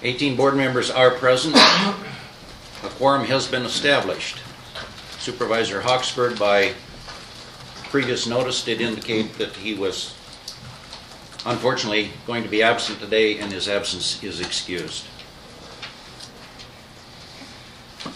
18 board members are present. A quorum has been established. Supervisor Hawksford, by previous notice, did indicate that he was unfortunately going to be absent today, and his absence is excused.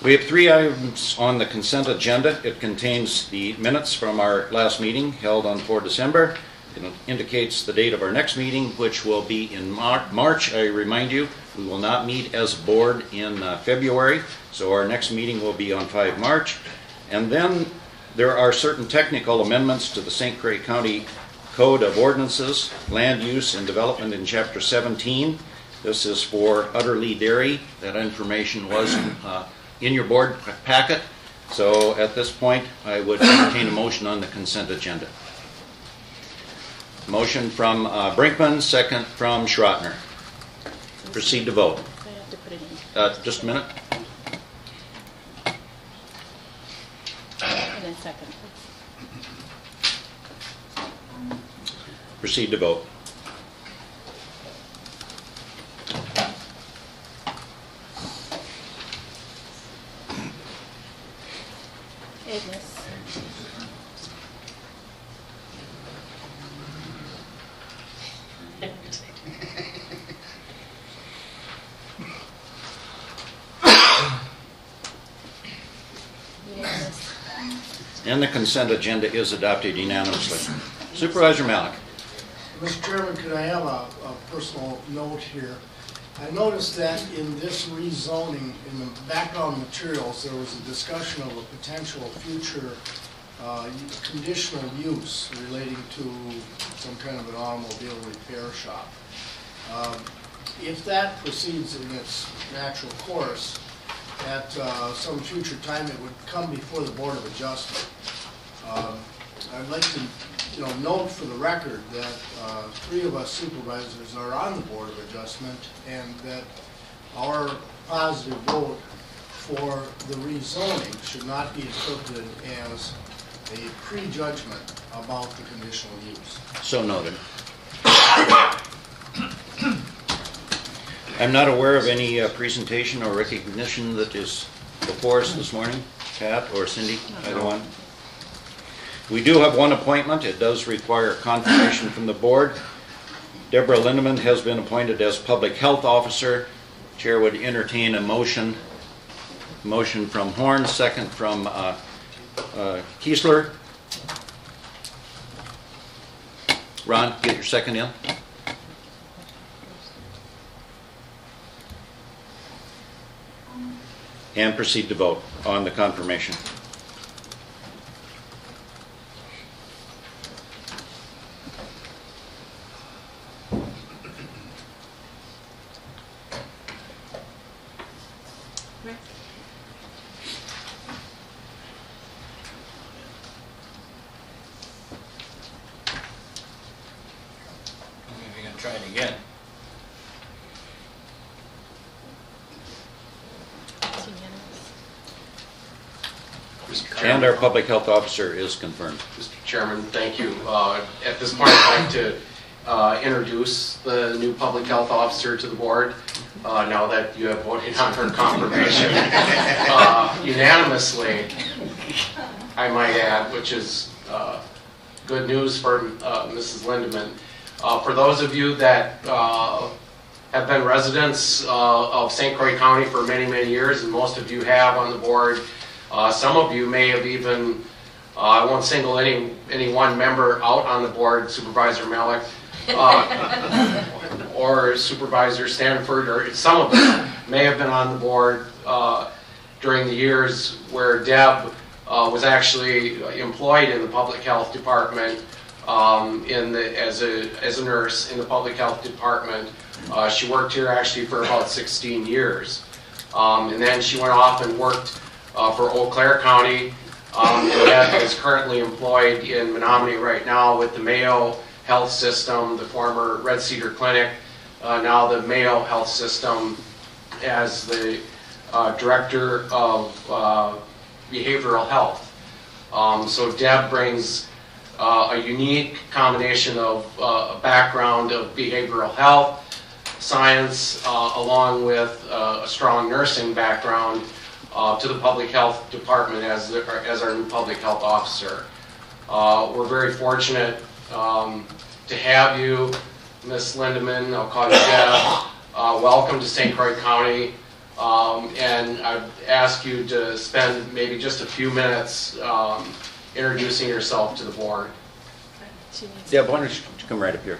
We have 3 items on the consent agenda. It contains the minutes from our last meeting held on 4 December. It indicates the date of our next meeting, which will be in March. I remind you, we will not meet as a board in February, so our next meeting will be on 5 March. And then there are certain technical amendments to the St. Croix County Code of Ordinances, Land Use and Development in Chapter 17. This is for Utterly Dairy. That information was in your board packet. So at this point, I would entertain a motion on the consent agenda. Motion from Brinkman, second from Schrottner. Proceed to vote. I have to put it in. Just a minute. And then second. Proceed to vote. Agnes. Unanimous. And the consent agenda is adopted unanimously. Supervisor Malik. Mr. Chairman, could I have a personal note here? I noticed that in this rezoning, in the background materials, there was a discussion of a potential future conditional use relating to some kind of an automobile repair shop. If that proceeds in its natural course, at some future time it would come before the Board of Adjustment. I'd like to note for the record that 3 of us supervisors are on the Board of Adjustment, and that our positive vote for the rezoning should not be interpreted as a prejudgment about the conditional use. So noted. I'm not aware of any presentation or recognition that is before us this morning. Pat or Cindy, either one. We do have one appointment. It does require confirmation from the board. Deborah Lindeman has been appointed as Public Health Officer. Chair would entertain a motion. Motion from Horn, second from Kiesler. Ron, get your second in. And proceed to vote on the confirmation. We're going to try it again. And our Public Health Officer is confirmed. Mr. Chairman, thank you. At this point, I'd like to introduce the new Public Health Officer to the board, now that you have voted on her confirmation unanimously, I might add, which is good news for Mrs. Lindeman. For those of you that have been residents of St. Croix County for many, many years, and most of you have on the board, some of you may have even, I won't single any one member out on the board, Supervisor Malik, or Supervisor Stanford, or some of them may have been on the board during the years where Deb was actually employed in the Public Health Department as a nurse in the Public Health Department. She worked here actually for about 16 years. And then she went off and worked for Eau Claire County, and Deb is currently employed in Menominee right now with the Mayo Health System, the former Red Cedar Clinic, now the Mayo Health System, as the Director of Behavioral Health. So Deb brings a unique combination of a background of behavioral health, science, along with a strong nursing background, to the Public Health Department as our new Public Health Officer. We're very fortunate to have you, Ms. Lindeman. I'll call you Deb. Welcome to St. Croix County. And I'd ask you to spend maybe just a few minutes introducing yourself to the board. Deb, why don't you come right up here?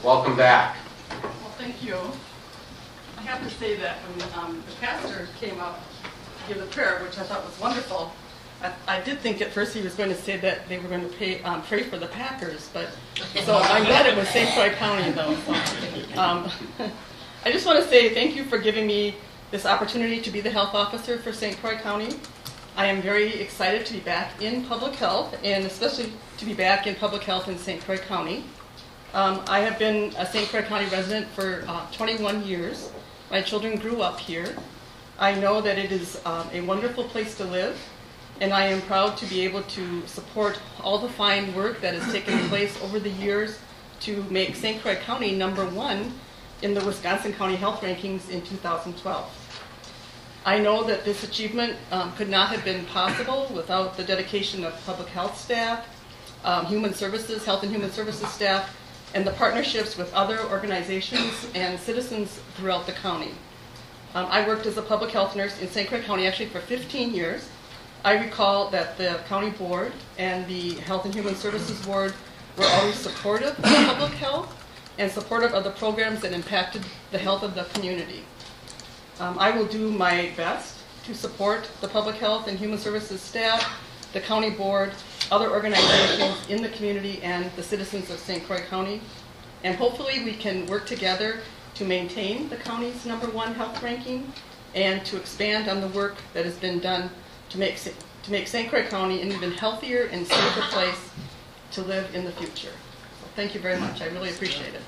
Welcome back. Well, thank you. I have to say that when the pastor came up to give the prayer, which I thought was wonderful, I did think at first he was going to say that they were going to pray for the Packers, but so I'm glad it was St. Croix County, though. So, I just want to say thank you for giving me this opportunity to be the health officer for St. Croix County. I am very excited to be back in public health, and especially to be back in public health in St. Croix County. I have been a St. Croix County resident for 21 years. My children grew up here. I know that it is a wonderful place to live, and I am proud to be able to support all the fine work that has taken place over the years to make St. Croix County #1 in the Wisconsin County Health Rankings in 2012. I know that this achievement could not have been possible without the dedication of public health staff, human services, health and human services staff, and the partnerships with other organizations and citizens throughout the county. I worked as a public health nurse in St. Croix County actually for 15 years. I recall that the county board and the Health and Human Services Board were always supportive of public health and supportive of the programs that impacted the health of the community. I will do my best to support the public health and human services staff, the county board, other organizations in the community, and the citizens of St. Croix County. And hopefully we can work together to maintain the county's #1 health ranking and to expand on the work that has been done to make St. Croix County an even healthier and safer place to live in the future. So thank you very much. I really appreciate it.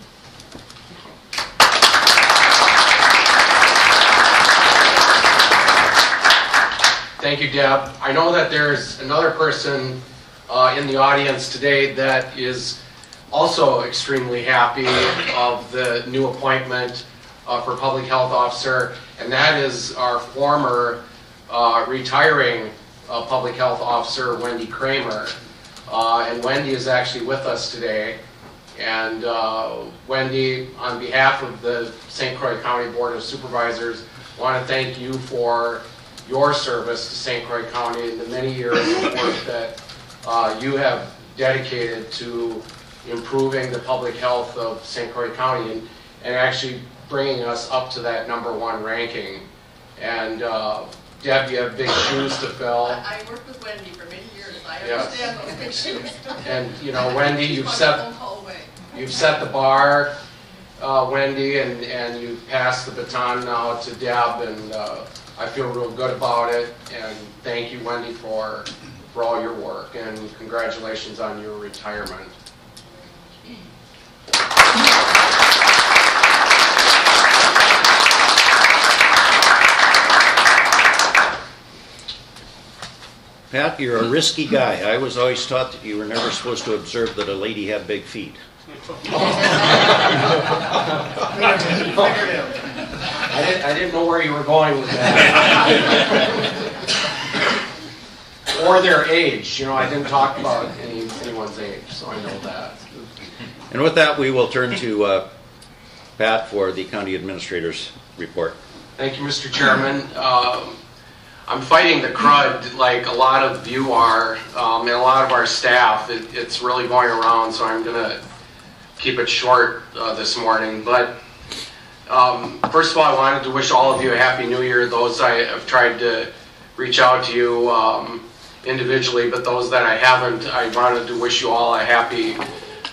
Thank you, Deb. I know that there's another person in the audience today that is also extremely happy of the new appointment for Public Health Officer, and that is our former retiring Public Health Officer, Wendy Kramer. And Wendy is actually with us today. And Wendy, on behalf of the St. Croix County Board of Supervisors, I want to thank you for your service to St. Croix County and the many years of work that you have dedicated to improving the public health of St. Croix County and actually bringing us up to that #1 ranking. And Deb, you have big shoes to fill. I worked with Wendy for many years. I understand those big shoes. And you know, Wendy, you've set the bar, Wendy, and you've passed the baton now to Deb, and I feel real good about it. And thank you, Wendy, for all your work, and congratulations on your retirement. Pat, you're a risky guy. I was always taught that you were never supposed to observe that a lady had big feet. I didn't know where you were going with that. Or their age. You know, I didn't talk about anyone's age, so I know that. And with that, we will turn to Pat for the County Administrator's report. Thank you, Mr. Chairman. I'm fighting the crud like a lot of you are, and a lot of our staff. It's really going around, so I'm going to keep it short this morning. But first of all, I wanted to wish all of you a Happy New Year. Those I have tried to reach out to you individually, but those that I haven't, I wanted to wish you all a Happy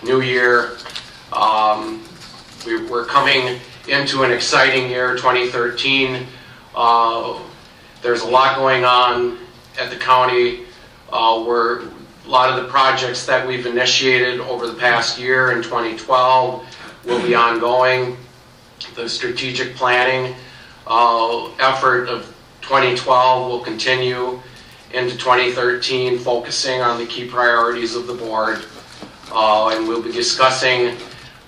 New Year. We're coming into an exciting year, 2013. There's a lot going on at the county. Where a lot of the projects that we've initiated over the past year in 2012 will be ongoing. The strategic planning effort of 2012 will continue into 2013, focusing on the key priorities of the board. And we'll be discussing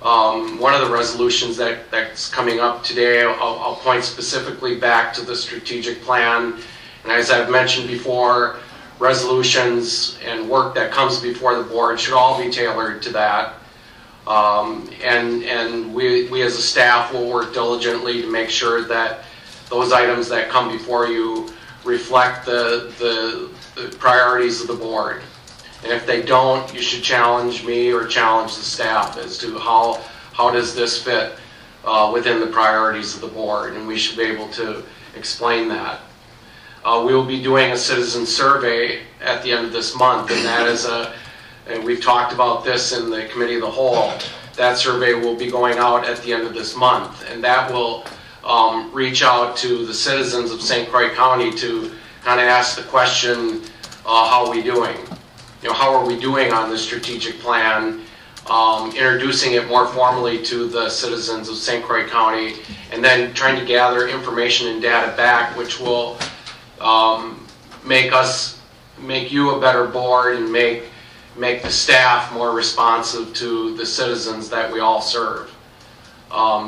One of the resolutions that's coming up today, I'll point specifically back to the strategic plan. And as I've mentioned before, resolutions and work that comes before the board should all be tailored to that. And we as a staff will work diligently to make sure that those items that come before you reflect the priorities of the board. And if they don't, you should challenge me or challenge the staff as to how does this fit within the priorities of the board, and we should be able to explain that. We will be doing a citizen survey at the end of this month, and that is and we've talked about this in the committee of the whole. That survey will be going out at the end of this month, and that will reach out to the citizens of St. Croix County to kind of ask the question, how are we doing? How are we doing on the strategic plan? Introducing it more formally to the citizens of St. Croix County, and then trying to gather information and data back, which will make you a better board and make the staff more responsive to the citizens that we all serve.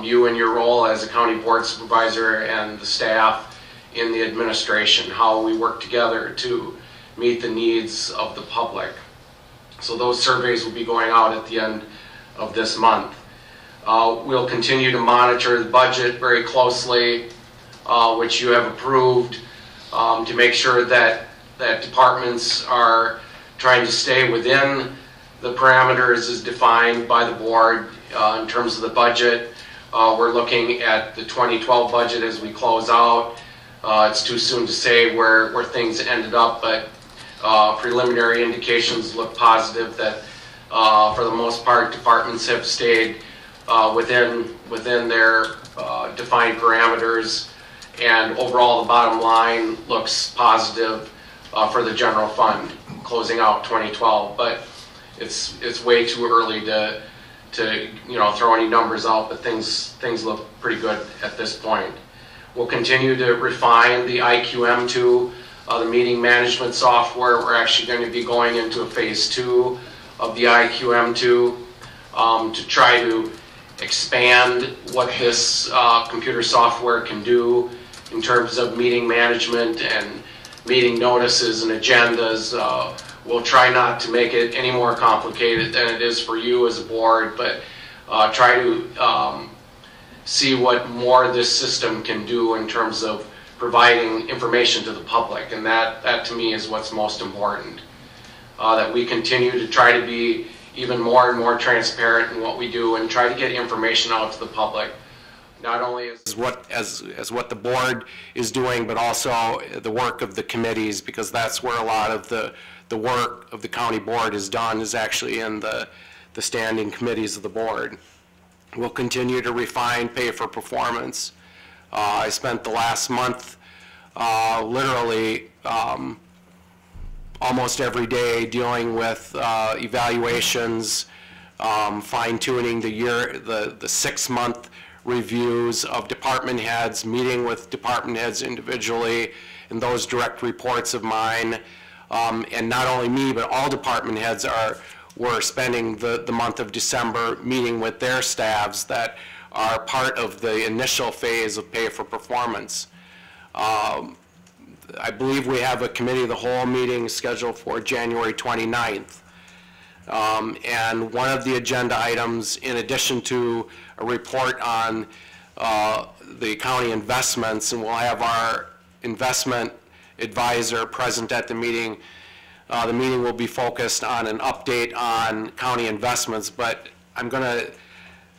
You in your role as a county board supervisor and the staff in the administration, how we work together to meet the needs of the public. So those surveys will be going out at the end of this month. We'll continue to monitor the budget very closely, which you have approved, to make sure that departments are trying to stay within the parameters as defined by the board in terms of the budget. We're looking at the 2012 budget as we close out. It's too soon to say where things ended up, but preliminary indications look positive that for the most part departments have stayed within their defined parameters, and overall the bottom line looks positive for the general fund closing out 2012. But it's way too early to throw any numbers out, but things look pretty good at this point. We'll continue to refine the IQM2, the meeting management software. We're actually going to be going into a phase 2 of the IQM2 to try to expand what this computer software can do in terms of meeting management and meeting notices and agendas. We'll try not to make it any more complicated than it is for you as a board, but try to see what more this system can do in terms of providing information to the public, and that to me is what's most important. That we continue to try to be even more and more transparent in what we do and try to get information out to the public. Not only as what the board is doing, but also the work of the committees, because that's where a lot of the work of the county board is done, is actually in the standing committees of the board. We'll continue to refine pay for performance. I spent the last month literally almost every day dealing with evaluations, fine-tuning the 6-month reviews of department heads, meeting with department heads individually, and those direct reports of mine. And not only me, but all department heads were spending the month of December meeting with their staffs that are part of the initial phase of pay for performance. I believe we have a committee of the whole meeting scheduled for January 29th. And one of the agenda items, in addition to a report on the county investments, and we'll have our investment advisor present at the meeting. The meeting will be focused on an update on county investments, but I'm going to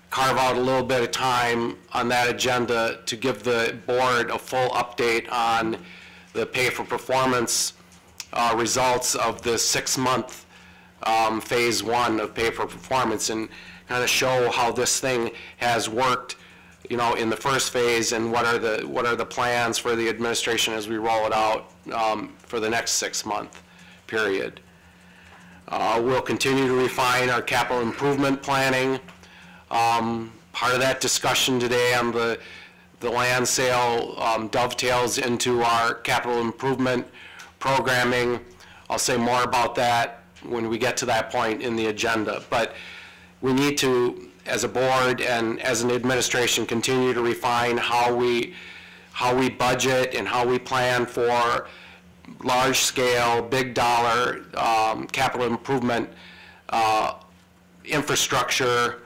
carve out a little bit of time on that agenda to give the board a full update on the pay for performance results of the 6-month phase 1 of pay for performance, and kind of show how this thing has worked, in the first phase, and what are the plans for the administration as we roll it out for the next 6-month period. We'll continue to refine our capital improvement planning. Part of that discussion today on the land sale dovetails into our capital improvement programming. I'll say more about that when we get to that point in the agenda. But we need to as a board and as an administration, continue to refine how we budget and how we plan for large-scale, big-dollar capital improvement infrastructure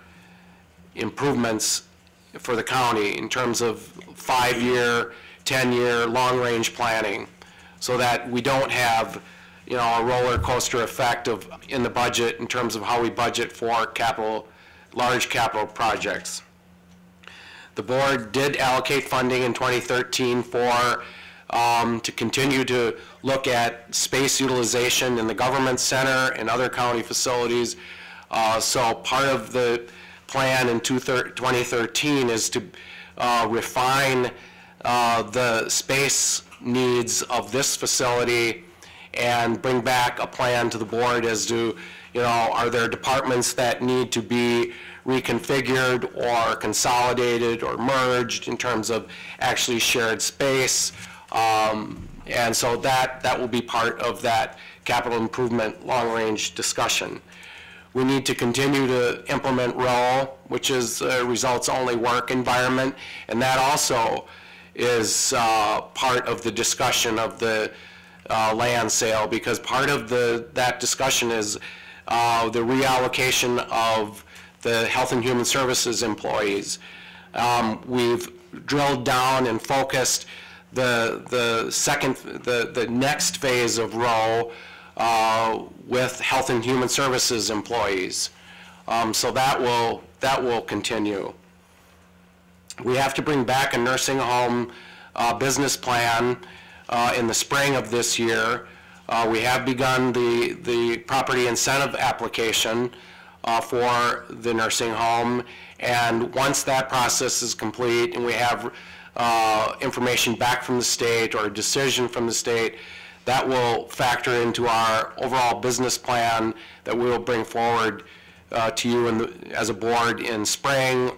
improvements for the county in terms of 5-year, 10-year, long-range planning, so that we don't have, you know, a roller coaster effect of in the budget in terms of how we budget for large capital projects. The board did allocate funding in 2013 for to continue to look at space utilization in the government center and other county facilities. So part of the plan in 2013 is to refine the space needs of this facility and bring back a plan to the board as to, you know, are there departments that need to be reconfigured or consolidated or merged in terms of actually shared space. And so that will be part of that capital improvement long-range discussion. We need to continue to implement ROLE, which is a results-only work environment, and that also is part of the discussion of the land sale, because part of that discussion is the reallocation of the Health and Human Services employees. We've drilled down and focused the next phase of ROLE with Health and Human Services employees. So that will continue. We have to bring back a nursing home business plan in the spring of this year. We have begun the property incentive application for the nursing home, and once that process is complete and we have information back from the state or a decision from the state, that will factor into our overall business plan that we will bring forward to you as a board in spring,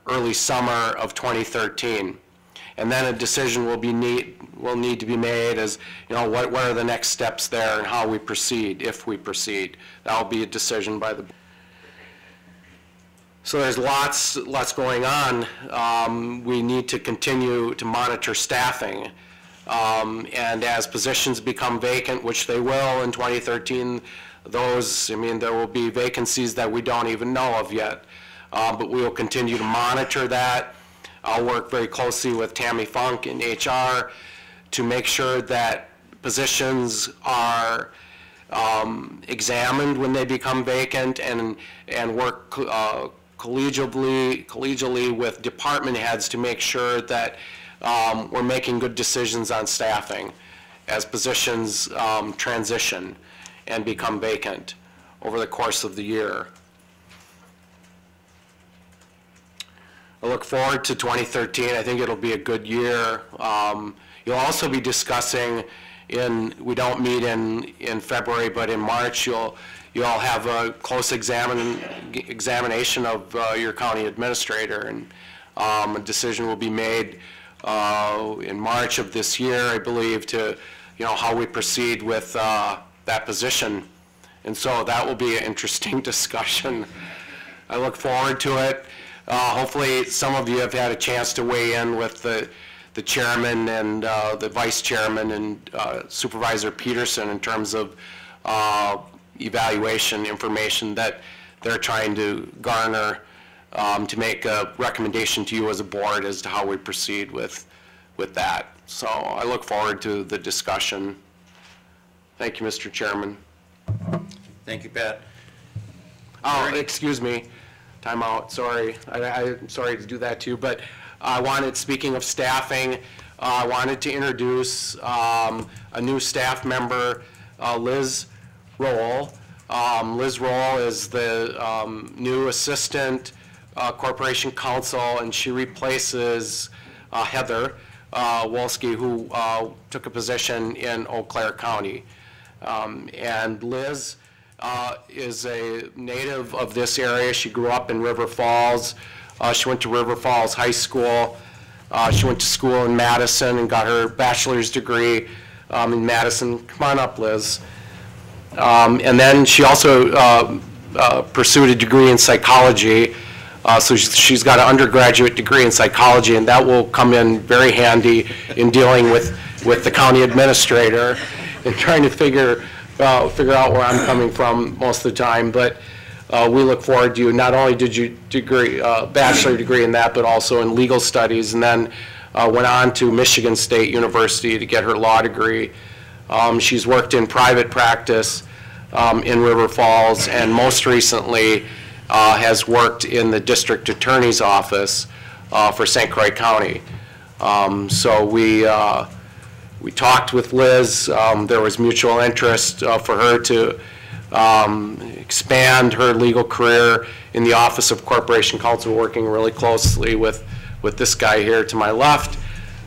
early summer of 2013. And then a decision will need to be made as, you know, what are the next steps there and how we proceed, if we proceed. That will be a decision by the board. So there's lots going on. We need to continue to monitor staffing. And as positions become vacant, which they will in 2013, there will be vacancies that we don't even know of yet. But we will continue to monitor that. I'll work very closely with Tammy Funk in HR to make sure that positions are examined when they become vacant, and work collegially with department heads to make sure that we're making good decisions on staffing as positions transition and become vacant over the course of the year. I look forward to 2013. I think it'll be a good year. You'll also be discussing we don't meet in February, but in March you'll have a close examination of your county administrator, and a decision will be made in March of this year, I believe, to, you know, how we proceed with that position. And so that will be an interesting discussion. I look forward to it. Hopefully some of you have had a chance to weigh in with the chairman and the vice chairman and Supervisor Peterson in terms of evaluation information that they're trying to garner to make a recommendation to you as a board as to how we proceed with that. So I look forward to the discussion. Thank you, Mr. Chairman. Thank you, Pat. Oh, excuse me. Time out. Sorry. I'm sorry to do that to you, but I wanted, speaking of staffing, I wanted to introduce a new staff member, Liz Roll. Liz Roll is the new assistant corporation counsel, and she replaces Heather Wolski, who took a position in Eau Claire County. And Liz is a native of this area. She grew up in River Falls. She went to River Falls High School. She went to school in Madison and got her bachelor's degree in Madison. Come on up, Liz. And then she also pursued a degree in psychology So she's got an undergraduate degree in psychology, and that will come in very handy in dealing with the county administrator and trying to figure out where I'm coming from most of the time. But we look forward to you. Not only did you bachelor degree in that, but also in legal studies, and then went on to Michigan State University to get her law degree. She's worked in private practice in River Falls, and most recently has worked in the district attorney's office for St. Croix County. So we talked with Liz. There was mutual interest for her to expand her legal career in the Office of Corporation Counsel, working really closely with this guy here to my left,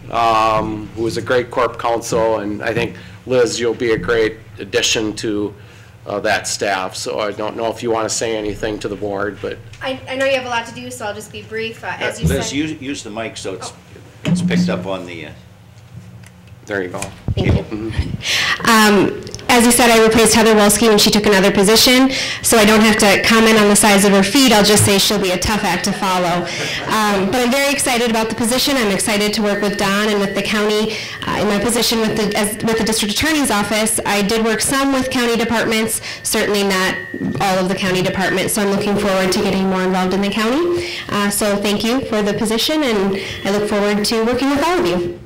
who is a great corp counsel, and I think, Liz, you'll be a great addition to that staff. So I don't know if you want to say anything to the board, but I know you have a lot to do, so I'll just be brief. As you Liz, said, use the mic so it's picked up on the... there you go. Thank you. As you said, I replaced Heather Wolski when she took another position, so I don't have to comment on the size of her feet. I'll just say she'll be a tough act to follow. But I'm very excited about the position. I'm excited to work with Don and with the county. In my position with the district attorney's office, I did work some with county departments, certainly not all of the county departments, so I'm looking forward to getting more involved in the county. So thank you for the position, and I look forward to working with all of you.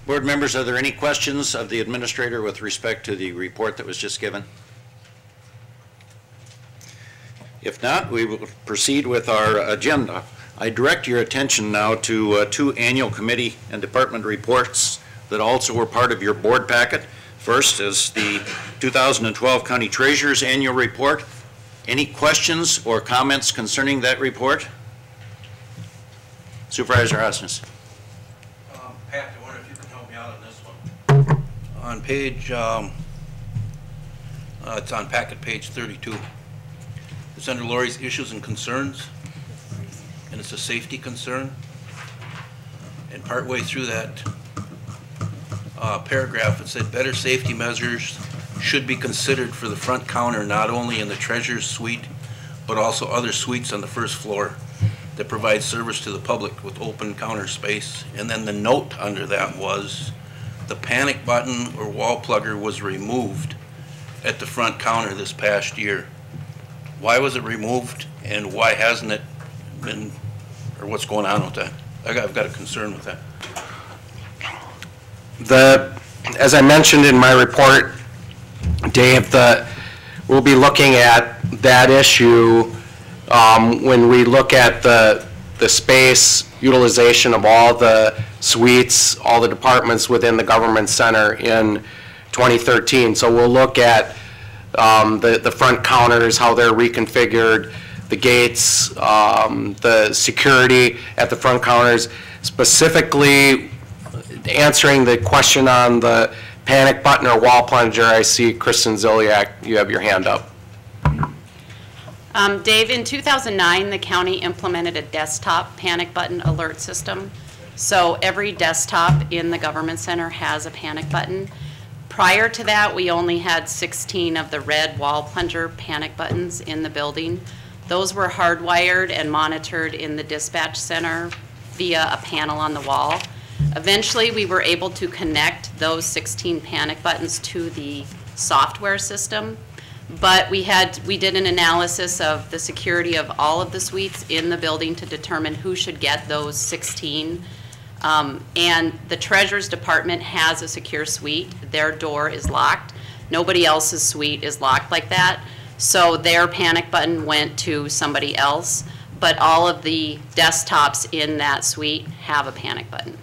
Board members, are there any questions of the administrator with respect to the report that was just given? If not, we will proceed with our agenda. I direct your attention now to two annual committee and department reports that also were part of your board packet. First is the 2012 County Treasurer's Annual Report. Any questions or comments concerning that report? Supervisor Osnes. Pat, I wonder if you can help me out on this one. On page, it's on packet page 32. It's under Lori's issues and concerns, and it's a safety concern. And partway through that paragraph, it said better safety measures should be considered for the front counter, not only in the treasurer's suite, but also other suites on the first floor that provide service to the public with open counter space. And then the note under that was the panic button or wall plugger was removed at the front counter this past year. Why was it removed, and why hasn't it been, or what's going on with that? I've got a concern with that. As I mentioned in my report, Dave, we'll be looking at that issue when we look at the space utilization of all the suites, all the departments within the government center in 2013. So we'll look at the front counters, how they're reconfigured, the gates, the security at the front counters, specifically answering the question on the panic button or wall plunger. I see Kristen Ziliak, you have your hand up. Dave, in 2009, the county implemented a desktop panic button alert system. So every desktop in the government center has a panic button. Prior to that, we only had 16 of the red wall plunger panic buttons in the building. Those were hardwired and monitored in the dispatch center via a panel on the wall. Eventually, we were able to connect those 16 panic buttons to the software system. But we did an analysis of the security of all of the suites in the building to determine who should get those 16. And the Treasurer's Department has a secure suite. Their door is locked. Nobody else's suite is locked like that. So their panic button went to somebody else. But all of the desktops in that suite have a panic button.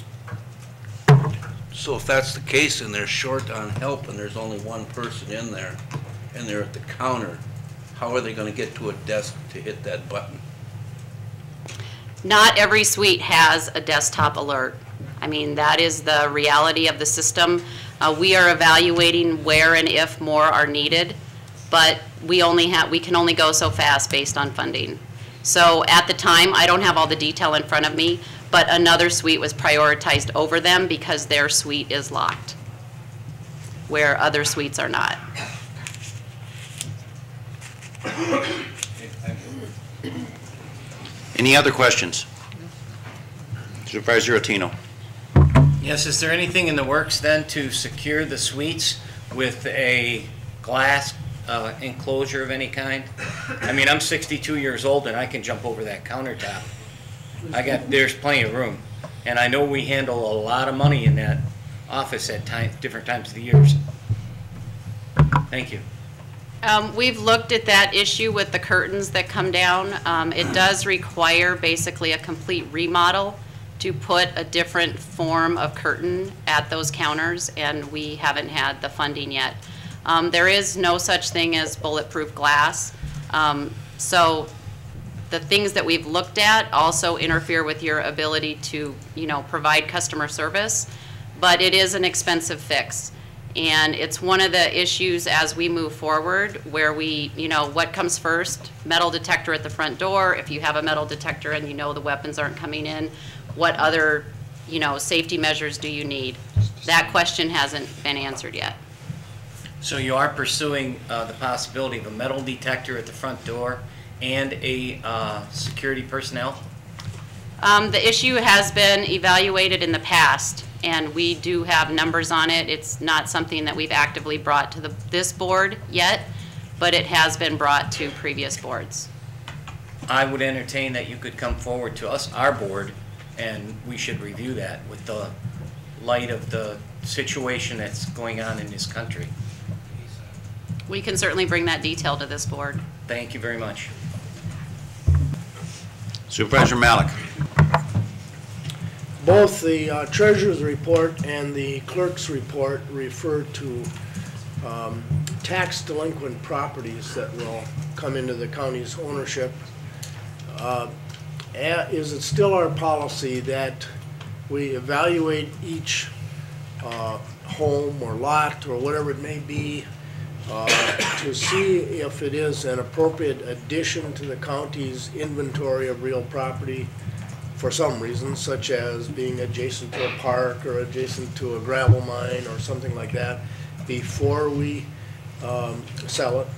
So if that's the case and they're short on help and there's only one person in there and they're at the counter, how are they going to get to a desk to hit that button? Not every suite has a desktop alert. I mean, that is the reality of the system. We are evaluating where and if more are needed, but we can only go so fast based on funding. So at the time, I don't have all the detail in front of me, but another suite was prioritized over them because their suite is locked, where other suites are not. Any other questions? Supervisor Otino. Yes, is there anything in the works then to secure the suites with a glass enclosure of any kind? I mean, I'm 62 years old and I can jump over that countertop. There's plenty of room. And I know we handle a lot of money in that office at different times of the years. Thank you. We've looked at that issue with the curtains that come down. It does require basically a complete remodel to put a different form of curtain at those counters, and we haven't had the funding yet. There is no such thing as bulletproof glass. So the things that we've looked at also interfere with your ability to, provide customer service, but it is an expensive fix. And it's one of the issues as we move forward where we, what comes first? Metal detector at the front door. If you have a metal detector and the weapons aren't coming in, what other, safety measures do you need? That question hasn't been answered yet. So you are pursuing the possibility of a metal detector at the front door and a security personnel? The issue has been evaluated in the past, and we do have numbers on it. It's not something that we've actively brought to this board yet, but it has been brought to previous boards. I would entertain that you could come forward to us, our board, and we should review that with the light of the situation that's going on in this country. We can certainly bring that detail to this board. Thank you very much. Supervisor Malik. Both the treasurer's report and the clerk's report refer to tax delinquent properties that will come into the county's ownership. Is it still our policy that we evaluate each home or lot or whatever it may be to see if it is an appropriate addition to the county's inventory of real property for some reason, such as being adjacent to a park or adjacent to a gravel mine or something like that, before we sell it?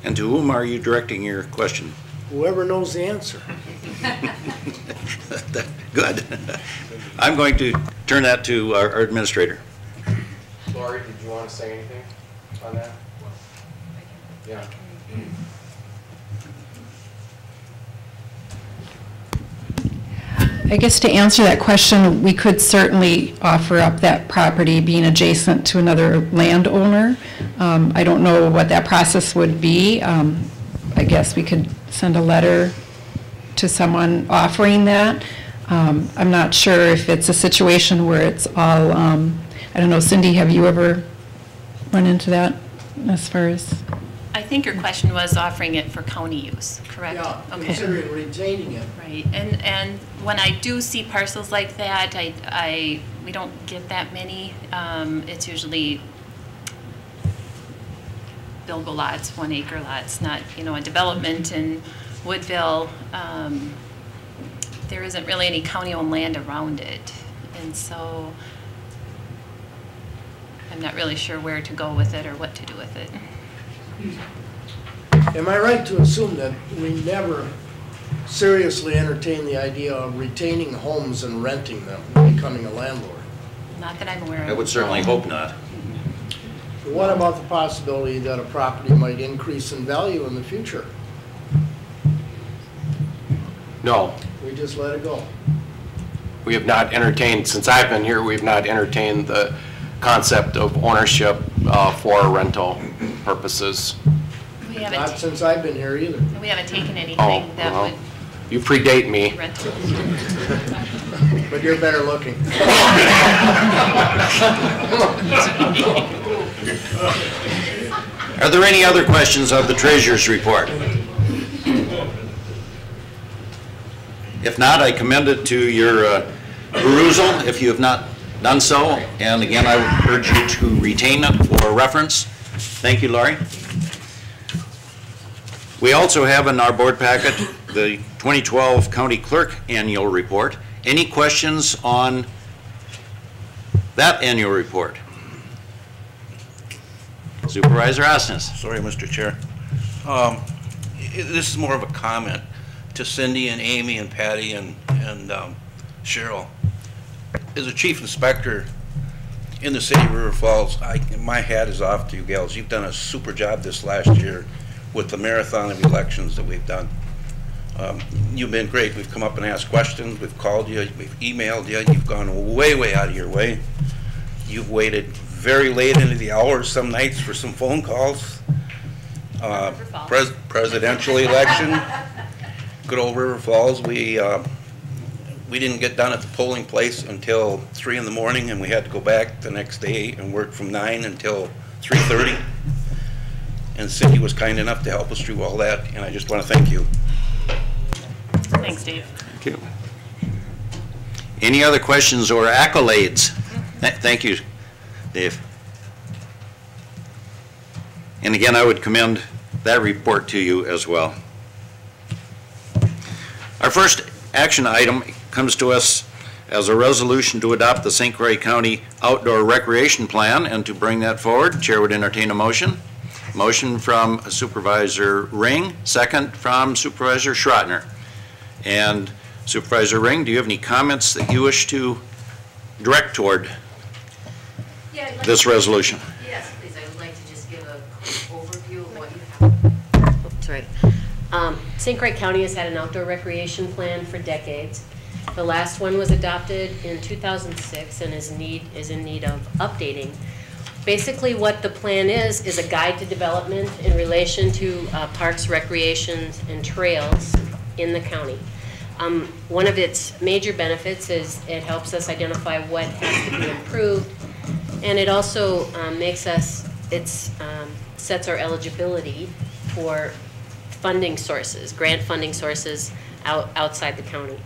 And to whom are you directing your question? Whoever knows the answer. Good. I'm going to turn that to our administrator. Lori, did you want to say anything on that? Yeah. I guess to answer that question, we could certainly offer up that property being adjacent to another landowner. I don't know what that process would be. I guess we could send a letter to someone offering that. I'm not sure if it's a situation where it's all, I don't know, Cindy, have you ever run into that as far as? I think your question was offering it for county use, correct? Yeah, okay. considering retaining it. Right, and when I do see parcels like that, we don't get that many. It's usually Bilgo lots, 1 acre lots, not, a development in Woodville. There isn't really any county-owned land around it, and so I'm not really sure where to go with it or what to do with it. Am I right to assume that we never seriously entertain the idea of retaining homes and renting them, becoming a landlord? Not that I'm aware of. I would certainly hope not. What about the possibility that a property might increase in value in the future? No, We just let it go. we have not entertained, since I've been here, we've not entertained the concept of ownership for rental purposes. We Not haven't, since I've been here either. we haven't taken anything Oh, that well, would you predate me. rental. But you're better looking. Are there any other questions of the treasurer's report? If not, I commend it to your perusal if you have not done so. And again, I would urge you to retain it for reference. Thank you, Laurie. We also have in our board packet the 2012 County Clerk Annual Report. Any questions on that annual report? Supervisor Osnes. Sorry, Mr. Chair. This is more of a comment to Cindy and Amy and Patty and Cheryl. As a chief inspector in the city of River Falls, my hat is off to you gals. You've done a super job this last year with the marathon of elections that we've done. You've been great. We've come up and asked questions. We've called you. We've emailed you. You've gone way, way out of your way. You've waited very late into the hours some nights for some phone calls. Presidential election, good old River Falls. We didn't get done at the polling place until 3 in the morning, and we had to go back the next day and work from 9 until 3:30. And Cindy was kind enough to help us through all that, and I just want to thank you. Thanks, Dave. Thank you. Any other questions or accolades? Thank you, Dave. And again, I would commend that report to you as well. Our first action item comes to us as a resolution to adopt the St. Croix County Outdoor Recreation Plan, and to bring that forward, Chair would entertain a motion. Motion from Supervisor Ring, second from Supervisor Schrottner. And Supervisor Ring, do you have any comments that you wish to direct toward this resolution? Yes, please. I would like to just give a quick overview of what you have. Oops, sorry. St. Croix County has had an outdoor recreation plan for decades. The last one was adopted in 2006 and is in need of updating. Basically, what the plan is a guide to development in relation to parks, recreations, and trails in the county. One of its major benefits is it helps us identify what has to be improved, and it also sets our eligibility for funding sources, grant funding sources outside the county.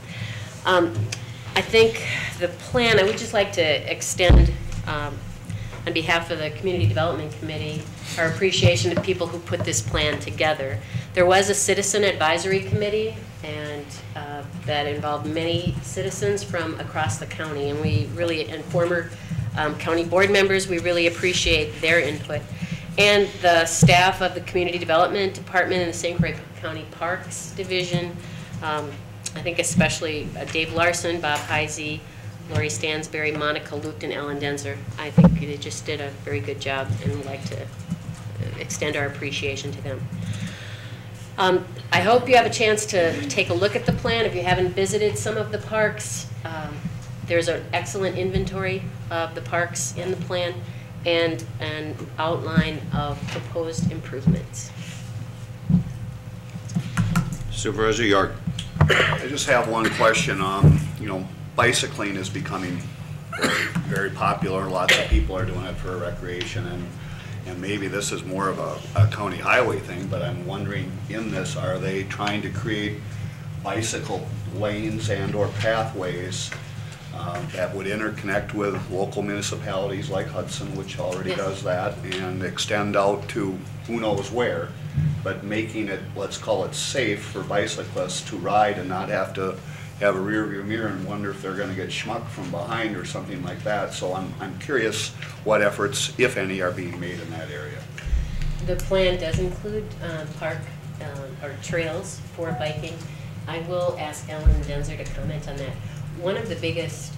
I think the plan, I would just like to extend on behalf of the Community Development Committee our appreciation to people who put this plan together. There was a citizen advisory committee, and that involved many citizens from across the county, and we really, and former county board members, we really appreciate their input. And the staff of the Community Development Department and the St. Croix County Parks Division, I think especially Dave Larson, Bob Heisey, Lori Stansberry, Monica Lucht, and Ellen Denzer. I think they just did a very good job, and we'd like to extend our appreciation to them. I hope you have a chance to take a look at the plan. If you haven't visited some of the parks, there's an excellent inventory of the parks in the plan and an outline of proposed improvements. Supervisor York. I just have one question. You know, bicycling is becoming very, very popular. Lots of people are doing it for recreation, and maybe this is more of a county highway thing, but I'm wondering, in this, are they trying to create bicycle lanes and or pathways that would interconnect with local municipalities like Hudson, which already does that, and extend out to who knows where, but making it, let's call it safe for bicyclists to ride and not have to have a rear view mirror and wonder if they're going to get schmucked from behind or something like that. So I'm curious what efforts, if any, are being made in that area. The plan does include park or trails for biking. I will ask Ellen Denzer to comment on that. One of the biggest,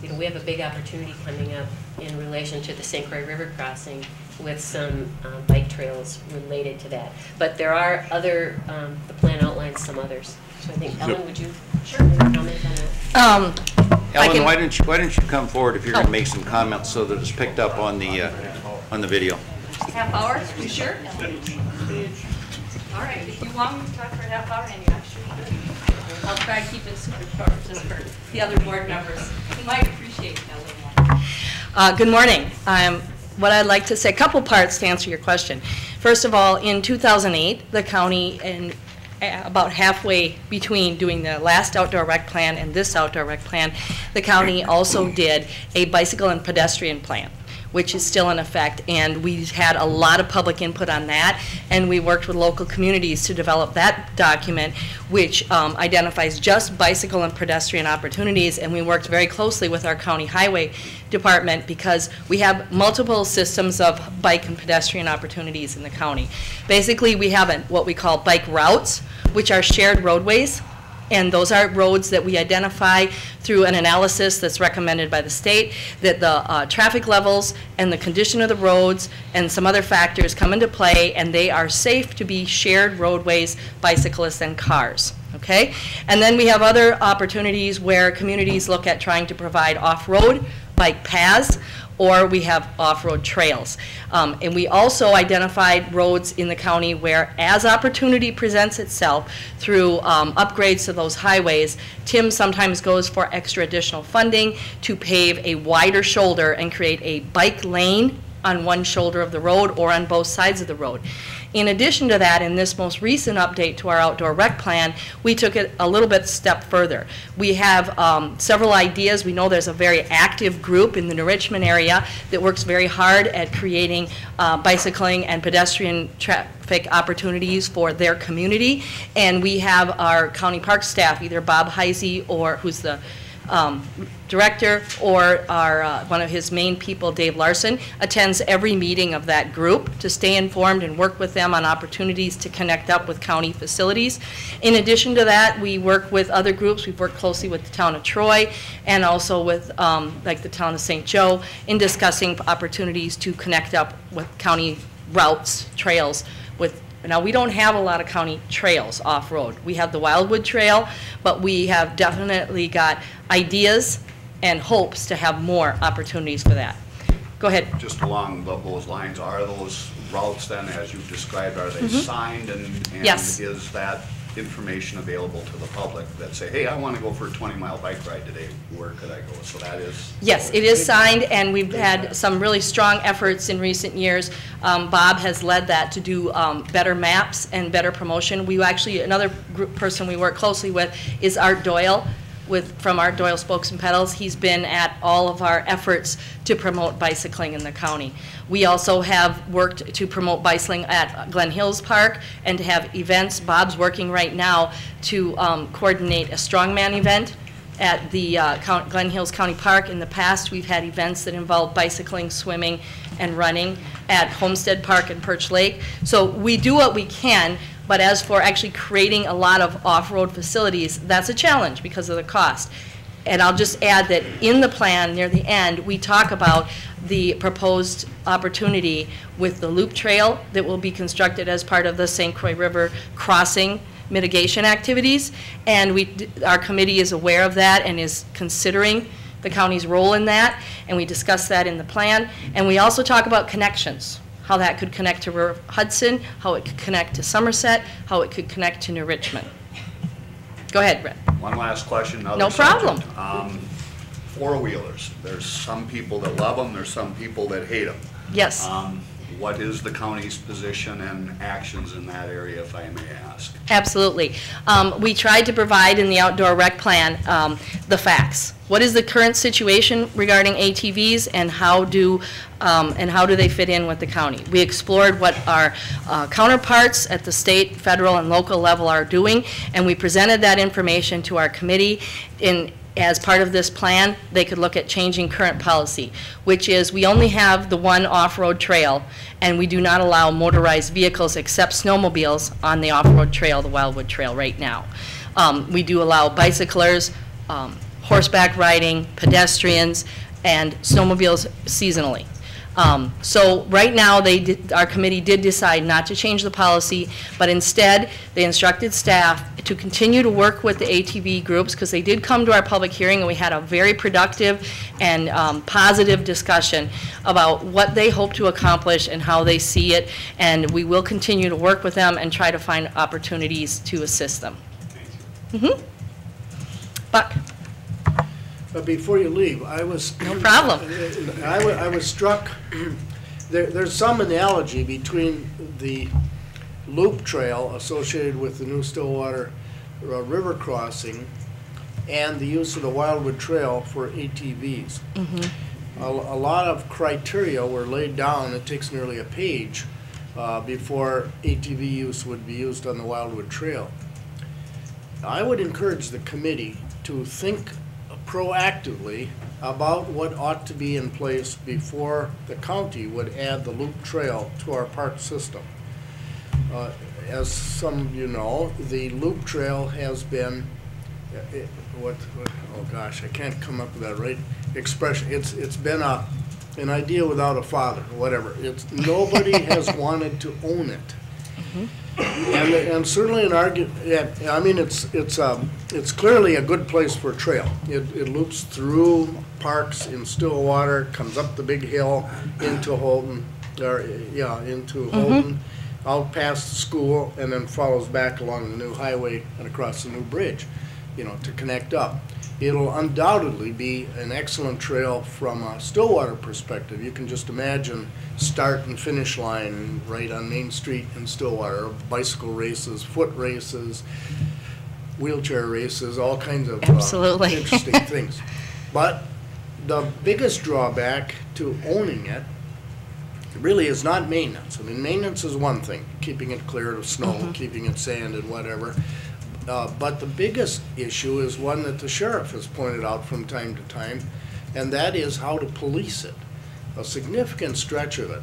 we have a big opportunity coming up in relation to the St. Croix River crossing with some bike trails related to that. But there are other, the plan outlines some others. So I think, Ellen, would you comment on that? Ellen, why don't you come forward if you're going to make some comments so that it's picked up on the video. Half hour, you sure? All right, if you want me to talk for a half hour, and you actually I'll try to keep it super short just for the other board members who might appreciate that a little more. Good morning. What I'd like to say, a couple parts to answer your question. First of all, in 2008, the county, and about halfway between doing the last outdoor rec plan and this outdoor rec plan, the county also did a bicycle and pedestrian plan, which is still in effect, and we had a lot of public input on that, and we worked with local communities to develop that document, which identifies just bicycle and pedestrian opportunities, and we worked very closely with our county highway department because we have multiple systems of bike and pedestrian opportunities in the county. Basically, we have what we call bike routes, which are shared roadways. And those are roads that we identify through an analysis that's recommended by the state, that the traffic levels and the condition of the roads and some other factors come into play, and they are safe to be shared roadways, bicyclists and cars. Okay? And then we have other opportunities where communities look at trying to provide off-road bike paths, or we have off-road trails. And we also identified roads in the county where, as opportunity presents itself through upgrades to those highways, Tim sometimes goes for extra additional funding to pave a wider shoulder and create a bike lane on one shoulder of the road or on both sides of the road. In addition to that, in this most recent update to our outdoor rec plan, we took it a little bit step further. We have several ideas. We know there's a very active group in the New Richmond area that works very hard at creating bicycling and pedestrian traffic opportunities for their community. And we have our county park staff, either Bob Heisey, or who's the director, or our one of his main people, Dave Larson, attends every meeting of that group to stay informed and work with them on opportunities to connect up with county facilities. In addition to that, we work with other groups. We've worked closely with the town of Troy and also with like the town of St. Joe in discussing opportunities to connect up with county routes, trails. Now, we don't have a lot of county trails off-road. We have the Wildwood Trail, but we have definitely got ideas and hopes to have more opportunities for that. Go ahead. Just along those lines, are those routes then, as you've described, are they signed, and yes. Is that information available to the public that say, hey, I want to go for a 20-mile bike ride today, where could I go? So that is... Yes, it is signed, and we've had some really strong efforts in recent years. Bob has led that to do better maps and better promotion. We actually, another person we work closely with is Art Doyle, from Art Doyle Spokes and Pedals. He's been at all of our efforts to promote bicycling in the county. We also have worked to promote bicycling at Glen Hills Park and to have events. Bob's working right now to coordinate a strongman event at the Glen Hills County Park. In the past, we've had events that involve bicycling, swimming, and running at Homestead Park and Perch Lake. So we do what we can. But as for actually creating a lot of off-road facilities, that's a challenge because of the cost. And I'll just add that in the plan, near the end, we talk about the proposed opportunity with the loop trail that will be constructed as part of the St. Croix River crossing mitigation activities. And our committee is aware of that and is considering the county's role in that. And we discuss that in the plan. And we also talk about connections. How that could connect to River Hudson, how it could connect to Somerset, how it could connect to New Richmond. Go ahead, Brett. One last question. No problem. Four-wheelers. There's some people that love them. There's some people that hate them. Yes. What is the county's position and actions in that area, if I may ask? Absolutely. We tried to provide in the outdoor rec plan the facts. What is the current situation regarding ATVs, and how do they fit in with the county? We explored what our counterparts at the state, federal, and local level are doing, and we presented that information to our committee. As part of this plan, they could look at changing current policy, which is we only have the one off-road trail, and we do not allow motorized vehicles except snowmobiles on the off-road trail, the Wildwood Trail, right now. We do allow bicyclers, horseback riding, pedestrians, and snowmobiles seasonally. So right now, our committee did decide not to change the policy, but instead they instructed staff to continue to work with the ATV groups, because they did come to our public hearing and we had a very productive and positive discussion about what they hope to accomplish and how they see it, and we will continue to work with them and try to find opportunities to assist them. Thank you. Buck. But before you leave, I was... No problem. I was struck, there's some analogy between the loop trail associated with the new Stillwater River crossing and the use of the Wildwood Trail for ATVs. a lot of criteria were laid down. It takes nearly a page before ATV use would be used on the Wildwood Trail. I would encourage the committee to think proactively about what ought to be in place before the county would add the loop trail to our park system. As some of you know, the loop trail has been, oh gosh, I can't come up with that right expression. It's been an idea without a father, or whatever. Nobody has wanted to own it. And certainly an argument, I mean, it's clearly a good place for a trail. It loops through parks in Stillwater, comes up the big hill into Holton, Holton, out past the school, and then follows back along the new highway and across the new bridge, to connect up. It'll undoubtedly be an excellent trail from a Stillwater perspective. You can just imagine start and finish line right on Main Street in Stillwater, bicycle races, foot races, wheelchair races, all kinds of interesting things. But the biggest drawback to owning it really is not maintenance. I mean, maintenance is one thing, keeping it clear of snow, keeping it sanded, whatever. But the biggest issue is one that the sheriff has pointed out from time to time, and that is how to police it. A significant stretch of it,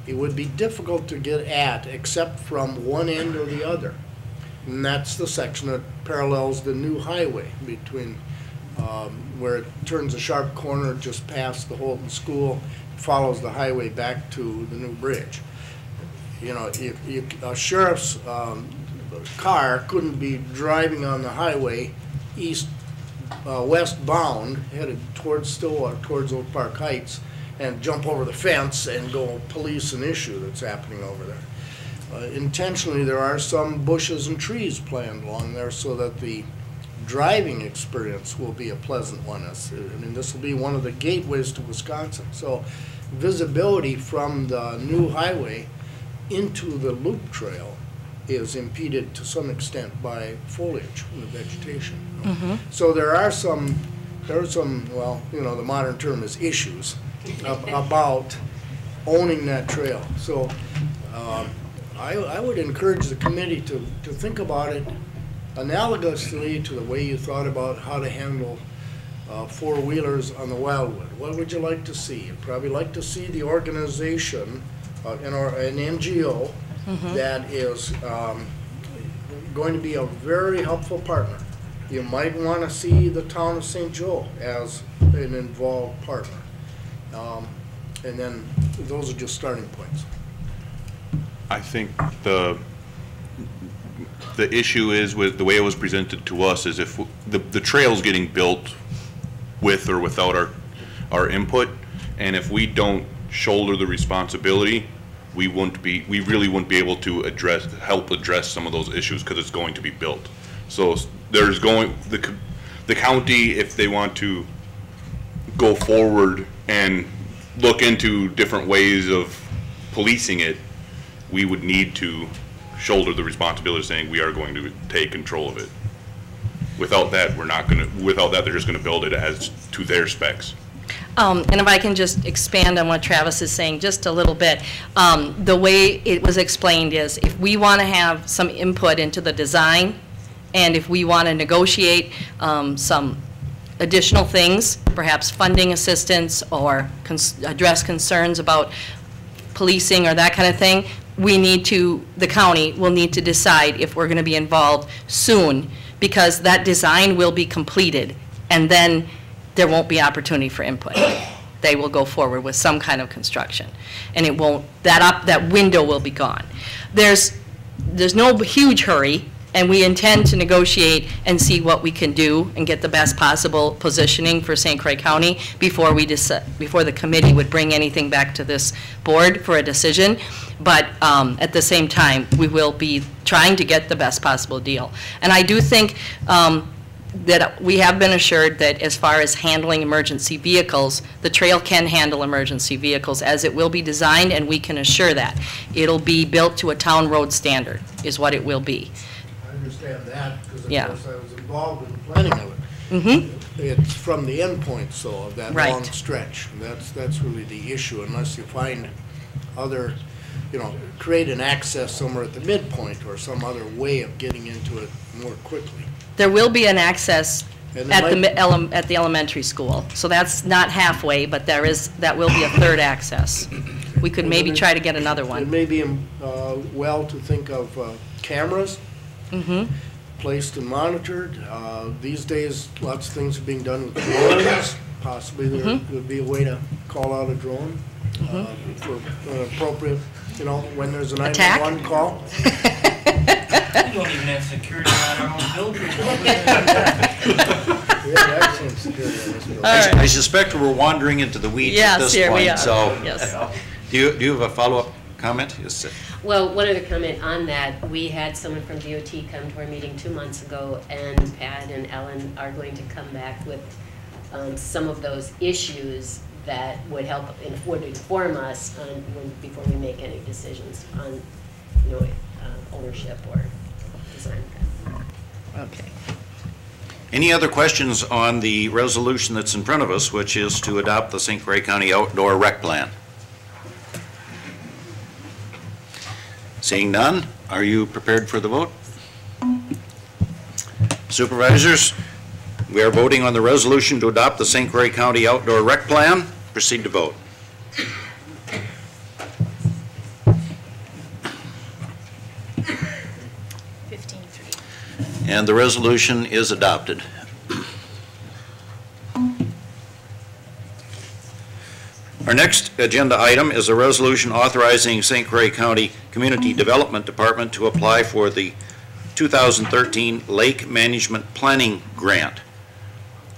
it would be difficult to get at except from one end or the other. And that's the section that parallels the new highway between where it turns a sharp corner just past the Holton School, follows the highway back to the new bridge. If a sheriff's car couldn't be driving on the highway westbound, headed towards Stillwater, towards Oak Park Heights, and jump over the fence and go police an issue that's happening over there. Intentionally, there are some bushes and trees planted along there so that the driving experience will be a pleasant one. This will be one of the gateways to Wisconsin. So visibility from the new highway into the loop trail is impeded to some extent by foliage and the vegetation. So there are some, well, the modern term is issues about owning that trail. So I would encourage the committee to think about it analogously to the way you thought about how to handle four-wheelers on the Wildwood. What would you like to see? You'd probably like to see the organization, an NGO, that is going to be a very helpful partner. You might want to see the town of St. Joe as an involved partner. And then those are just starting points. I think the issue is with the way it was presented to us is if the trail's getting built with or without our input, and if we don't shoulder the responsibility, we really wouldn't be able to help address some of those issues because it's going to be built. So there's the county, if they want to go forward and look into different ways of policing it, we would need to shoulder the responsibility, saying we are going to take control of it. Without that, they're just going to build it as to their specs. And if I can just expand on what Travis is saying just a little bit, the way it was explained is if we want to have some input into the design, and if we want to negotiate some additional things, perhaps funding assistance or address concerns about policing or that kind of thing, the county will need to decide if we're going to be involved soon, because that design will be completed, and then there won't be opportunity for input. They will go forward with some kind of construction, and it won't. That window will be gone. There's no huge hurry, and we intend to negotiate and see what we can do and get the best possible positioning for St. Croix County before the committee would bring anything back to this board for a decision. But at the same time, we will be trying to get the best possible deal. And I do think that we have been assured that as far as handling emergency vehicles, the trail can handle emergency vehicles as it will be designed, and we can assure that. It'll be built to a town road standard is what it will be. I understand that because, of course, I was involved in the planning of it. it's from the endpoints, though, of that Right. long stretch. And that's really the issue, unless you find other, create an access somewhere at the midpoint or some other way of getting into it more quickly. There will be an access And at there at the elementary school. So that's not halfway, but that will be a third access. We could maybe try to get another It one. may be well to think of cameras placed and monitored. These days, lots of things are being done with drones. Possibly there would be a way to call out a drone for an appropriate, when there's a 911 call. We don't even have security on our own building. We have excellent security in this building. I suspect we're wandering into the weeds at Yes, this here we point, are. so. Yes. Do you have a follow-up comment? Yes. Well, one other comment on that. We had someone from DOT come to our meeting 2 months ago, and Pat and Ellen are going to come back with some of those issues that would would inform us on before we make any decisions on, ownership or design. Okay. Any other questions on the resolution that's in front of us, which is to adopt the St. Croix County Outdoor Rec Plan? Seeing none, are you prepared for the vote? Supervisors, we are voting on the resolution to adopt the St. Croix County Outdoor Rec Plan. Proceed to vote. And the resolution is adopted. Our next agenda item is a resolution authorizing St. Croix County Community Development Department to apply for the 2013 Lake Management Planning Grant.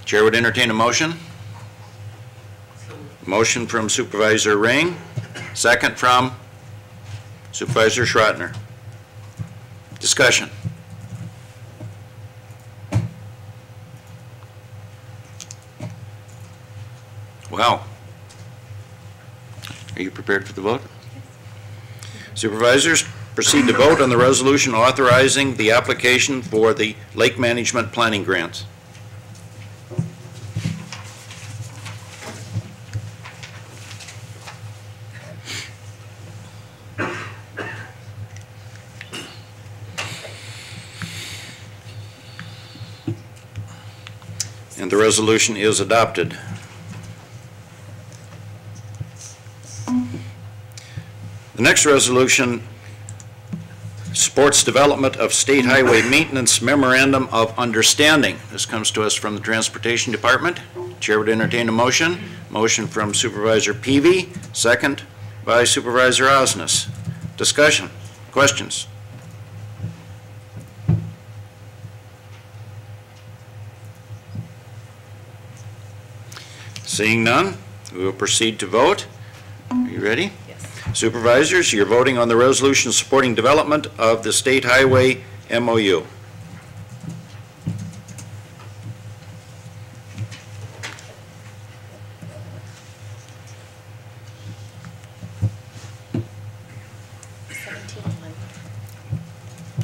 Chair would entertain a motion. Motion from Supervisor Ring, second from Supervisor Schrottner. Discussion. Wow. Are you prepared for the vote? Supervisors, proceed to vote on the resolution authorizing the application for the Lake Management Planning Grants. And the resolution is adopted. The next resolution supports development of State Highway Maintenance Memorandum of Understanding. This comes to us from the Transportation Department. Chair would entertain a motion. Motion from Supervisor Peavy, second by Supervisor Osnes. Discussion. Questions? Seeing none, we will proceed to vote. Are you ready? Supervisors, you're voting on the resolution supporting development of the State Highway MOU.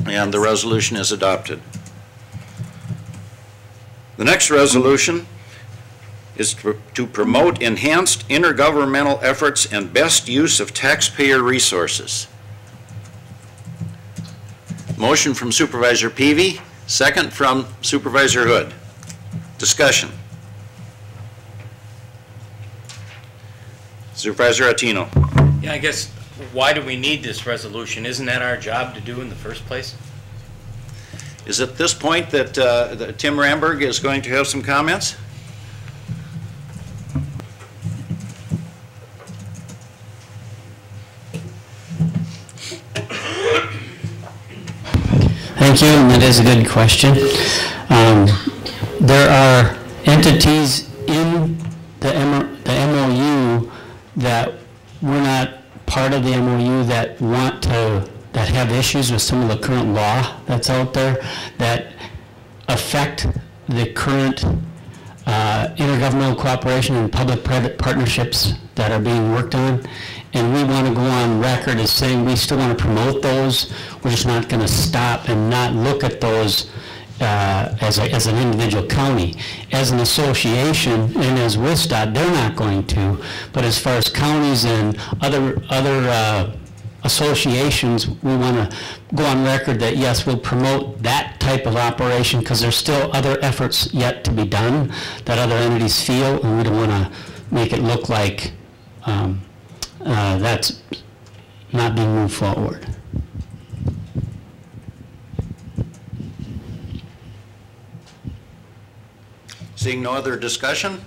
And the resolution is adopted. The next resolution is to promote enhanced intergovernmental efforts and best use of taxpayer resources. Motion from Supervisor Peavy, second from Supervisor Hood. Discussion. Supervisor Attino. Yeah, I guess, why do we need this resolution? Isn't that our job to do in the first place? Is it this point that Tim Ramberg is going to have some comments? Thank you, and that is a good question. There are entities in the MOU that were not part of the MOU that that have issues with some of the current law that's out there that affect the current intergovernmental cooperation and public-private partnerships that are being worked on. And we want to go on record as saying we still want to promote those. We're just not going to stop and not look at those as an individual county. As an association and as WISDOT, they're not going to. But as far as counties and other associations, we want to go on record that yes, we'll promote that type of operation because there's still other efforts yet to be done that other entities feel, and we don't want to make it look like that's not being moved forward. Seeing no other discussion,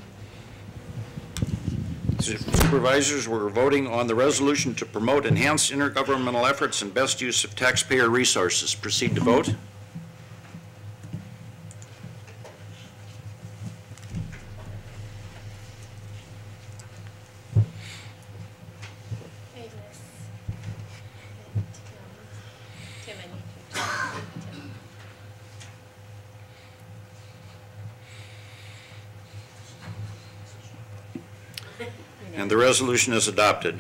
supervisors, we're voting on the resolution to promote enhanced intergovernmental efforts and best use of taxpayer resources. Proceed to vote. And the resolution is adopted.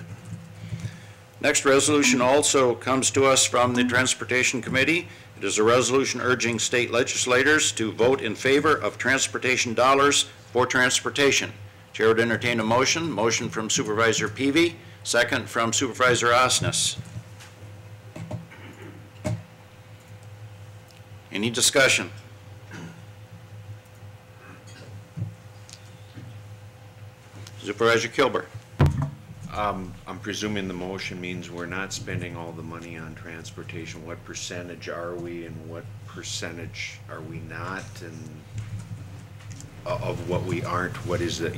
Next resolution also comes to us from the Transportation Committee. It is a resolution urging state legislators to vote in favor of transportation dollars for transportation. Chair would entertain a motion. Motion from Supervisor Peavy, second from Supervisor Osnes. Any discussion? Supervisor Kilber. I'm presuming the motion means we're not spending all the money on transportation. What percentage are we and what percentage are we not? And of what we aren't, what is it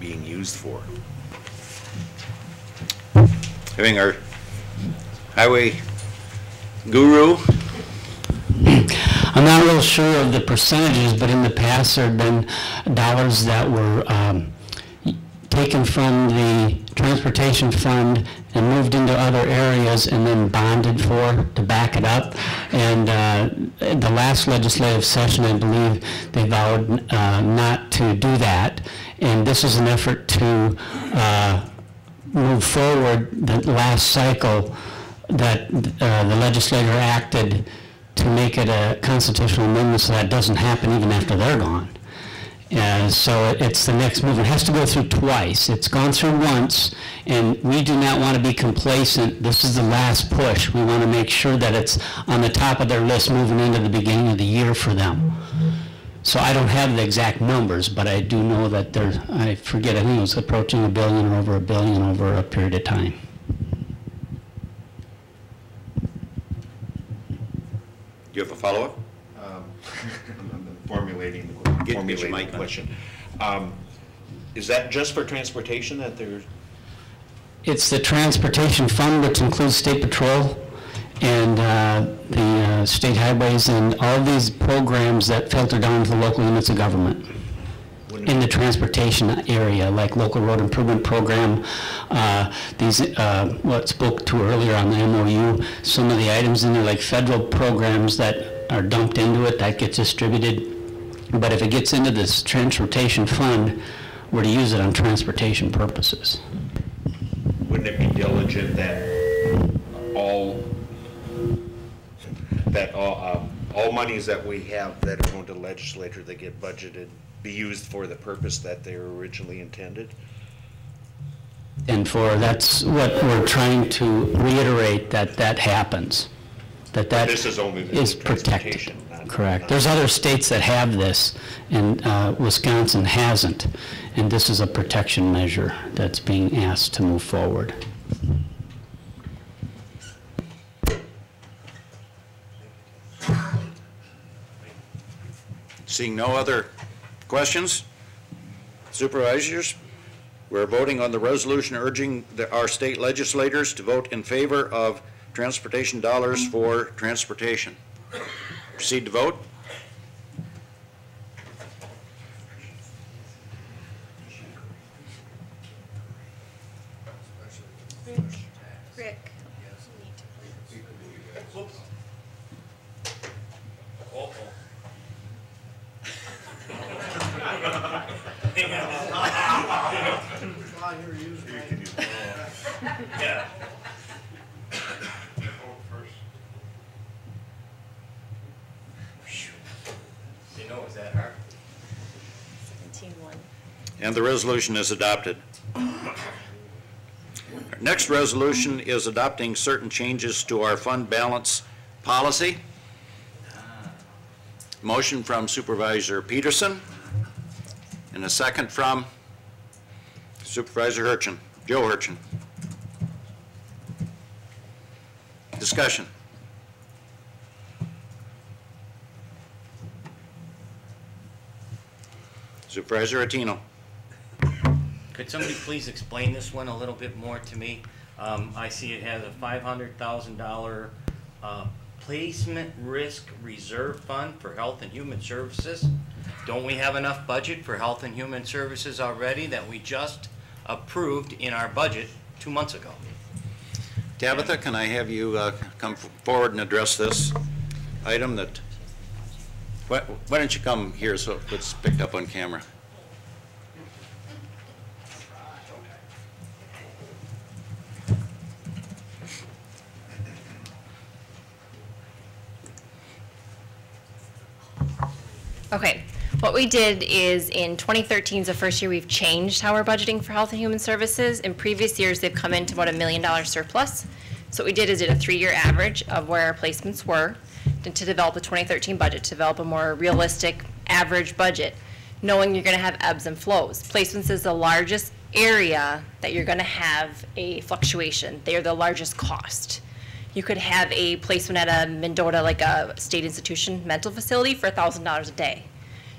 being used for? Having our highway guru. I'm not real sure of the percentages, but in the past there have been dollars that were taken from the transportation fund and moved into other areas and then bonded for to back it up. And the last legislative session, I believe, they vowed not to do that. And this is an effort to move forward the last cycle that the legislator acted to make it a constitutional amendment so that doesn't happen even after they're gone. So it's the next move. It has to go through twice. It's gone through once, and we do not want to be complacent. This is the last push. We want to make sure that it's on the top of their list moving into the beginning of the year for them. So I don't have the exact numbers, but I do know that there's, I forget, I think it was approaching $1 billion or over $1 billion over a period of time. Do you have a follow-up? I'm formulating my question. Is that just for transportation that there's? It's the transportation fund, which includes state patrol and the state highways and all these programs that filter down to the local units of government in the transportation area, like local road improvement program, what spoke to earlier on the MOU, some of the items in there like federal programs that are dumped into it, that gets distributed. But if it gets into this transportation fund, we're to use it on transportation purposes. Wouldn't it be diligent that all monies that we have that are going to the legislature that get budgeted be used for the purpose that they were originally intended? And that's what we're trying to reiterate, that happens. That this is only the protected. Correct. There's other states that have this, and Wisconsin hasn't. And this is a protection measure that's being asked to move forward. Seeing no other questions, supervisors, we're voting on the resolution urging our state legislators to vote in favor of transportation dollars for transportation. Proceed to vote. Rick. Yeah. And the resolution is adopted. Our next resolution is adopting certain changes to our fund balance policy. Motion from Supervisor Peterson and a second from Supervisor Hurchin, Joe Hurchin. Discussion. Supervisor Attino. Could somebody please explain this one a little bit more to me? I see it has a $500,000 placement risk reserve fund for health and human services. Don't we have enough budget for health and human services already that we just approved in our budget 2 months ago? Tabitha, can I have you come forward and address this item? That why don't you come here so it's picked up on camera? Okay, what we did is in 2013 is the first year we've changed how we're budgeting for health and human services. In previous years, they've come into about $1 million surplus. So what we did is did a 3-year average of where our placements were to develop the 2013 budget, to develop a more realistic average budget, knowing you're going to have ebbs and flows. Placements is the largest area that you're going to have a fluctuation. They are the largest cost. You could have a placement at a Mendota, like a state institution mental facility, for $1,000 a day.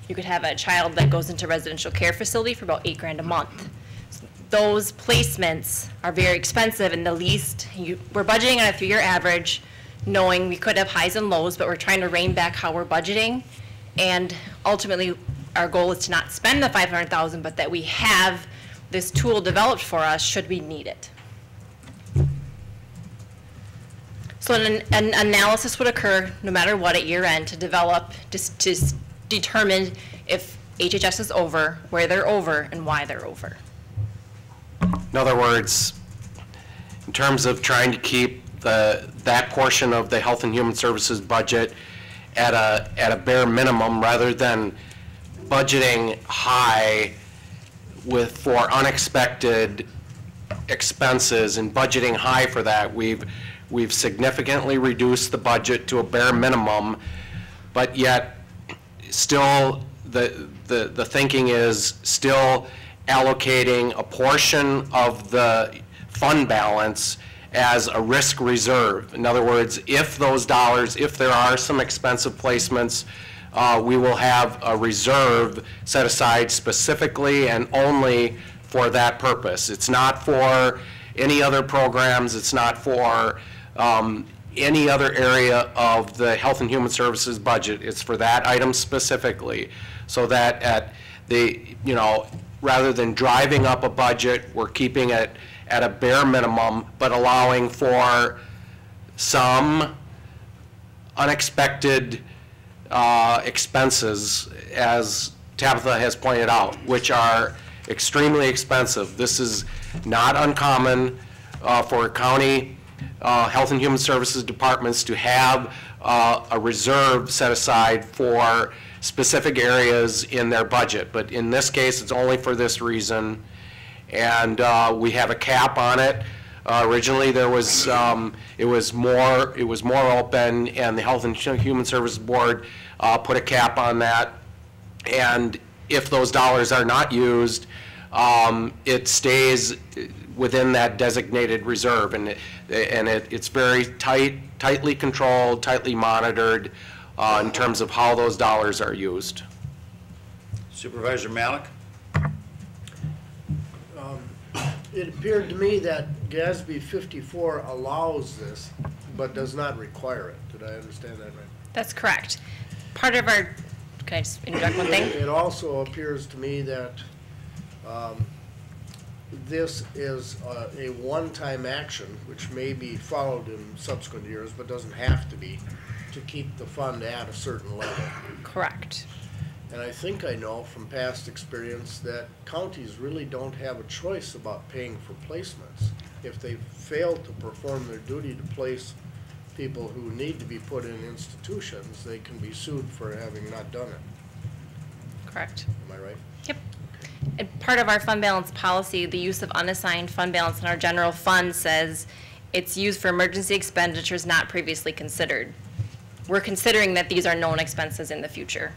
You could have a child that goes into residential care facility for about $8,000 a month. Those placements are very expensive, and the least, we're budgeting on a 3-year average, knowing we could have highs and lows, but we're trying to rein back how we're budgeting. And ultimately, our goal is to not spend the $500,000, but that we have this tool developed for us should we need it. So an analysis would occur no matter what at year end to develop, to determine if HHS is over, where they're over, and why they're over. In other words, in terms of trying to keep that portion of the Health and Human Services budget at a bare minimum, rather than budgeting high for unexpected expenses and budgeting high for that, we've significantly reduced the budget to a bare minimum, but yet still the thinking is still allocating a portion of the fund balance as a risk reserve. In other words, if those dollars, if there are some expensive placements, we will have a reserve set aside specifically and only for that purpose. It's not for any other programs. It's not for any other area of the Health and Human Services budget. It's for that item specifically, so that at the, rather than driving up a budget, we're keeping it at a bare minimum, but allowing for some unexpected expenses, as Tabitha has pointed out, which are extremely expensive. This is not uncommon for county Health and Human Services departments to have a reserve set aside for specific areas in their budget. But in this case, it's only for this reason, and we have a cap on it. Originally, there was it was more open, and the Health and Human Services Board put a cap on that. And if those dollars are not used, it stays within that designated reserve, and it's very tightly controlled, tightly monitored in terms of how those dollars are used. Supervisor Malik? It appeared to me that GASB 54 allows this, but does not require it. Did I understand that right? That's correct. Part of our, can I just interject one thing? It also appears to me that this is a one-time action, which may be followed in subsequent years, but doesn't have to be, to keep the fund at a certain level. Correct. And I think I know from past experience that counties really don't have a choice about paying for placements. If they fail to perform their duty to place people who need to be put in institutions, they can be sued for having not done it. Correct. Am I right? Yep. part of our fund balance policy, the use of unassigned fund balance in our general fund says it's used for emergency expenditures not previously considered. We're considering that these are known expenses in the future.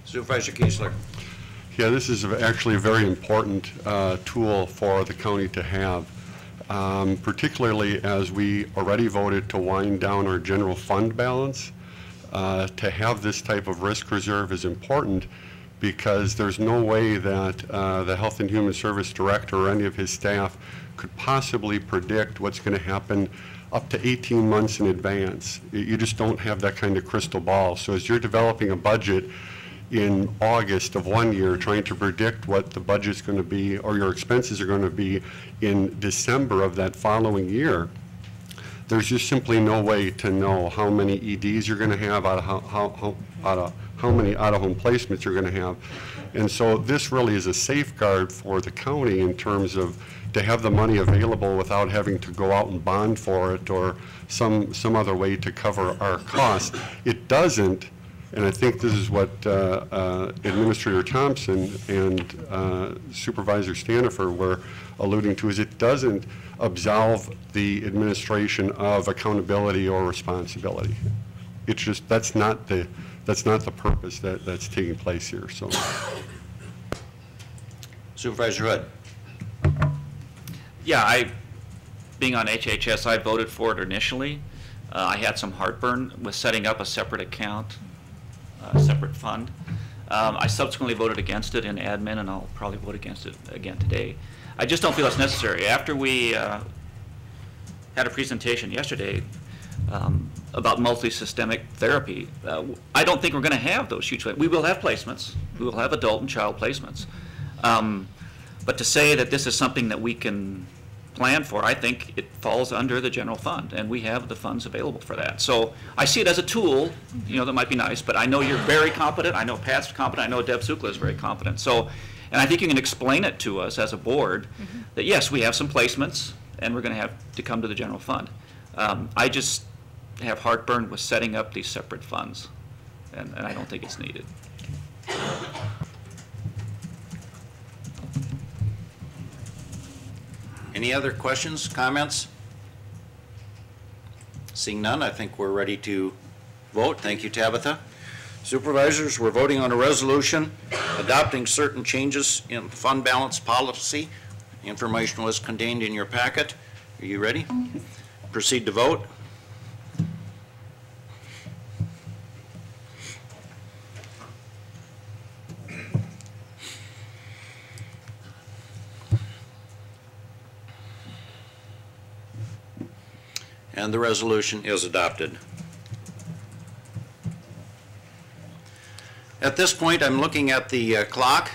Supervisor Kiesler. Yeah, this is actually a very important tool for the county to have, particularly as we already voted to wind down our general fund balance. To have this type of risk reserve is important because there's no way that the Health and Human Service Director or any of his staff could possibly predict what's going to happen up to 18 months in advance. You just don't have that kind of crystal ball. So as you're developing a budget in August of one year, trying to predict what the budget's going to be or your expenses are going to be in December of that following year, there's just simply no way to know how many EDs you're going to have, how many out-of-home placements you're going to have. And so this really is a safeguard for the county in terms of to have the money available without having to go out and bond for it or some other way to cover our costs. It doesn't, and I think this is what Administrator Thompson and Supervisor Stanifer were alluding to, is it doesn't absolve the administration of accountability or responsibility. It's just that's not the purpose that's taking place here. So, Supervisor Hood. Yeah, being on HHS, I voted for it initially. I had some heartburn with setting up a separate account, a separate fund. I subsequently voted against it in admin, and I'll probably vote against it again today. I just don't feel it's necessary. After we had a presentation yesterday about multi-systemic therapy, I don't think we're going to have those huge. We will have placements. We will have adult and child placements. But to say that this is something that we can plan for, I think it falls under the general fund, and we have the funds available for that. So I see it as a tool, that might be nice, but I know you're very competent. I know Pat's competent. I know Deb Sukla is very competent. So, and I think you can explain it to us as a board that yes, we have some placements, and we're going to have to come to the general fund. I just have heartburn with setting up these separate funds, and I don't think it's needed. Any other questions, comments? Seeing none, I think we're ready to vote. Thank you, Tabitha. Supervisors, we're voting on a resolution adopting certain changes in fund balance policy. Information was contained in your packet. Are you ready? Proceed to vote. And the resolution is adopted. At this point, I'm looking at the clock.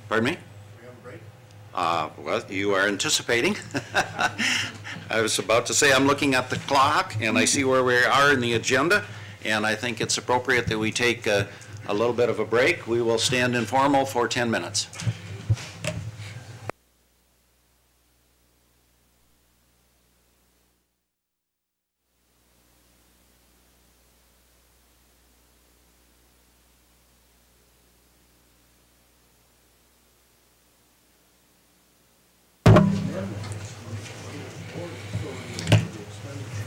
Pardon me? We have a break? Well, you are anticipating. I was about to say I'm looking at the clock, and I see where we are in the agenda, and I think it's appropriate that we take a little bit of a break. We will stand informal for 10 minutes.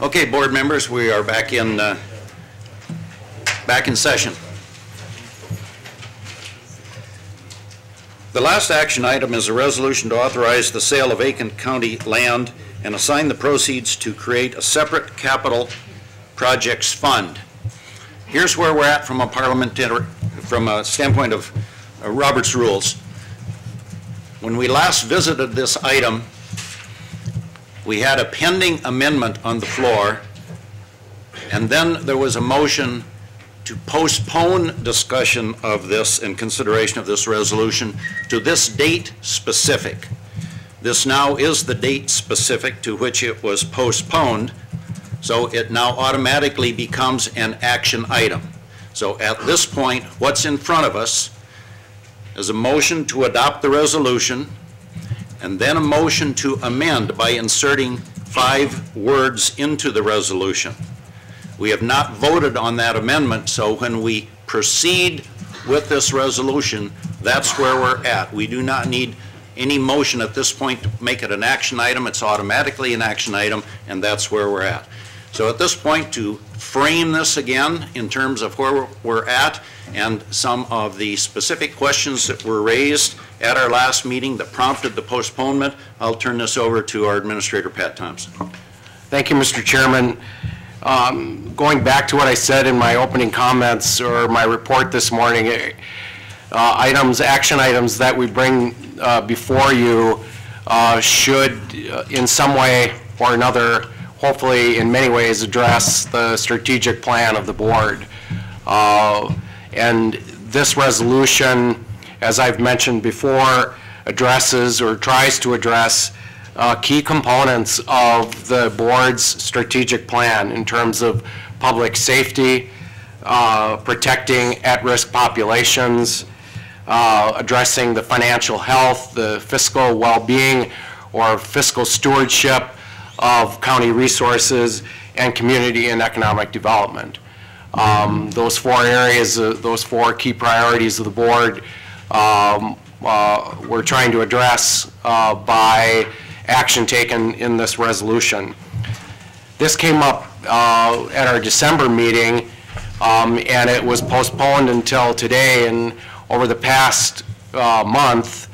Okay, board members, we are back in session. The last action item is a resolution to authorize the sale of vacant county land and assign the proceeds to create a separate capital projects fund. Here's where we're at from a standpoint of Robert's rules. When we last visited this item, we had a pending amendment on the floor, and then there was a motion to postpone discussion of this and consideration of this resolution to this date specific. This now is the date specific to which it was postponed, so it now automatically becomes an action item. So at this point, what's in front of us is a motion to adopt the resolution, and then a motion to amend by inserting 5 words into the resolution. We have not voted on that amendment, so when we proceed with this resolution, That's where we're at. We do not need any motion at this point to make it an action item. It's automatically an action item, and that's where we're at. So at this point, to frame this again in terms of where we're at and some of the specific questions that were raised at our last meeting that prompted the postponement, I'll turn this over to our Administrator, Pat Thompson. Thank you, Mr. Chairman. Going back to what I said in my opening comments or my report this morning, action items that we bring before you should in some way or another, hopefully in many ways, address the strategic plan of the board. And this resolution, as I've mentioned before, addresses or tries to address key components of the board's strategic plan in terms of public safety, protecting at-risk populations, addressing the financial health, the fiscal well-being or fiscal stewardship of county resources, and community and economic development. Those four areas, those four key priorities of the board, we're trying to address by action taken in this resolution. This came up at our December meeting, and it was postponed until today. And over the past month,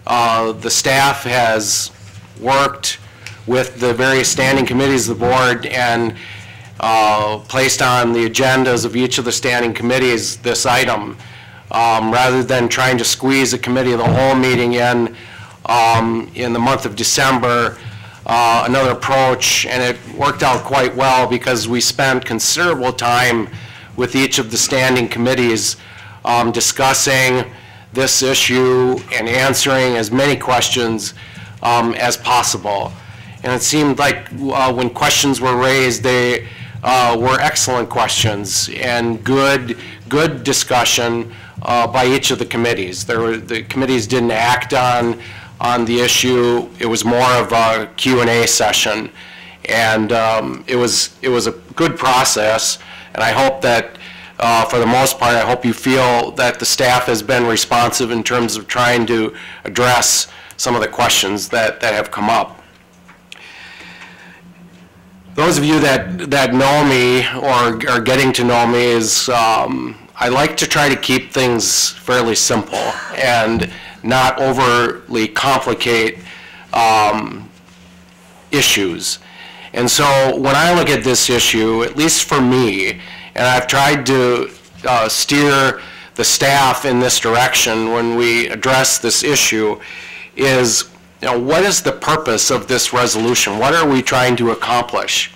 the staff has worked with the various standing committees of the board and placed on the agendas of each of the standing committees this item, rather than trying to squeeze a committee of the whole meeting in the month of December. Another approach, and it worked out quite well because we spent considerable time with each of the standing committees discussing this issue and answering as many questions as possible. And it seemed like when questions were raised, they were excellent questions and good discussion by each of the committees. The committees didn't act on the issue. It was more of a Q&A session, and it was a good process. And I hope that for the most part, I hope you feel that the staff has been responsive in terms of trying to address some of the questions that have come up. Those of you that know me or are getting to know me is I like to try to keep things fairly simple and not overly complicate issues. And so when I look at this issue, at least for me, and I've tried to steer the staff in this direction when we address this issue, is what is the purpose of this resolution? What are we trying to accomplish?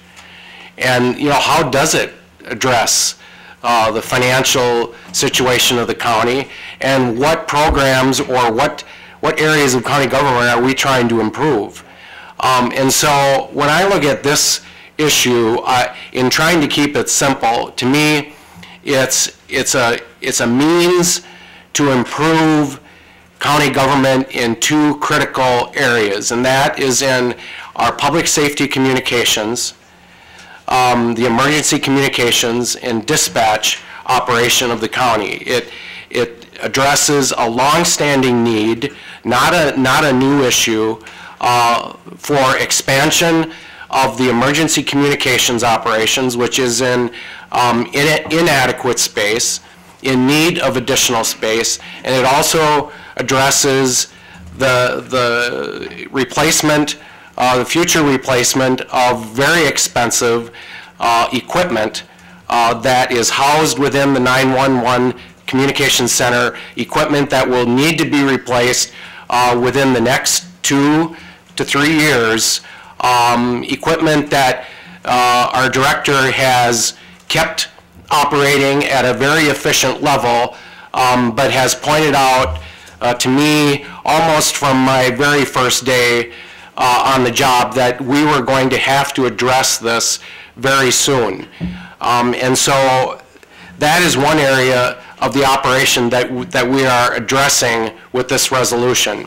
And how does it address the financial situation of the county, and what programs or what areas of county government are we trying to improve? And so when I look at this issue, in trying to keep it simple, to me, it's a means to improve county government in two critical areas, and that is in our public safety communications, the emergency communications and dispatch operation of the county. It addresses a long-standing need, not a new issue, for expansion of the emergency communications operations, which is in inadequate space, in need of additional space, and it also addresses the replacement, the future replacement of very expensive equipment that is housed within the 911 Communications Center, equipment that will need to be replaced within the next 2 to 3 years, equipment that our director has kept operating at a very efficient level, but has pointed out to me almost from my very first day on the job that we were going to have to address this very soon. And so that is one area of the operation that we are addressing with this resolution.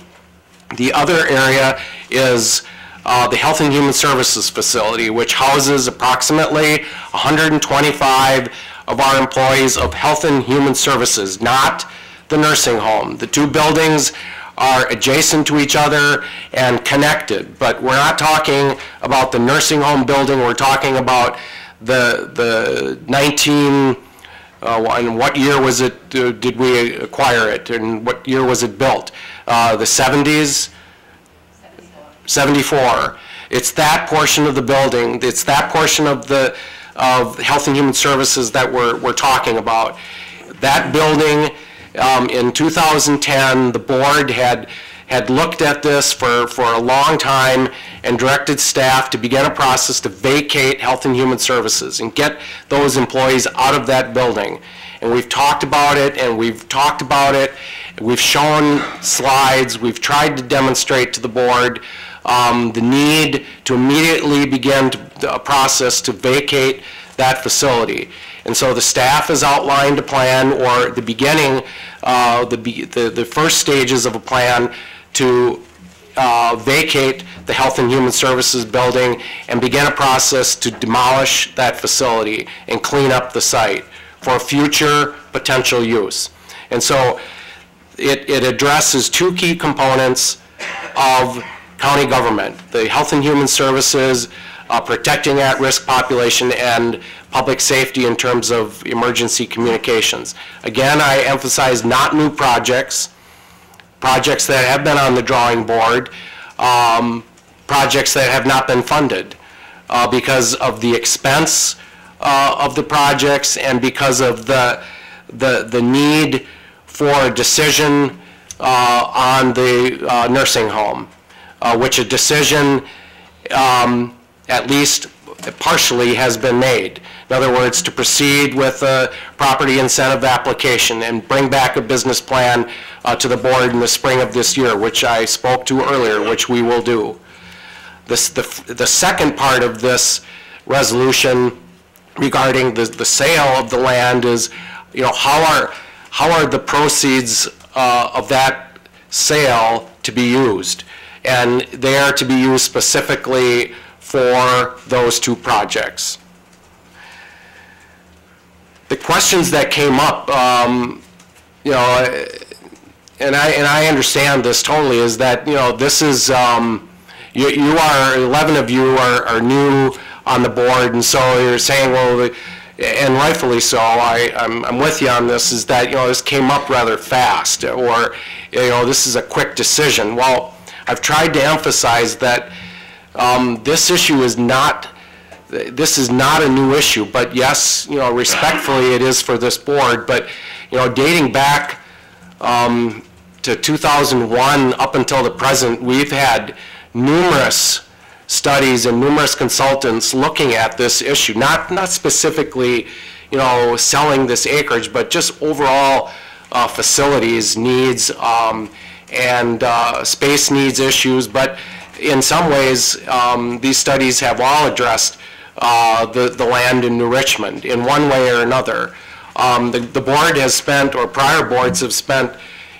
The other area is the Health and Human Services facility, which houses approximately 125 of our employees of Health and Human Services, not the nursing home. The two buildings are adjacent to each other and connected, but we're not talking about the nursing home building, we're talking about the 19, and what year was it, did we acquire it, and what year was it built? The 70s? 74. It's that portion of the building, it's that portion of the Health and Human Services that we're talking about. That building, in 2010, the board had looked at this for a long time and directed staff to begin a process to vacate Health and Human Services and get those employees out of that building. And we've talked about it, and we've talked about it, we've shown slides, we've tried to demonstrate to the board the need to immediately begin a process to vacate that facility. And so the staff has outlined a plan, or the beginning, the first stages of a plan to vacate the Health and Human Services building and begin a process to demolish that facility and clean up the site for future potential use. And so it addresses two key components of county government: the Health and Human Services, protecting at-risk population, and public safety in terms of emergency communications. Again, I emphasize not new projects, projects that have been on the drawing board, projects that have not been funded because of the expense of the projects and because of the need for a decision on the nursing home, which a decision at least partially has been made. In other words, to proceed with a property incentive application and bring back a business plan to the board in the spring of this year, which I spoke to earlier, which we will do. The second part of this resolution regarding the sale of the land is, how are the proceeds of that sale to be used? And they are to be used specifically for those two projects. The questions that came up, and I understand this totally, is that, this is, you are, 11 of you are new on the board, and so you're saying, well, and rightfully so, I'm with you on this, is that, this came up rather fast, or, this is a quick decision. Well, I've tried to emphasize that this issue is not, this is not a new issue, but yes, respectfully it is for this board, but, dating back to 2001 up until the present, we've had numerous studies and numerous consultants looking at this issue, not specifically, selling this acreage, but just overall facilities needs and space needs issues. But in some ways, these studies have all addressed the land in New Richmond in one way or another. The board has spent, or prior boards have spent,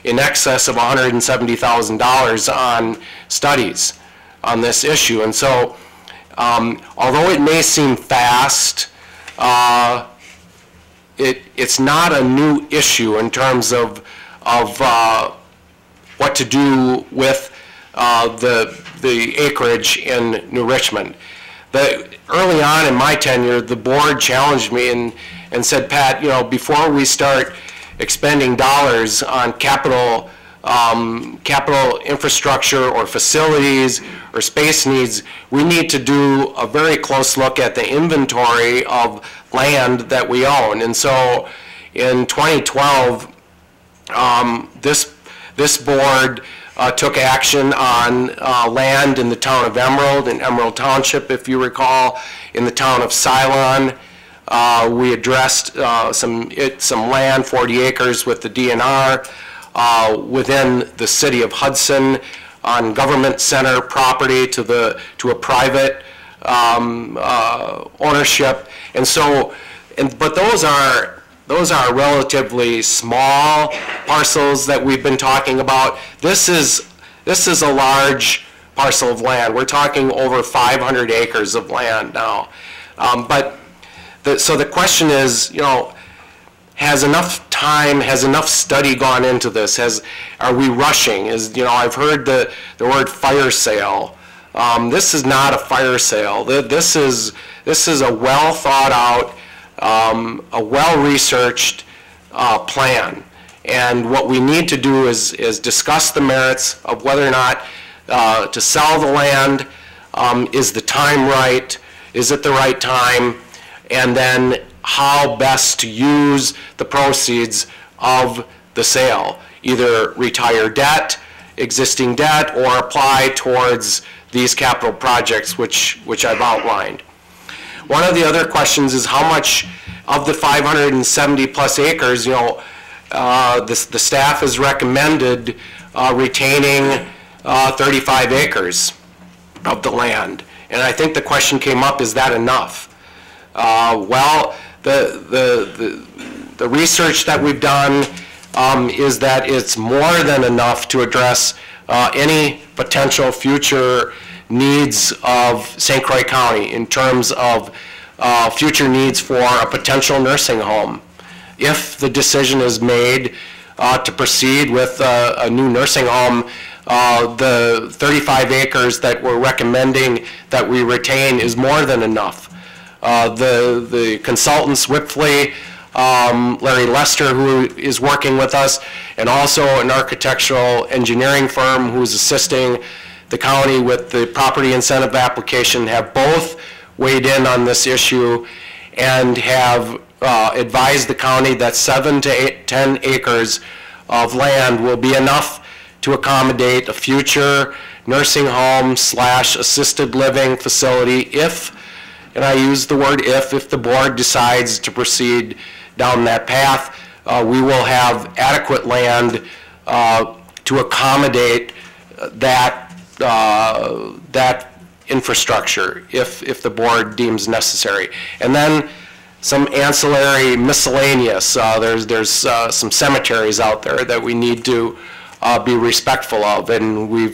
in excess of $170,000 on studies on this issue. And so, although it may seem fast, it's not a new issue in terms of what to do with the acreage in New Richmond. Early on in my tenure, the board challenged me and said, Pat, before we start expending dollars on capital infrastructure or facilities or space needs, we need to do a very close look at the inventory of land that we own. And so in 2012, this board took action on land in the town of Emerald, in Emerald Township, if you recall, in the town of Ceylon. We addressed some land, 40 acres, with the DNR within the city of Hudson on government center property to a private ownership. And so, but those are relatively small parcels that we've been talking about. This is a large parcel of land. We're talking over 500 acres of land now. So the question is, has enough time, has enough study gone into this? Are we rushing? I've heard the word fire sale. This is not a fire sale. This is a well thought out, a well-researched plan. And what we need to do is discuss the merits of whether or not to sell the land. Is the time right? Is it the right time? And then how best to use the proceeds of the sale. Either retire debt, existing debt, or apply towards these capital projects which I've outlined. One of the other questions is how much of the 570 plus acres, the staff has recommended retaining 35 acres of the land. And I think the question came up, is that enough? Well, the research that we've done is that it's more than enough to address any potential future needs of St. Croix County in terms of future needs for a potential nursing home. If the decision is made to proceed with a new nursing home, the 35 acres that we're recommending that we retain is more than enough. The consultants, Whipfley, Larry Lester, who is working with us, and also an architectural engineering firm who is assisting the county with the property incentive application, have both weighed in on this issue and have advised the county that 7 to 10 acres of land will be enough to accommodate a future nursing home / assisted living facility if, and I use the word if the board decides to proceed down that path, we will have adequate land to accommodate that infrastructure if the board deems necessary. And then some ancillary miscellaneous. There's some cemeteries out there that we need to be respectful of, and we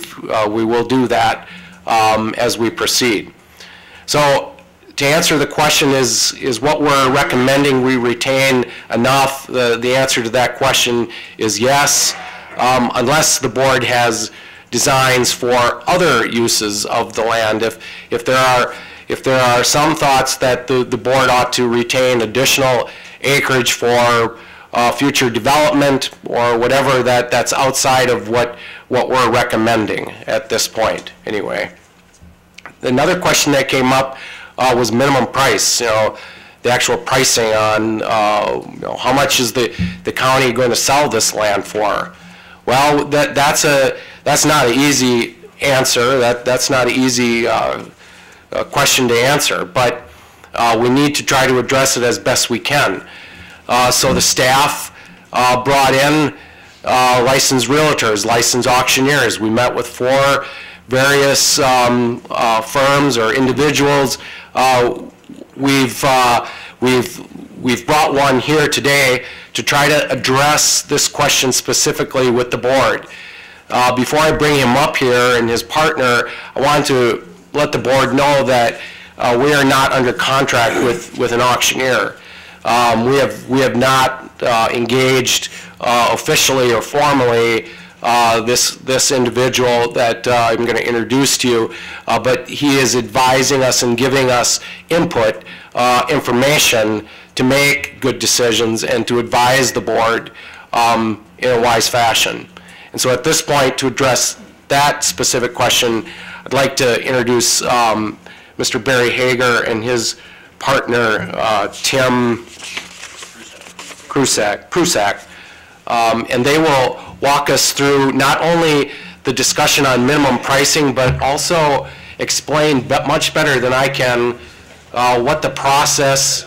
will do that as we proceed. So to answer the question, is what we're recommending we retain enough? The answer to that question is yes, unless the board has designs for other uses of the land. If there are some thoughts that the board ought to retain additional acreage for future development or whatever, that's outside of what we're recommending at this point anyway. Another question that came up was minimum price, the actual pricing on how much is the county going to sell this land for. Well, that's not an easy answer. That's not an easy question to answer, but we need to try to address it as best we can. So the staff brought in licensed realtors, licensed auctioneers. We met with 4 various firms or individuals. We've brought one here today to try to address this question specifically with the board. Before I bring him up here and his partner, I want to let the board know that we are not under contract with an auctioneer. We have not engaged officially or formally this individual that I'm going to introduce to you, but he is advising us and giving us input, information to make good decisions and to advise the board in a wise fashion. And so at this point, to address that specific question, I'd like to introduce Mr. Barry Hager and his partner, Tim Prusak, and they will walk us through not only the discussion on minimum pricing, but also explain much better than I can what the process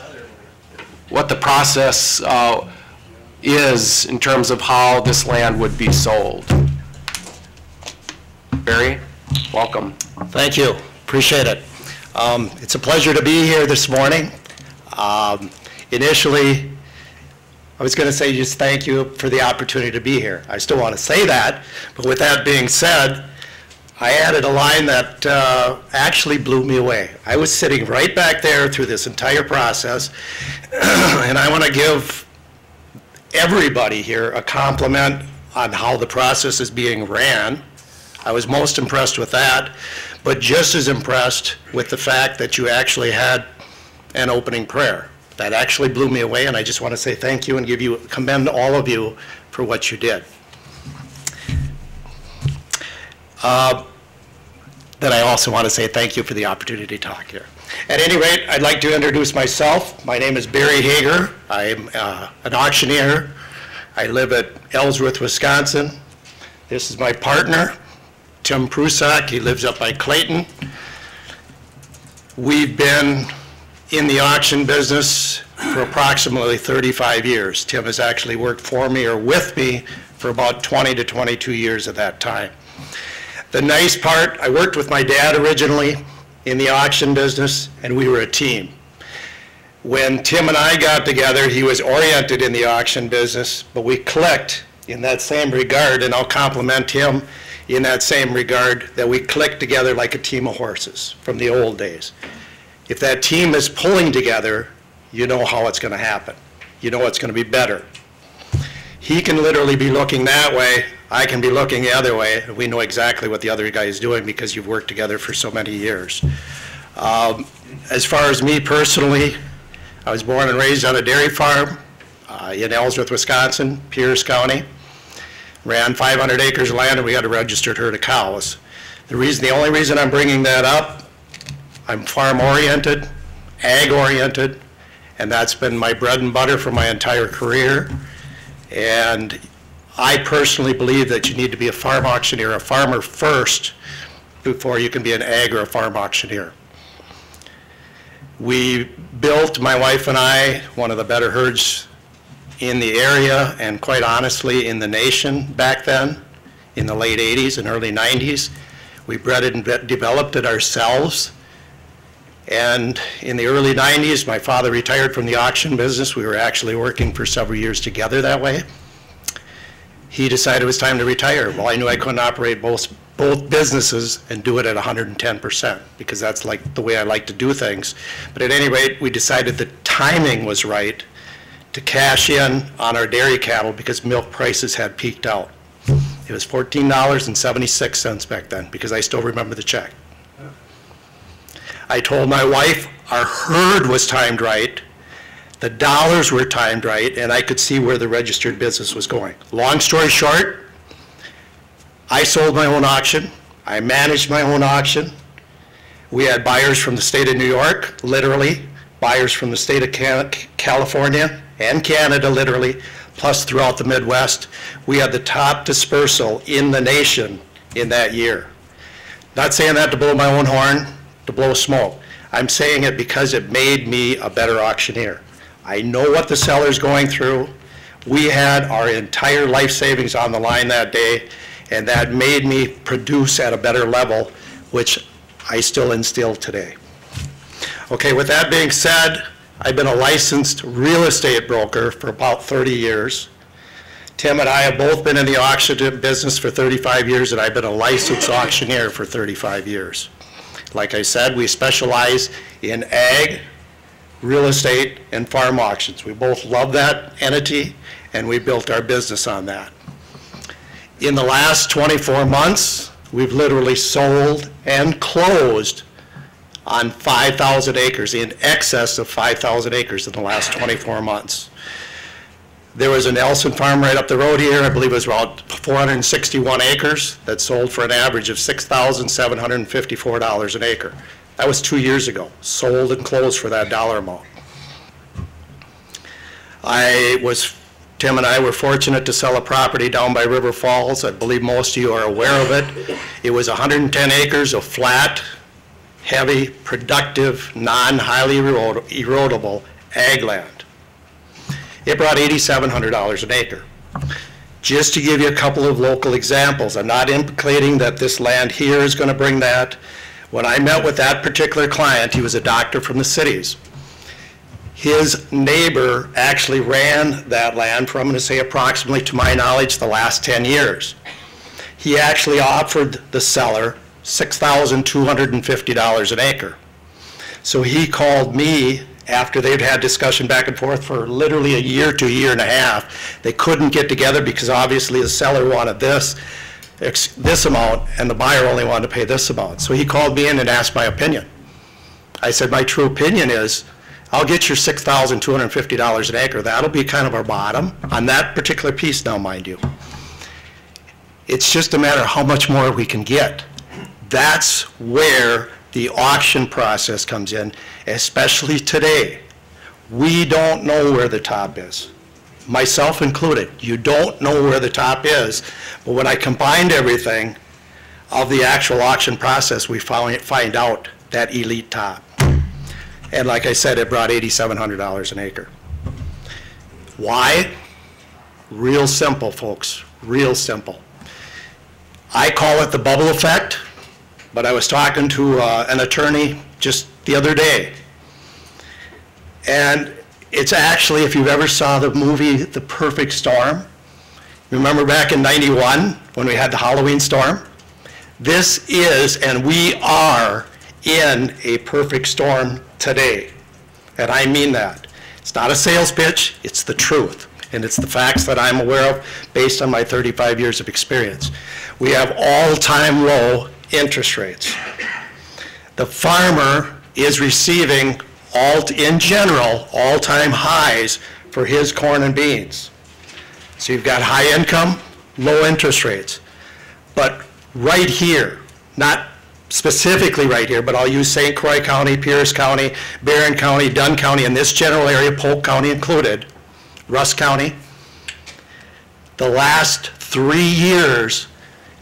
is in terms of how this land would be sold. Barry, welcome. Thank you. Appreciate it. It's a pleasure to be here this morning. Initially, I was going to say just thank you for the opportunity to be here. I still want to say that, but with that being said, I added a line that actually blew me away. I was sitting right back there through this entire process, and I want to give everybody here a compliment on how the process is being ran. I was most impressed with that, but just as impressed with the fact that you actually had an opening prayer. That actually blew me away, and I just want to say thank you and commend all of you for what you did. Then I also want to say thank you for the opportunity to talk here. At any rate, I'd like to introduce myself. My name is Barry Hager. I am an auctioneer. I live at Ellsworth, Wisconsin. This is my partner, Tim Prusak. He lives up by Clayton. We've been in the auction business for approximately 35 years. Tim has actually worked for me or with me for about 20 to 22 years at that time. The nice part, I worked with my dad originally in the auction business, and we were a team. When Tim and I got together, he was oriented in the auction business, but we clicked in that same regard, and I'll compliment him in that same regard, that we clicked together like a team of horses from the old days. If that team is pulling together, you know how it's going to happen. You know it's going to be better. He can literally be looking that way. I can be looking the other way. We know exactly what the other guy is doing because you've worked together for so many years. As far as me personally, I was born and raised on a dairy farm in Ellsworth, Wisconsin, Pierce County. Ran 500 acres of land, and we had a registered herd of cows. The only reason I'm bringing that up, I'm farm-oriented, ag-oriented, and that's been my bread and butter for my entire career. And I personally believe that you need to be a farm auctioneer, a farmer first, before you can be an ag or a farm auctioneer. We built, my wife and I, one of the better herds in the area, and quite honestly in the nation back then, in the late 80s and early 90s. We bred it and developed it ourselves. And in the early 90s, my father retired from the auction business. We were actually working for several years together that way. He decided it was time to retire. Well, I knew I couldn't operate both businesses and do it at 110%, because that's like the way I like to do things. But at any rate, we decided the timing was right to cash in on our dairy cattle because milk prices had peaked out. It was $14.76 back then, because I still remember the check. I told my wife our herd was timed right, the dollars were timed right, and I could see where the registered business was going. Long story short, I sold my own auction. I managed my own auction. We had buyers from the state of New York, literally, buyers from the state of California and Canada, literally, plus throughout the Midwest. We had the top dispersal in the nation in that year. Not saying that to blow my own horn, to blow smoke. I'm saying it because it made me a better auctioneer. I know what the seller's going through. We had our entire life savings on the line that day, and that made me produce at a better level, which I still instill today. Okay, with that being said, I've been a licensed real estate broker for about 30 years. Tim and I have both been in the auction business for 35 years, and I've been a licensed auctioneer for 35 years. Like I said, we specialize in ag, real estate, and farm auctions. We both love that entity, and we built our business on that. In the last 24 months, we've literally sold and closed on 5,000 acres, in excess of 5,000 acres in the last 24 months. There was a Nelson farm right up the road here, I believe it was around 461 acres, that sold for an average of $6,754 an acre. That was 2 years ago, sold and closed for that dollar amount. Tim and I were fortunate to sell a property down by River Falls. I believe most of you are aware of it. It was 110 acres of flat, heavy, productive, non-highly erodible ag land. It brought $8,700 an acre. Just to give you a couple of local examples, I'm not implicating that this land here is going to bring that. When I met with that particular client, he was a doctor from the cities. His neighbor actually ran that land for, I'm going to say approximately, to my knowledge, the last 10 years. He actually offered the seller $6,250 an acre. So he called me after they've had discussion back and forth for literally a year to a year and a half. They couldn't get together because obviously the seller wanted this amount and the buyer only wanted to pay this amount. So he called me in and asked my opinion. I said, my true opinion is, I'll get your $6,250 an acre. That'll be kind of our bottom on that particular piece now, mind you. It's just a matter of how much more we can get. That's where the auction process comes in, especially today. We don't know where the top is, myself included. You don't know where the top is, but when I combined everything of the actual auction process, we find out that elite top. And like I said, it brought $8,700 an acre. Why? Real simple, folks, real simple. I call it the bubble effect, but I was talking to an attorney just the other day. And it's actually, if you've ever saw the movie The Perfect Storm, remember back in '91 when we had the Halloween storm? This is, and we are in a perfect storm today. And I mean that. It's not a sales pitch, it's the truth. And it's the facts that I'm aware of based on my 35 years of experience. We have all-time low interest rates. The farmer is receiving, in general, all-time highs for his corn and beans. So you've got high income, low interest rates. But right here, not specifically right here, but I'll use St. Croix County, Pierce County, Barron County, Dunn County, and this general area, Polk County included, Russ County. The last 3 years,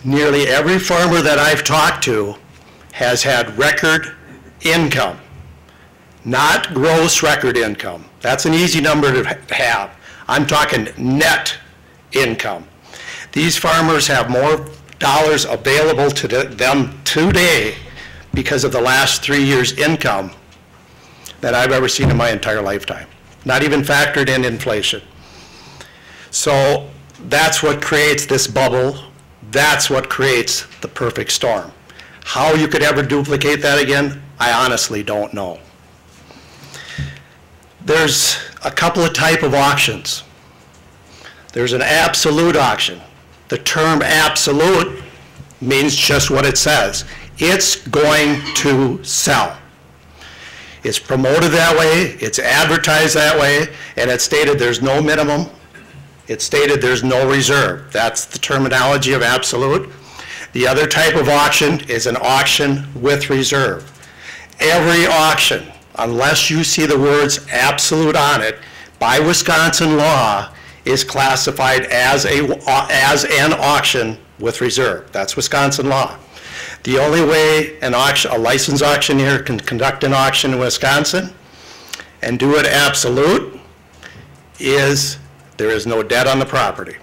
nearly every farmer that I've talked to has had record income, not gross record income. That's an easy number to have. I'm talking net income. These farmers have more dollars available to them today because of the last 3 years' income that I've ever seen in my entire lifetime, not even factored in inflation. So that's what creates this bubble. That's what creates the perfect storm. How you could ever duplicate that again, I honestly don't know. There's a couple of type of auctions. There's an absolute auction. The term absolute means just what it says. It's going to sell. It's promoted that way, it's advertised that way, and it's stated there's no minimum. It's stated there's no reserve. That's the terminology of absolute. The other type of auction is an auction with reserve. Every auction, unless you see the words absolute on it, by Wisconsin law, is classified as an auction with reserve. That's Wisconsin law. The only way a licensed auctioneer can conduct an auction in Wisconsin and do it absolute is there is no debt on the property.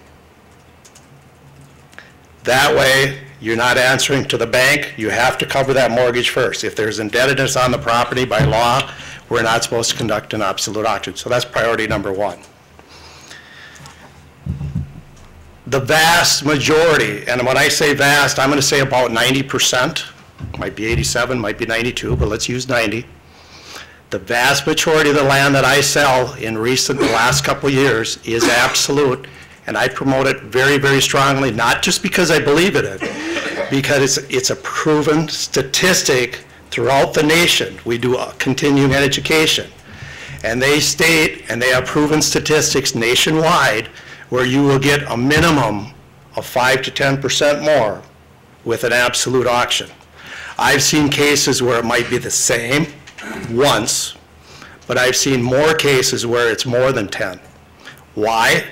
That way, you're not answering to the bank. You have to cover that mortgage first. If there's indebtedness on the property by law, we're not supposed to conduct an absolute auction. So that's priority number one. The vast majority, and when I say vast, I'm going to say about 90%, might be 87, might be 92, but let's use 90. The vast majority of the land that I sell in the last couple of years is absolute, and I promote it very, very strongly, not just because I believe in it, because it's a proven statistic throughout the nation. We do a continuing education, and they state, and they have proven statistics nationwide, where you will get a minimum of 5 to 10% more with an absolute auction. I've seen cases where it might be the same once, but I've seen more cases where it's more than 10. Why?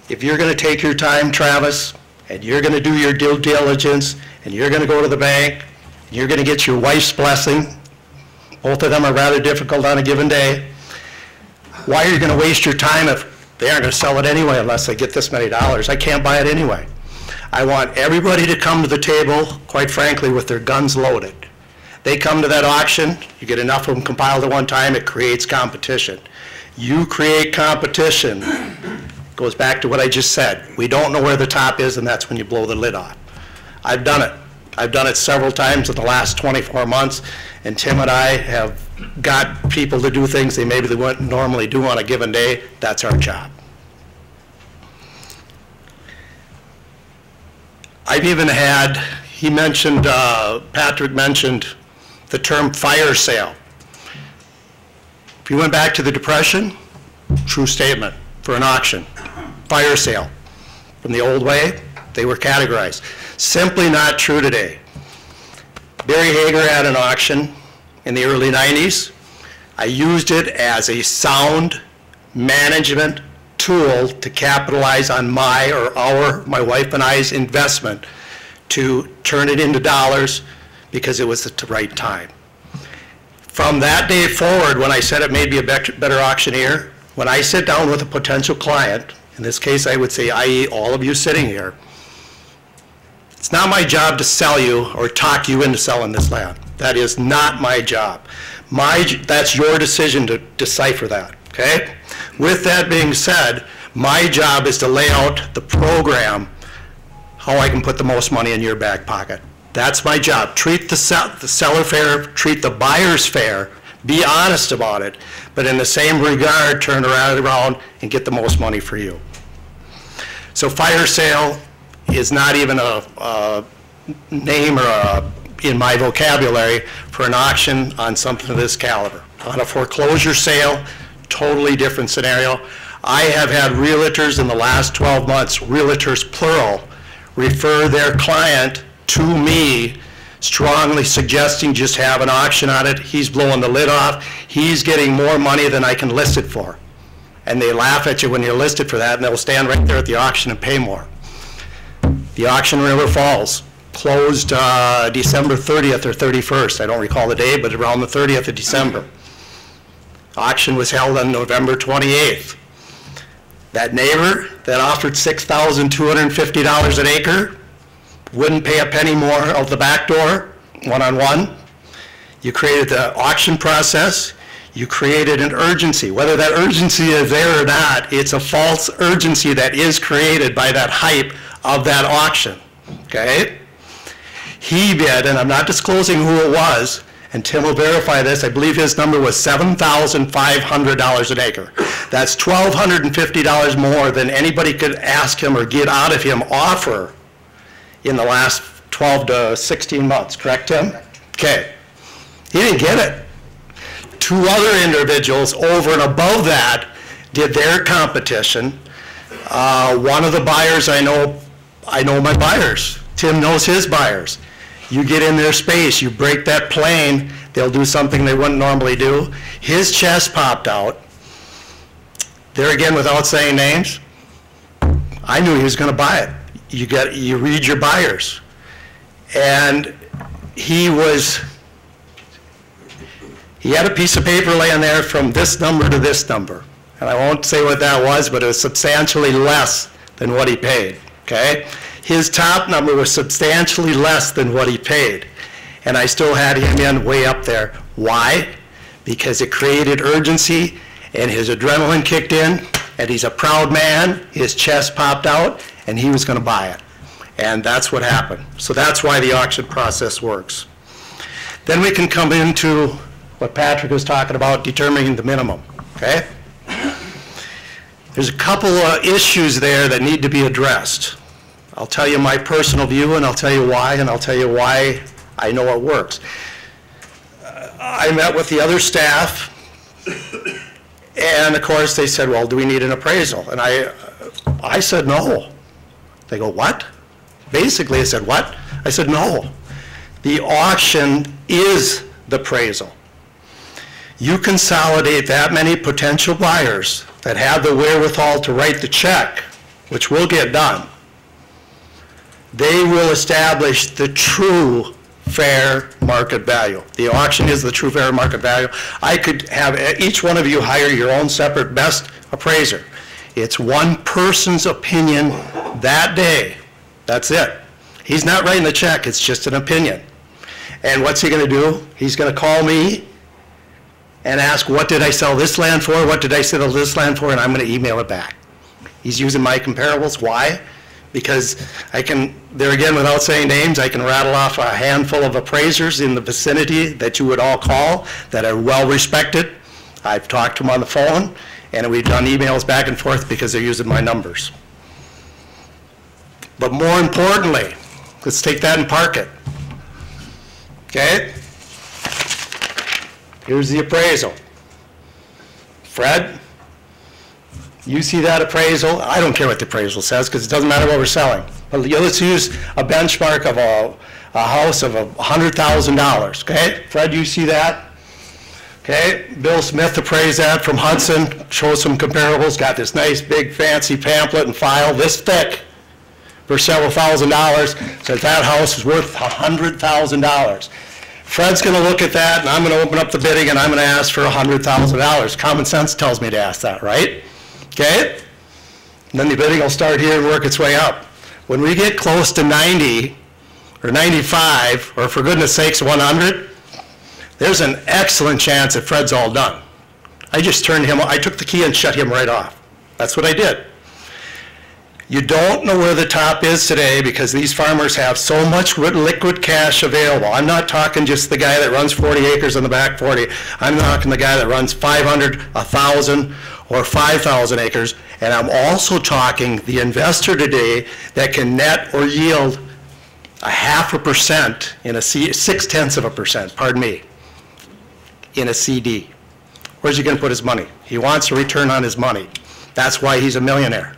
If you're going to take your time, Travis, and you're going to do your due diligence, and you're going to go to the bank, and you're going to get your wife's blessing, both of them are rather difficult on a given day, why are you going to waste your time if they aren't going to sell it anyway unless they get this many dollars? I can't buy it anyway. I want everybody to come to the table, quite frankly, with their guns loaded. They come to that auction, you get enough of them compiled at one time, it creates competition. You create competition. Goes back to what I just said. We don't know where the top is, and that's when you blow the lid off. I've done it. I've done it several times in the last 24 months, and Tim and I have got people to do things they wouldn't normally do on a given day. That's our job. I've even had, Patrick mentioned the term fire sale. If you went back to the Depression, true statement for an auction, fire sale. From the old way, they were categorized. Simply not true today. Barry Hager had an auction in the early 90s. I used it as a sound management tool to capitalize on my wife and I's investment to turn it into dollars because it was the right time. From that day forward, when I said it made me a better auctioneer, when I sit down with a potential client, in this case I would say, i.e. all of you sitting here, it's not my job to sell you or talk you into selling this land. That is not my job. That's your decision to decipher that, okay? With that being said, my job is to lay out the program, how I can put the most money in your back pocket. That's my job. Treat the seller fair, treat the buyers fair, be honest about it, but in the same regard, turn around and get the most money for you. So fire sale is not even a name or in my vocabulary for an auction on something of this caliber. On a foreclosure sale, totally different scenario. I have had realtors in the last 12 months, realtors plural, refer their client to me, strongly suggesting just have an auction on it. He's blowing the lid off. He's getting more money than I can list it for. And they laugh at you when you're listed for that, and they'll stand right there at the auction and pay more. The auction in River Falls closed December 30th or 31st. I don't recall the day, but around the 30th of December. Auction was held on November 28th. That neighbor that offered $6,250 an acre wouldn't pay a penny more out the back door, one-on-one. You created the auction process. You created an urgency. Whether that urgency is there or not, it's a false urgency that is created by that hype of that auction, okay? He bid, and I'm not disclosing who it was, and Tim will verify this, I believe his number was $7,500 an acre. That's $1,250 more than anybody could ask him or get out of him offer in the last 12 to 16 months, correct, Tim? Okay. He didn't get it. Two other individuals over and above that did their competition. One of the buyers, I know my buyers. Tim knows his buyers. You get in their space, you break that plane, they'll do something they wouldn't normally do. His chest popped out. There again, without saying names, I knew he was going to buy it. You read your buyers. And he had a piece of paper laying there from this number to this number. And I won't say what that was, but it was substantially less than what he paid, okay? His top number was substantially less than what he paid. And I still had him in way up there. Why? Because it created urgency and his adrenaline kicked in and he's a proud man, his chest popped out, and he was going to buy it. And that's what happened. So that's why the auction process works. Then we can come into what Patrick was talking about, determining the minimum, okay? There's a couple of issues there that need to be addressed. I'll tell you my personal view, and I'll tell you why, and I'll tell you why I know it works. I met with the other staff, and of course they said, well, do we need an appraisal? And I said no. They go, what? Basically, I said, what? I said, no. The auction is the appraisal. You consolidate that many potential buyers that have the wherewithal to write the check, which will get done. They will establish the true fair market value. The auction is the true fair market value. I could have each one of you hire your own separate best appraiser. It's one person's opinion that day. That's it. He's not writing the check, it's just an opinion. And what's he going to do? He's going to call me and ask, what did I sell this land for? What did I sell this land for? And I'm going to email it back. He's using my comparables. Why? because I can, there again, without saying names, I can rattle off a handful of appraisers in the vicinity that you would all call that are well-respected. I've talked to them on the phone, and we've done emails back and forth because they're using my numbers. But more importantly, let's take that and park it. Okay? Here's the appraisal. Fred, you see that appraisal? I don't care what the appraisal says because it doesn't matter what we're selling. But let's use a benchmark of a house of $100,000, okay? Fred, you see that? Okay, Bill Smith appraised that from Hudson, shows some comparables, got this nice big fancy pamphlet and file this thick for several $1,000s, says that house is worth $100,000. Fred's going to look at that, and I'm going to open up the bidding, and I'm going to ask for $100,000. Common sense tells me to ask that, right? Okay? And then the bidding will start here and work its way up. When we get close to 90 or 95, or for goodness sakes, 100, there's an excellent chance that Fred's all done. I just turned him, I took the key and shut him right off. That's what I did. You don't know where the top is today because these farmers have so much liquid cash available. I'm not talking just the guy that runs 40 acres on the back 40. I'm talking the guy that runs 500, 1,000, or 5,000 acres. And I'm also talking the investor today that can net or yield 0.5% in a 0.6%, pardon me, in a CD. Where's he going to put his money? He wants a return on his money. That's why he's a millionaire.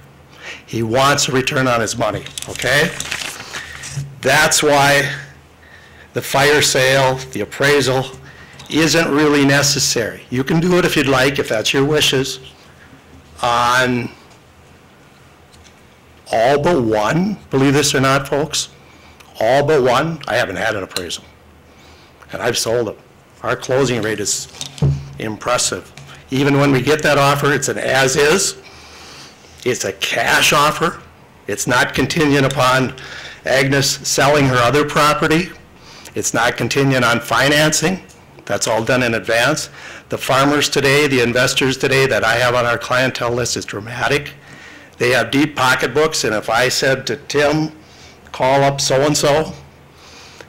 He wants a return on his money, okay? That's why the fire sale, the appraisal, isn't really necessary. You can do it if you'd like, if that's your wishes, on all but one, believe this or not, folks, all but one, I haven't had an appraisal, and I've sold them. Our closing rate is impressive. Even when we get that offer, it's an as-is. It's a cash offer. It's not contingent upon Agnes selling her other property. It's not contingent on financing. That's all done in advance. The farmers today, the investors today that I have on our clientele list is dramatic. They have deep pocketbooks, and if I said to Tim, call up so-and-so,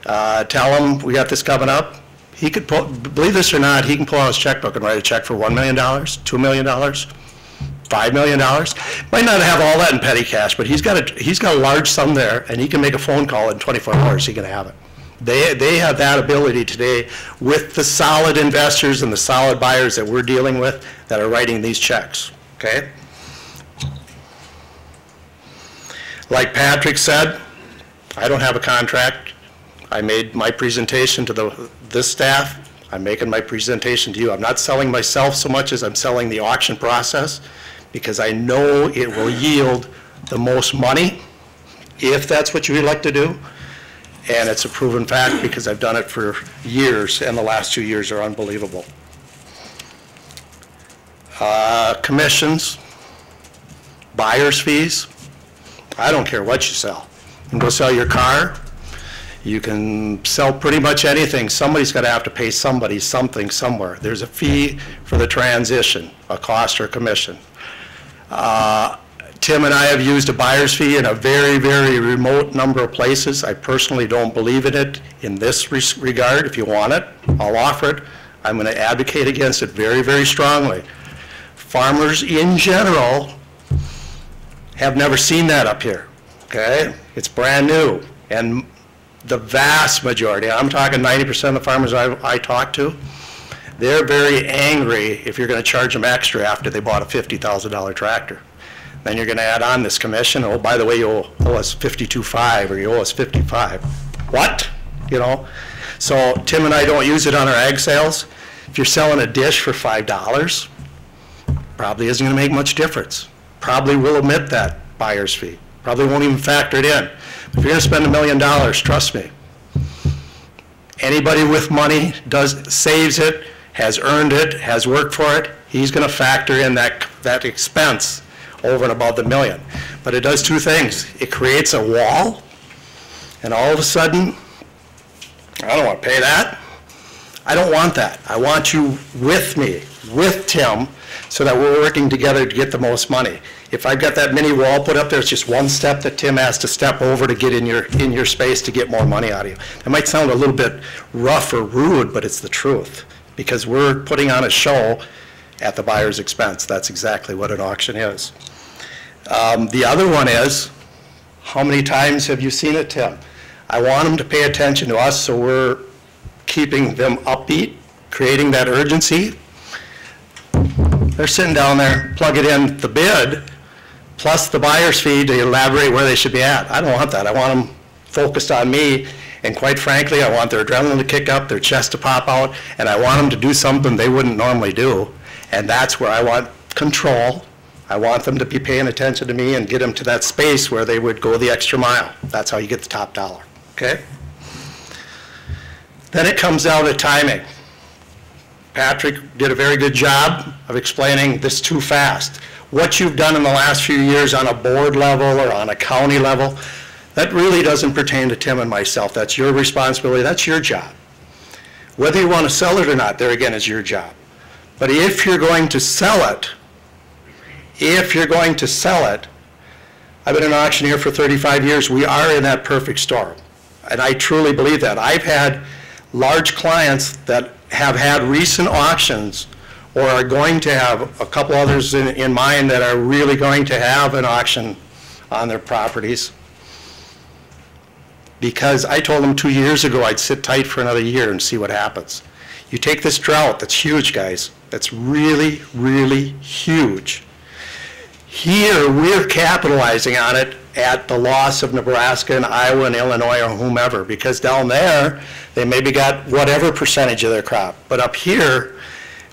tell him we got this coming up, he could pull, believe this or not, he can pull out his checkbook and write a check for $1 million, $2 million, $5 million. Might not have all that in petty cash, but he's got a large sum there, and he can make a phone call in 24 hours, he can have it. They have that ability today with the solid investors and the solid buyers that we're dealing with that are writing these checks, okay? Like Patrick said, I don't have a contract. I made my presentation to this staff. I'm making my presentation to you. I'm not selling myself so much as I'm selling the auction process because I know it will yield the most money if that's what you would like to do. And it's a proven fact because I've done it for years, and the last 2 years are unbelievable. Commissions, buyer's fees, I don't care what you sell. You can go sell your car. You can sell pretty much anything. Somebody's got to have to pay somebody something somewhere. There's a fee for the transition, a cost or a commission. Tim and I have used a buyer's fee in a very, very remote number of places. I personally don't believe in it in this regard. If you want it, I'll offer it. I'm going to advocate against it very, very strongly. Farmers in general have never seen that up here, okay? It's brand new. And the vast majority, I'm talking 90% of the farmers I talk to, they're very angry if you're going to charge them extra after they bought a $50,000 tractor. Then you're going to add on this commission. Oh, by the way, you owe us $52,500 or you owe us $55,000. What? You know? So Tim and I don't use it on our ag sales. If you're selling a dish for $5, probably isn't going to make much difference. Probably will omit that buyer's fee. Probably won't even factor it in. If you're going to spend $1 million, trust me, anybody with money saves it, has earned it, has worked for it, he's going to factor in that expense over and above the $1 million. But it does two things. It creates a wall, and all of a sudden, I don't want to pay that. I don't want that. I want you with me, with Tim, so that we're working together to get the most money. If I've got that mini wall put up there, it's just one step that Tim has to step over to get in your space to get more money out of you. That might sound a little bit rough or rude, but it's the truth, because we're putting on a show at the buyer's expense. That's exactly what an auction is. The other one is, how many times have you seen it, Tim? I want them to pay attention to us, so we're keeping them upbeat, creating that urgency. They're sitting down there, plug it in the bid, plus the buyer's fee to elaborate where they should be at. I don't want that. I want them focused on me, and quite frankly, I want their adrenaline to kick up, their chest to pop out, and I want them to do something they wouldn't normally do. And that's where I want control. I want them to be paying attention to me and get them to that space where they would go the extra mile. That's how you get the top dollar, okay? Then it comes down to timing. Patrick did a very good job of explaining this too fast. What you've done in the last few years on a board level or on a county level, that really doesn't pertain to Tim and myself. That's your responsibility. That's your job. Whether you want to sell it or not, there again is your job. But if you're going to sell it, I've been an auctioneer for 35 years. We are in that perfect storm. And I truly believe that. I've had large clients that have had recent auctions or are going to have a couple others in mind that are really going to have an auction on their properties. Because I told them 2 years ago I'd sit tight for another year and see what happens. You take this drought, that's huge, guys. That's really, really huge. Here, we're capitalizing on it at the loss of Nebraska and Iowa and Illinois or whomever, because down there, they maybe got whatever percentage of their crop. But up here,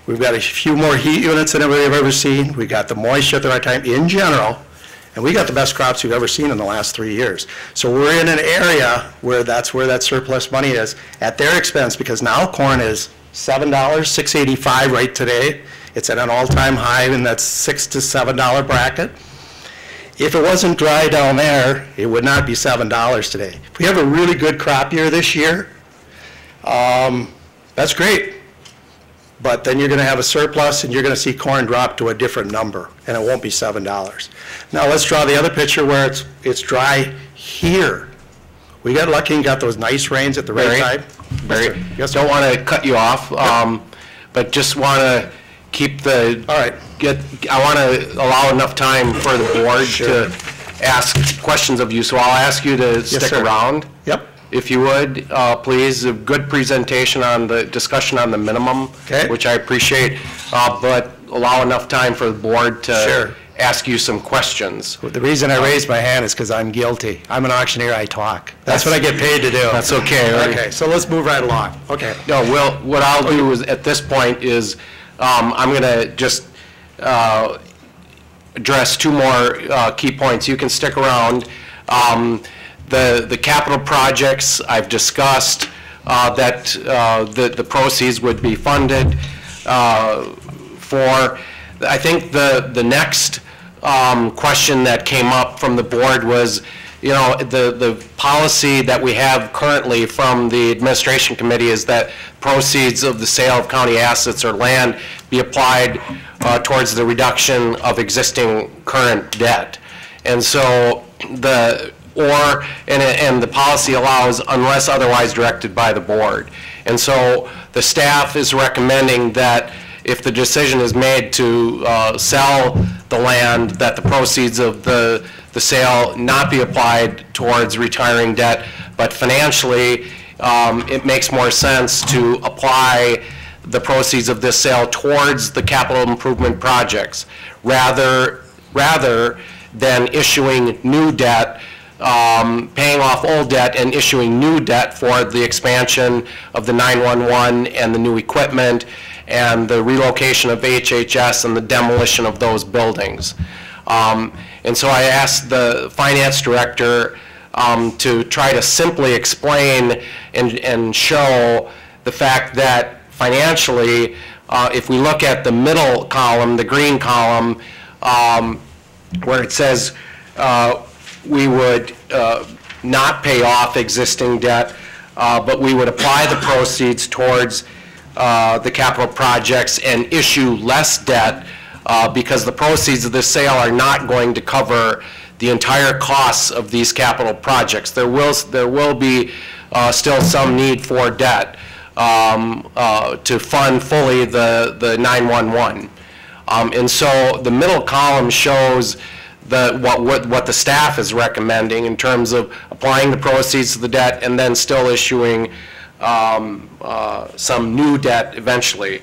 we've got a few more heat units than anybody I've ever seen. We got the moisture at the right time in general, and we got the best crops we've ever seen in the last 3 years. So we're in an area where that's where that surplus money is at their expense, because now corn is $7, $6.85 right today. It's at an all-time high in that $6 to $7 bracket. If it wasn't dry down there, it would not be $7 today. If we have a really good crop year this year, that's great. But then you're going to have a surplus and you're going to see corn drop to a different number, and it won't be $7. Now let's draw the other picture where it's dry here. We got lucky and got those nice rains at the right time. Barry, yes, don't want to cut you off, but just want to keep the, I want to allow enough time for the board to ask questions of you, so I'll ask you to stick around. Yep. If you would, please. A good presentation on the discussion on the minimum, which I appreciate, but allow enough time for the board to ask you some questions. The reason I raised my hand is because I'm guilty. I'm an auctioneer, I talk. That's what I get paid to do. That's okay. Right? Okay, so let's move right along. Okay. No, what I'll do is, at this point is, I'm going to just address two more key points. You can stick around. The capital projects I've discussed, that the proceeds would be funded for. I think the next question that came up from the board was, you know, the policy that we have currently from the administration committee is that proceeds of the sale of county assets or land be applied towards the reduction of existing current debt. And so the policy allows unless otherwise directed by the board. And so the staff is recommending that if the decision is made to sell the land, that the proceeds of the sale not be applied towards retiring debt, but financially it makes more sense to apply the proceeds of this sale towards the capital improvement projects rather than issuing new debt, paying off old debt and issuing new debt for the expansion of the 911 and the new equipment and the relocation of HHS and the demolition of those buildings. And so I asked the finance director to try to simply explain and show the fact that financially, if we look at the middle column, the green column, where it says we would not pay off existing debt, but we would apply the proceeds towards the capital projects and issue less debt because the proceeds of this sale are not going to cover the entire costs of these capital projects. There will be still some need for debt to fund fully the 911. And so the middle column shows what the staff is recommending in terms of applying the proceeds to the debt and then still issuing some new debt eventually.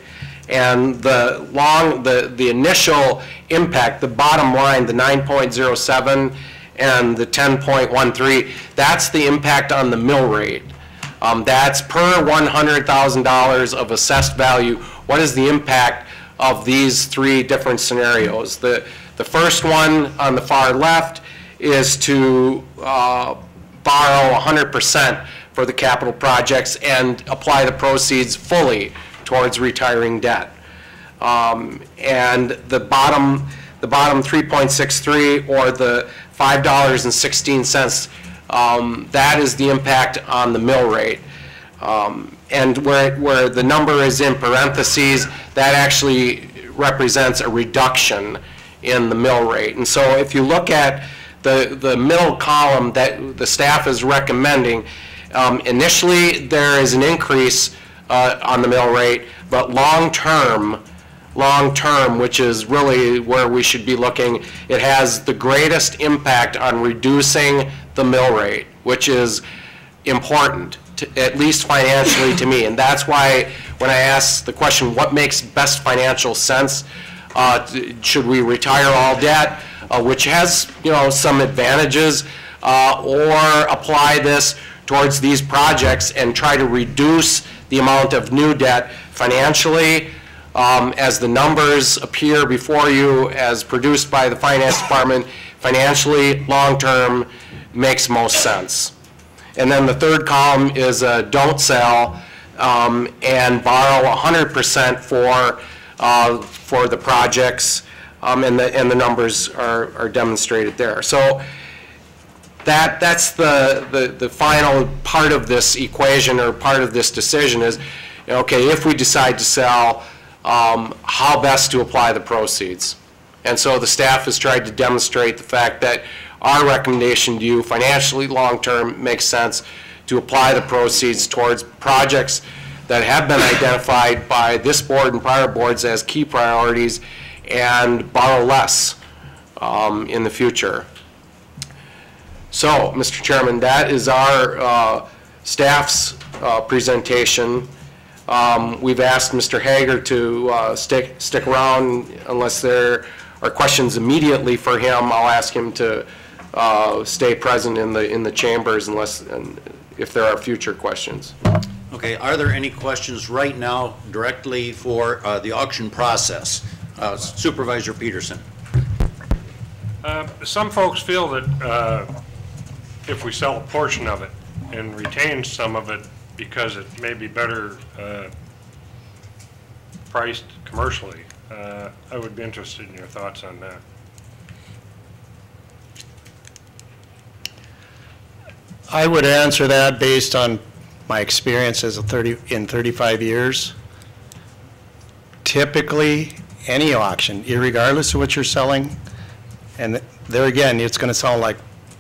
And the initial impact, the bottom line, the 9.07 and the 10.13, that's the impact on the mill rate. That's per $100,000 of assessed value. What is the impact of these three different scenarios? The first one on the far left is to borrow 100% for the capital projects and apply the proceeds fully towards retiring debt. And the bottom 3.63, or the $5.16, that is the impact on the mill rate. And where the number is in parentheses, that actually represents a reduction in the mill rate. And so if you look at the middle column that the staff is recommending, initially there is an increase on the mill rate, but long term, which is really where we should be looking, it has the greatest impact on reducing the mill rate, which is important, at least financially to me. And that's why when I ask the question, what makes best financial sense? Should we retire all debt, which has some advantages, or apply this towards these projects and try to reduce the amount of new debt financially? As the numbers appear before you as produced by the finance department, financially, long-term, makes most sense. And then the third column is don't sell and borrow 100% for the projects, and the numbers are demonstrated there. So that's the final part of this equation, or part of this decision is, okay, if we decide to sell, how best to apply the proceeds. And so the staff has tried to demonstrate the fact that our recommendation to you, financially long-term, makes sense to apply the proceeds towards projects that have been identified by this board and prior boards as key priorities, and borrow less in the future. So, Mr. Chairman, that is our staff's presentation. We've asked Mr. Hager to stick around unless there are questions immediately for him. I'll ask him to stay present in the chambers if there are future questions. Okay, are there any questions right now directly for the auction process? Supervisor Peterson. Some folks feel that if we sell a portion of it and retain some of it because it may be better priced commercially, I would be interested in your thoughts on that. I would answer that based on my experience as in 35 years. Typically, any auction, irregardless of what you're selling, and there again, it's going to sound like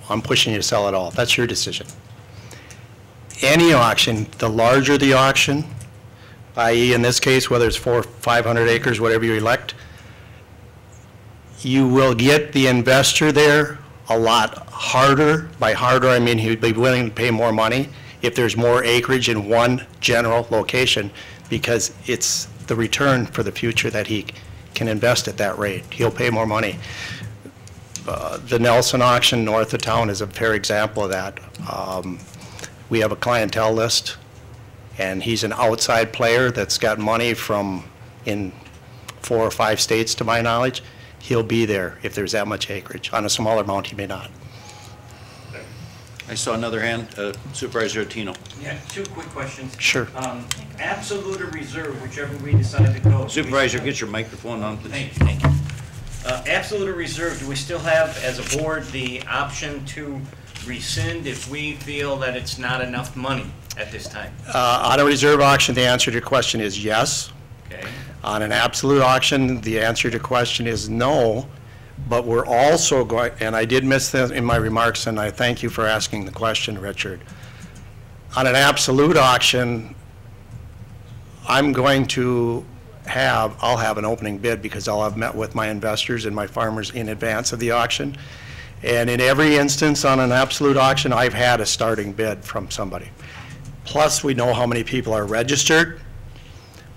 I'm pushing you to sell it all. That's your decision. Any auction, the larger the auction, i.e. in this case, whether it's 400 or 500 acres, whatever you elect, you will get the investor there a lot harder. By harder, I mean he would be willing to pay more money if there's more acreage in one general location, because it's the return for the future that he can invest at that rate. He'll pay more money. The Nelson auction north of town is a fair example of that. We have a clientele list, and he's an outside player that's got money from in 4 or 5 states, to my knowledge. He'll be there if there's that much acreage. On a smaller amount, he may not. I saw another hand, Supervisor Tino. Yeah, 2 quick questions. Sure. Absolute or reserve, whichever we decide to go. Supervisor, get your microphone on, please. Thank you. Absolute or reserve, do we still have, as a board, the option to rescind if we feel that it's not enough money at this time? On a reserve auction, the answer to your question is yes. Okay. On an absolute auction, the answer to your question is no, but we're also going, and I did miss this in my remarks, and I thank you for asking the question, Richard. On an absolute auction, I'm going to I'll have an opening bid because I'll have met with my investors and my farmers in advance of the auction. And in every instance on an absolute auction, I've had a starting bid from somebody. Plus, we know how many people are registered.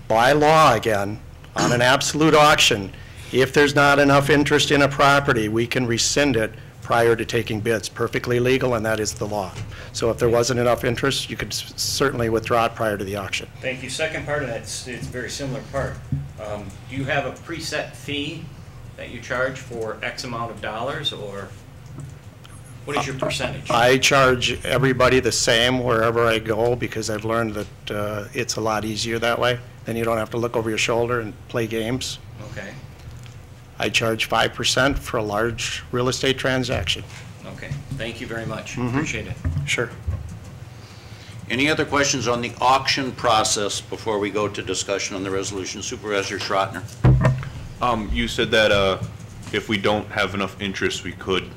By law, again, on an absolute auction, if there's not enough interest in a property, we can rescind it prior to taking bids. Perfectly legal, and that is the law. So if there wasn't enough interest, you could certainly withdraw it prior to the auction. Thank you. Second part of that, it's a very similar part. Do you have a preset fee that you charge for X amount of dollars, or what is your percentage? I charge everybody the same wherever I go because I've learned that it's a lot easier that way. Then you don't have to look over your shoulder and play games. Okay. I charge 5% for a large real estate transaction. Okay. Thank you very much. Mm-hmm. Appreciate it. Sure. Any other questions on the auction process before we go to discussion on the resolution? Supervisor Schrottner. You said that if we don't have enough interest, we could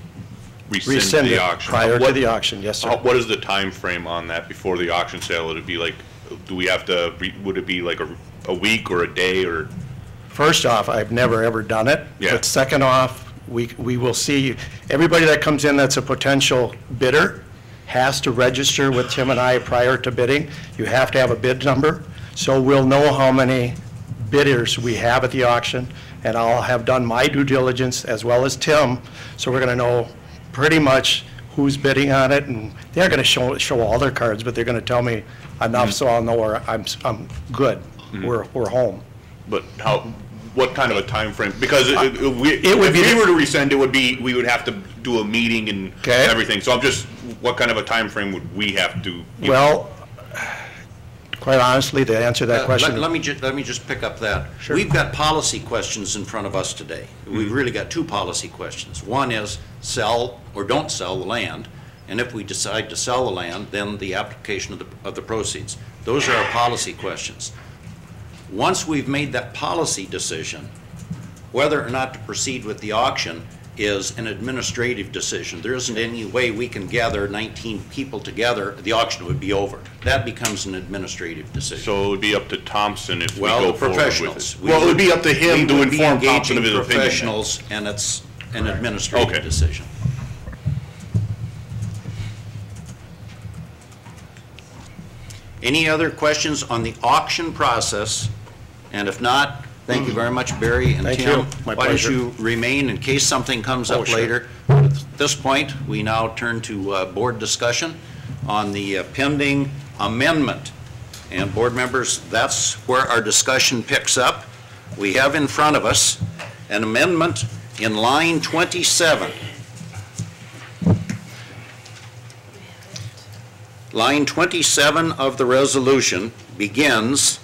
rescind the auction. Prior to the auction, yes, sir. What is the time frame on that before the auction sale? Would it be like, do we have to, would it be like a week or a day or? First off, I've never ever done it. Yeah. But second off, we will see, everybody that comes in that's a potential bidder has to register with Tim and I prior to bidding. You have to have a bid number, so we'll know how many bidders we have at the auction, and I'll have done my due diligence as well as Tim, so we're going to know pretty much who's bidding on it, and they're going to show all their cards, but they're going to tell me enough so I'll know where I'm good. Mm-hmm. We're home. But what kind of a time frame? Because if we were to rescind, it would be, we would have to do a meeting and everything. So I'm just, what kind of a time frame would we have to? Well, quite honestly, to answer that question. Let me just pick up that. Sure. We've got policy questions in front of us today. We've really got two policy questions. One is sell or don't sell the land, and if we decide to sell the land, then the application of the proceeds. Those are our policy questions. Once we've made that policy decision, whether or not to proceed with the auction is an administrative decision. There isn't any way we can gather 19 people together, the auction would be over. That becomes an administrative decision. So it would be up to Thompson if we Well, go the forward professionals. with it. Well, it would be up to him to inform Thompson of his opinion. Professionals, and it's an administrative decision. Any other questions on the auction process? And if not, thank you very much, Barry and Thank Tim. you. My Why don't pleasure. you remain in case something comes up sure. later? At this point, we now turn to board discussion on the pending amendment. And board members, that's where our discussion picks up. We have in front of us an amendment in line 27. Line 27 of the resolution begins,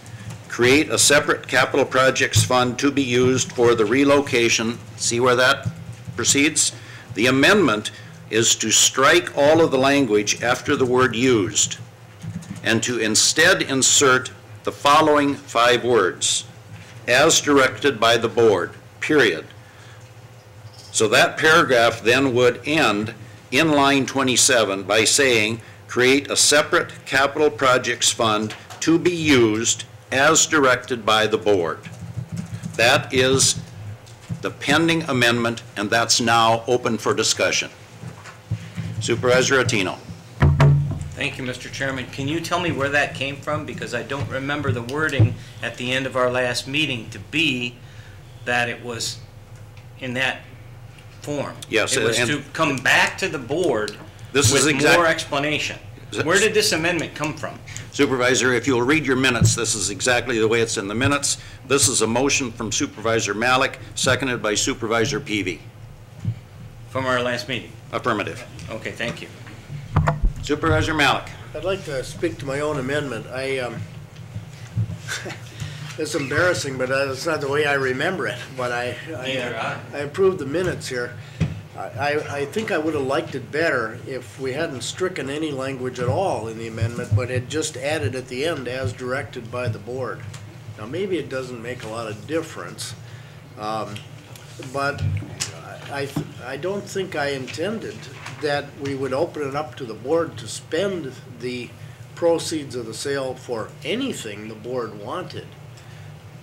create a separate capital projects fund to be used for the relocation. See where that proceeds? The amendment is to strike all of the language after the word used and to instead insert the following 5 words, as directed by the board, period. So that paragraph then would end in line 27 by saying, create a separate capital projects fund to be used as directed by the board. That is the pending amendment, and that's now open for discussion. Supervisor Attino. Thank you, Mr. Chairman. Can you tell me where that came from? Because I don't remember the wording at the end of our last meeting to be that it was in that form. Yes, it was and to come back to the board This with is more explanation. Where did this amendment come from? Supervisor, if you'll read your minutes, this is exactly the way it's in the minutes. This is a motion from Supervisor Malik, seconded by Supervisor Peavy. From our last meeting? Affirmative. Okay, thank you. Supervisor Malik. I'd like to speak to my own amendment. It's embarrassing, but it's not the way I remember it. But I approved the minutes here. I think I would have liked it better if we hadn't stricken any language at all in the amendment, but had just added at the end as directed by the board. Now, maybe it doesn't make a lot of difference, but I don't think I intended that we would open it up to the board to spend the proceeds of the sale for anything the board wanted.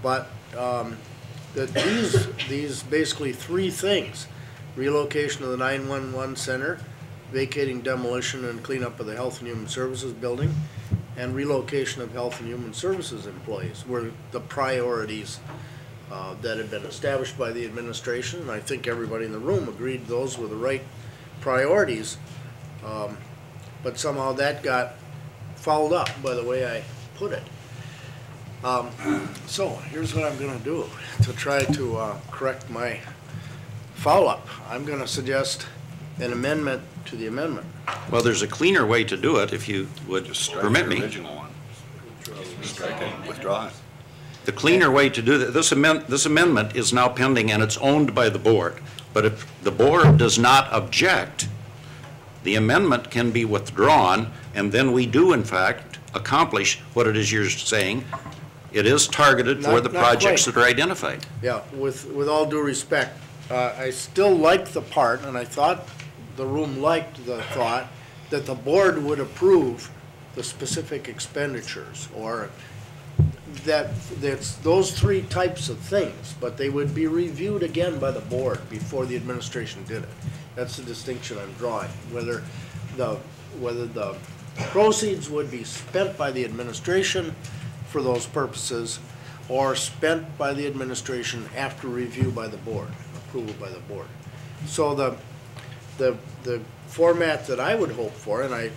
But that these basically three things: relocation of the 911 center, vacating, demolition, and cleanup of the Health and Human Services building, and relocation of Health and Human Services employees were the priorities that had been established by the administration, and I think everybody in the room agreed those were the right priorities, but somehow that got fouled up by the way I put it. So here's what I'm going to do to try to correct my foul-up. I'm going to suggest an amendment to the amendment. Well, there's a cleaner way to do it, if you would permit me. Original one. Strike it, withdraw it. The cleaner way to do that, this amendment is now pending and it's owned by the board. But if the board does not object, the amendment can be withdrawn, and then we do in fact accomplish what it is you're saying. It is targeted for the projects that are identified. Yeah, with all due respect, I still like the part, and I thought the room liked the thought, that the board would approve the specific expenditures, or that's those three types of things, but they would be reviewed again by the board before the administration did it. That's the distinction I'm drawing, whether the proceeds would be spent by the administration for those purposes, or spent by the administration after review by the board, approval by the board. So the format that I would hope for, and I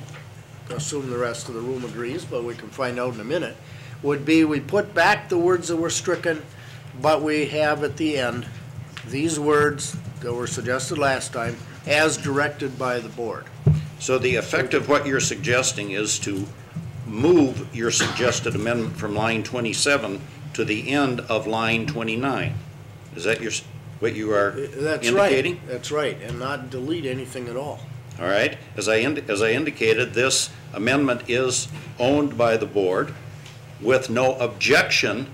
assume the rest of the room agrees, but we can find out in a minute, would be we put back the words that were stricken, but we have at the end these words that were suggested last time as directed by the board. So the effect of what you're suggesting is to move your suggested amendment from line 27 to the end of line 29. Is that what you are indicating? Right. That's right, and not delete anything at all. All right. As I indicated, this amendment is owned by the board with no objection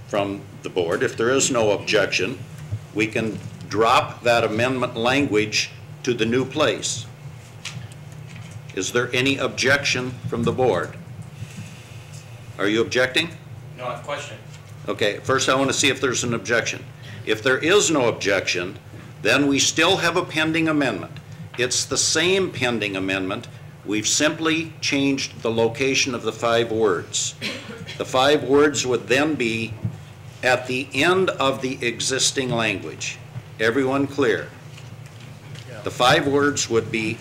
from the board. If there is no objection, we can drop that amendment language to the new place. Is there any objection from the board? Are you objecting? No, I have a question. Okay, first I want to see if there's an objection. If there is no objection, then we still have a pending amendment. It's the same pending amendment. We've simply changed the location of the 5 words. The 5 words would then be at the end of the existing language. Everyone clear? The 5 words would be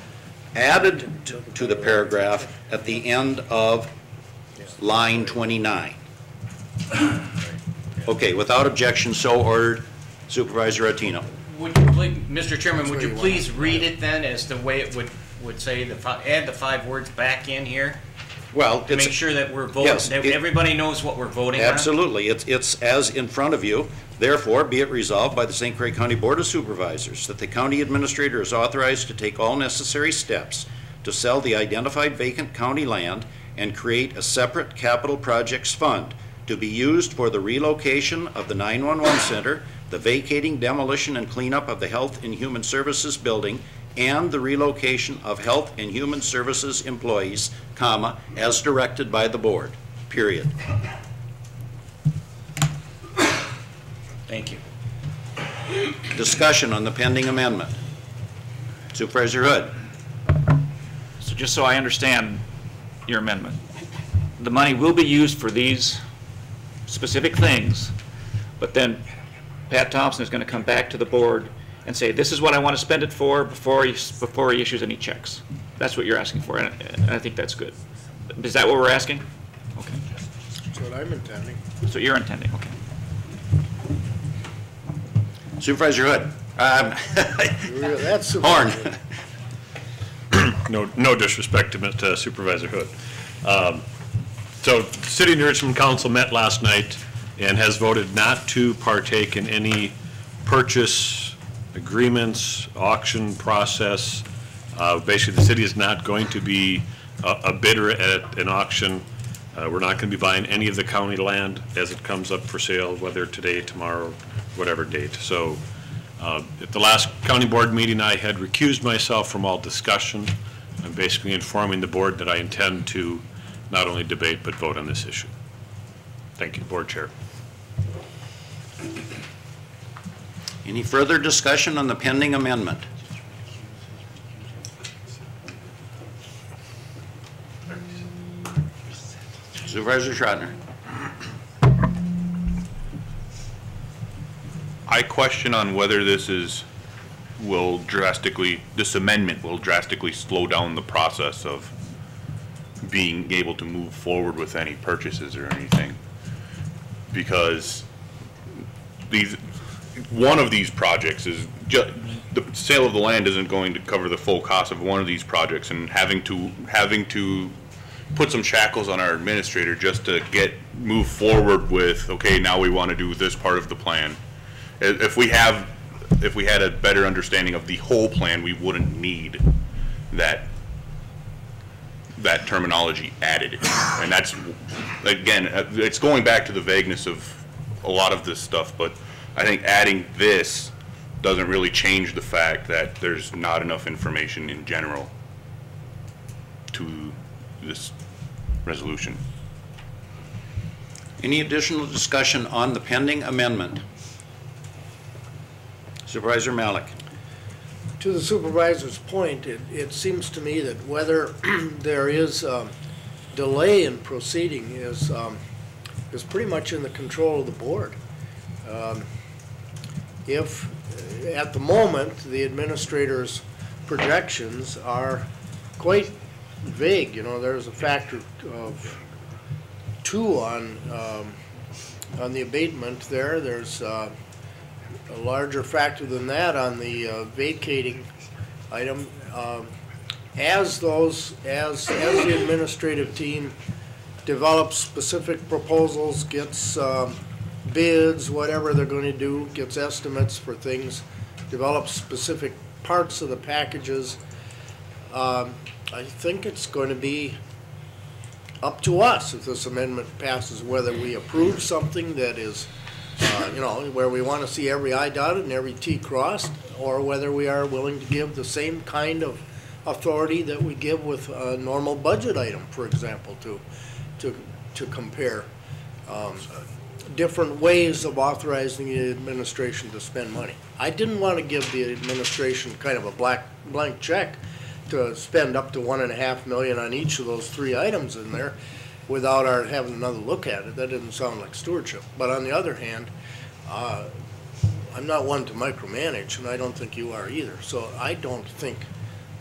added to the paragraph at the end of line 29. Okay, without objection, so ordered. Supervisor Attino. Would you please, Mr. Chairman, would you please read it then as the way it would say, add the 5 words back in here? Well, to make sure that we're voting, yes, that everybody knows what we're voting on? Absolutely. It's as in front of you. Therefore, be it resolved by the St. Croix County Board of Supervisors that the county administrator is authorized to take all necessary steps to sell the identified vacant county land and create a separate capital projects fund to be used for the relocation of the 911 center, the vacating, demolition, and cleanup of the Health and Human Services building, and the relocation of Health and Human Services employees, comma, as directed by the board, period. Thank you. Discussion on the pending amendment. Supervisor Hood. So just so I understand your amendment, the money will be used for these specific things, but then Pat Thompson is going to come back to the board and say, this is what I want to spend it for before he issues any checks. That's what you're asking for, and I think that's good. Is that what we're asking? Okay. That's what I'm intending. So you're intending, okay. Supervisor Hood. That's Horn. No disrespect to Supervisor Hood. So the City and Richmond Council met last night and has voted not to partake in any purchase agreements, auction process. Basically, the city is not going to be a bidder at an auction. We're not going to be buying any of the county land as it comes up for sale, whether today, tomorrow, whatever date. So at the last county board meeting, I had recused myself from all discussion. I'm basically informing the board that I intend to not only debate but vote on this issue. Thank you, Board Chair. Any further discussion on the pending amendment? Supervisor Schroeder. I question on whether this amendment will drastically slow down the process of being able to move forward with any purchases or anything. Because one of these projects is just, the sale of the land isn't going to cover the full cost of one of these projects, and having to put some shackles on our administrator just to move forward with, okay, now we want to do this part of the plan. If we had a better understanding of the whole plan, we wouldn't need that terminology added. And that's, again, it's going back to the vagueness of a lot of this stuff, but I think adding this doesn't really change the fact that there's not enough information in general to this resolution. Any additional discussion on the pending amendment? Supervisor Malik. To the supervisor's point, it seems to me that whether there is a delay in proceeding is pretty much in the control of the board. If at the moment the administrator's projections are quite vague, there's a factor of 2 on the abatement there. There's a larger factor than that on the vacating item. As the administrative team develops specific proposals, gets bids, whatever they're going to do, gets estimates for things, develops specific parts of the packages, I think it's going to be up to us if this amendment passes, whether we approve something that is where we want to see every I dotted and every T crossed, or whether we are willing to give the same kind of authority that we give with a normal budget item, for example, to compare different ways of authorizing the administration to spend money. I didn't want to give the administration kind of a blank check to spend up to $1.5 million on each of those 3 items in there without our having another look at it. That didn't sound like stewardship. But on the other hand, I'm not one to micromanage, and I don't think you are either. So I don't think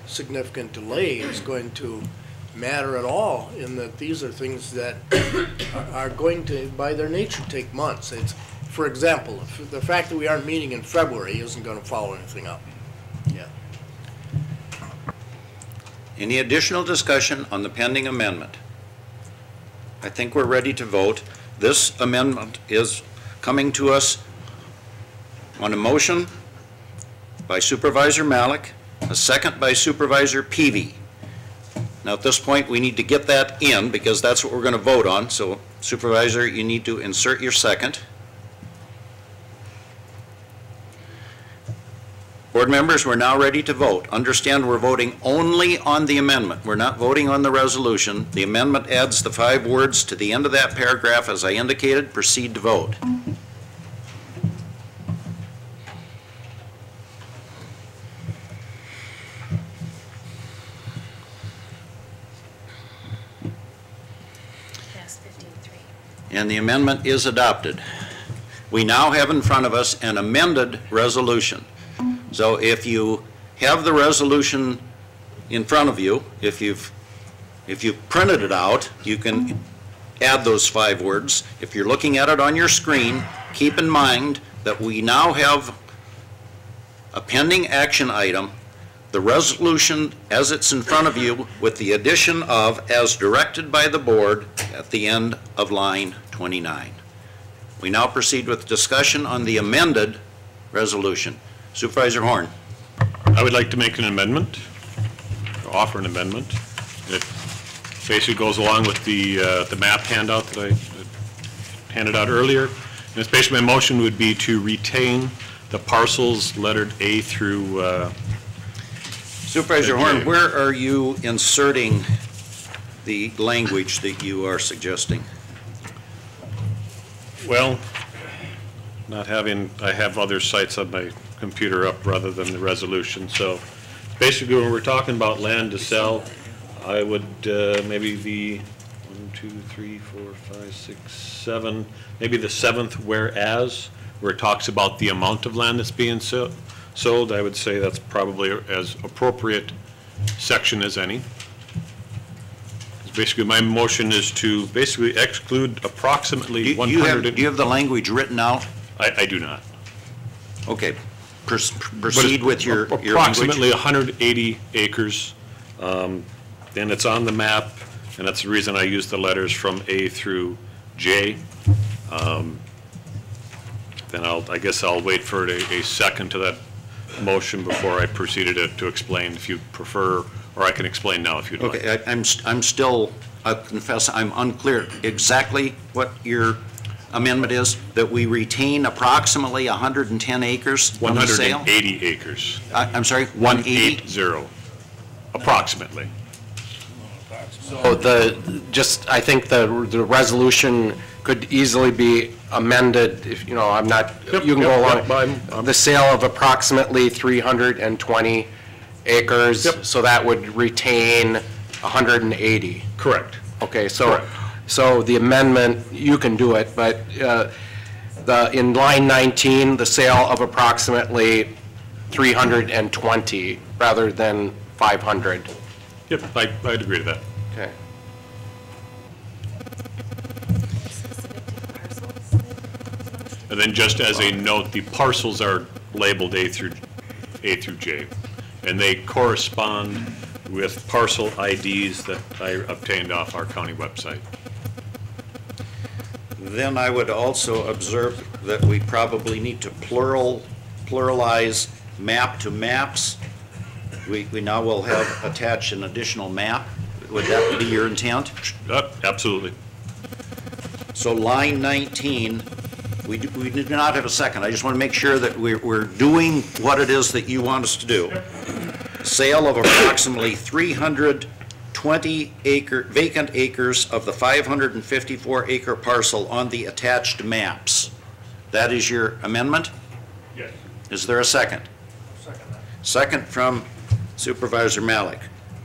significant delay is going to matter at all, in that these are things that are going to, by their nature, take months. For example, the fact that we aren't meeting in February isn't going to follow anything up. Yeah. Any additional discussion on the pending amendment? I think we're ready to vote. This amendment is coming to us on a motion by Supervisor Malik, a second by Supervisor Peavy. Now at this point we need to get that in because that's what we're going to vote on. So Supervisor, you need to insert your second. Board members, we're now ready to vote. Understand we're voting only on the amendment. We're not voting on the resolution. The amendment adds the 5 words to the end of that paragraph as I indicated. Proceed to vote. Yes, 15-3. And the amendment is adopted. We now have in front of us an amended resolution. So if you have the resolution in front of you, if you've printed it out, you can add those 5 words. If you're looking at it on your screen, keep in mind that we now have a pending action item, the resolution as it's in front of you, with the addition of as directed by the board at the end of line 29. We now proceed with discussion on the amended resolution. Supervisor Horn. I would like to make an amendment, or offer an amendment. basically goes along with the map handout that I handed out earlier. And it's basically, my motion would be to retain the parcels lettered A through. Supervisor Horn, where are you inserting the language that you are suggesting? Well, not having, I have other sites on my computer up rather than the resolution. So basically, when we're talking about land to sell, I would maybe the 1, 2, 3, 4, 5, 6, 7, maybe the 7th whereas, where it talks about the amount of land that's being sold. I would say that's probably as appropriate section as any. Basically, my motion is to basically exclude approximately 100. Do you have the language written out? I do not. Okay. Proceed with your approximately language. 180 acres. And it's on the map, and that's the reason I used the letters from A through J. Then I guess I'll wait for a second to that motion before I proceeded to explain, if you prefer, or I can explain now if you'd like. Okay, I'm still, I confess, I'm unclear exactly what your amendment is, that we retain approximately 110 acres on the sale? 180 acres. I'm sorry, 180? Approximately. So I think the resolution could easily be amended, if, you know, I'm not, you can go along. The sale of approximately 320 acres, so that would retain 180. Correct. Okay, so the amendment, you can do it, but in line 19, the sale of approximately 320 rather than 500. Yep, I'd agree to that. Okay. And then just as a note, the parcels are labeled A through J, and they correspond with parcel IDs that I obtained off our county website. Then I would also observe that we probably need to pluralize map to maps. We now will have attached an additional map. Would that be your intent? Absolutely. So line 19, we do not have a second. I just want to make sure that we're doing what it is that you want us to do. Sale of approximately 320 vacant acres of the 554 acre parcel on the attached maps. That is your amendment? Yes. Is there a second? Second from Supervisor Malik.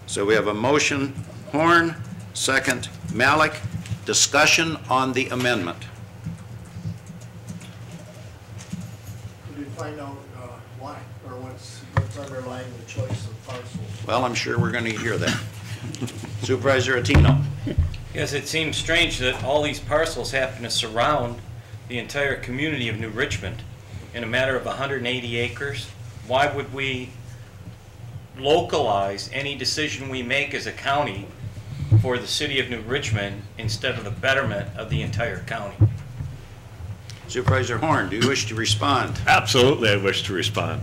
So we have a motion, Horn, second, Malik. Discussion on the amendment. Could we find out why, or what's underlying the choice of parcels? Well, I'm sure we're going to hear that. Supervisor Attino. Yes, it seems strange that all these parcels happen to surround the entire community of New Richmond in a matter of 180 acres. Why would we localize any decision we make as a county for the city of New Richmond instead of the betterment of the entire county? Supervisor Horn, do you wish to respond? Absolutely, I wish to respond.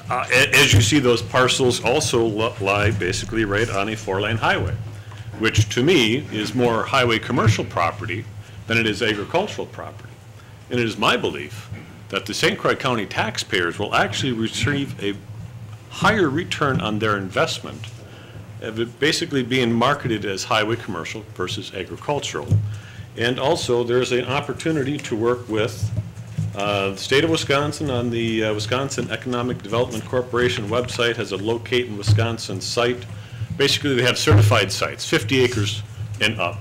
As you see, those parcels also lie basically right on a 4-lane highway, which to me is more highway commercial property than it is agricultural property. And it is my belief that the St. Croix County taxpayers will actually receive a higher return on their investment of it basically being marketed as highway commercial versus agricultural. And also, there's an opportunity to work with the state of Wisconsin on the Wisconsin Economic Development Corporation website has a Locate in Wisconsin site. Basically, they have certified sites, 50 acres and up.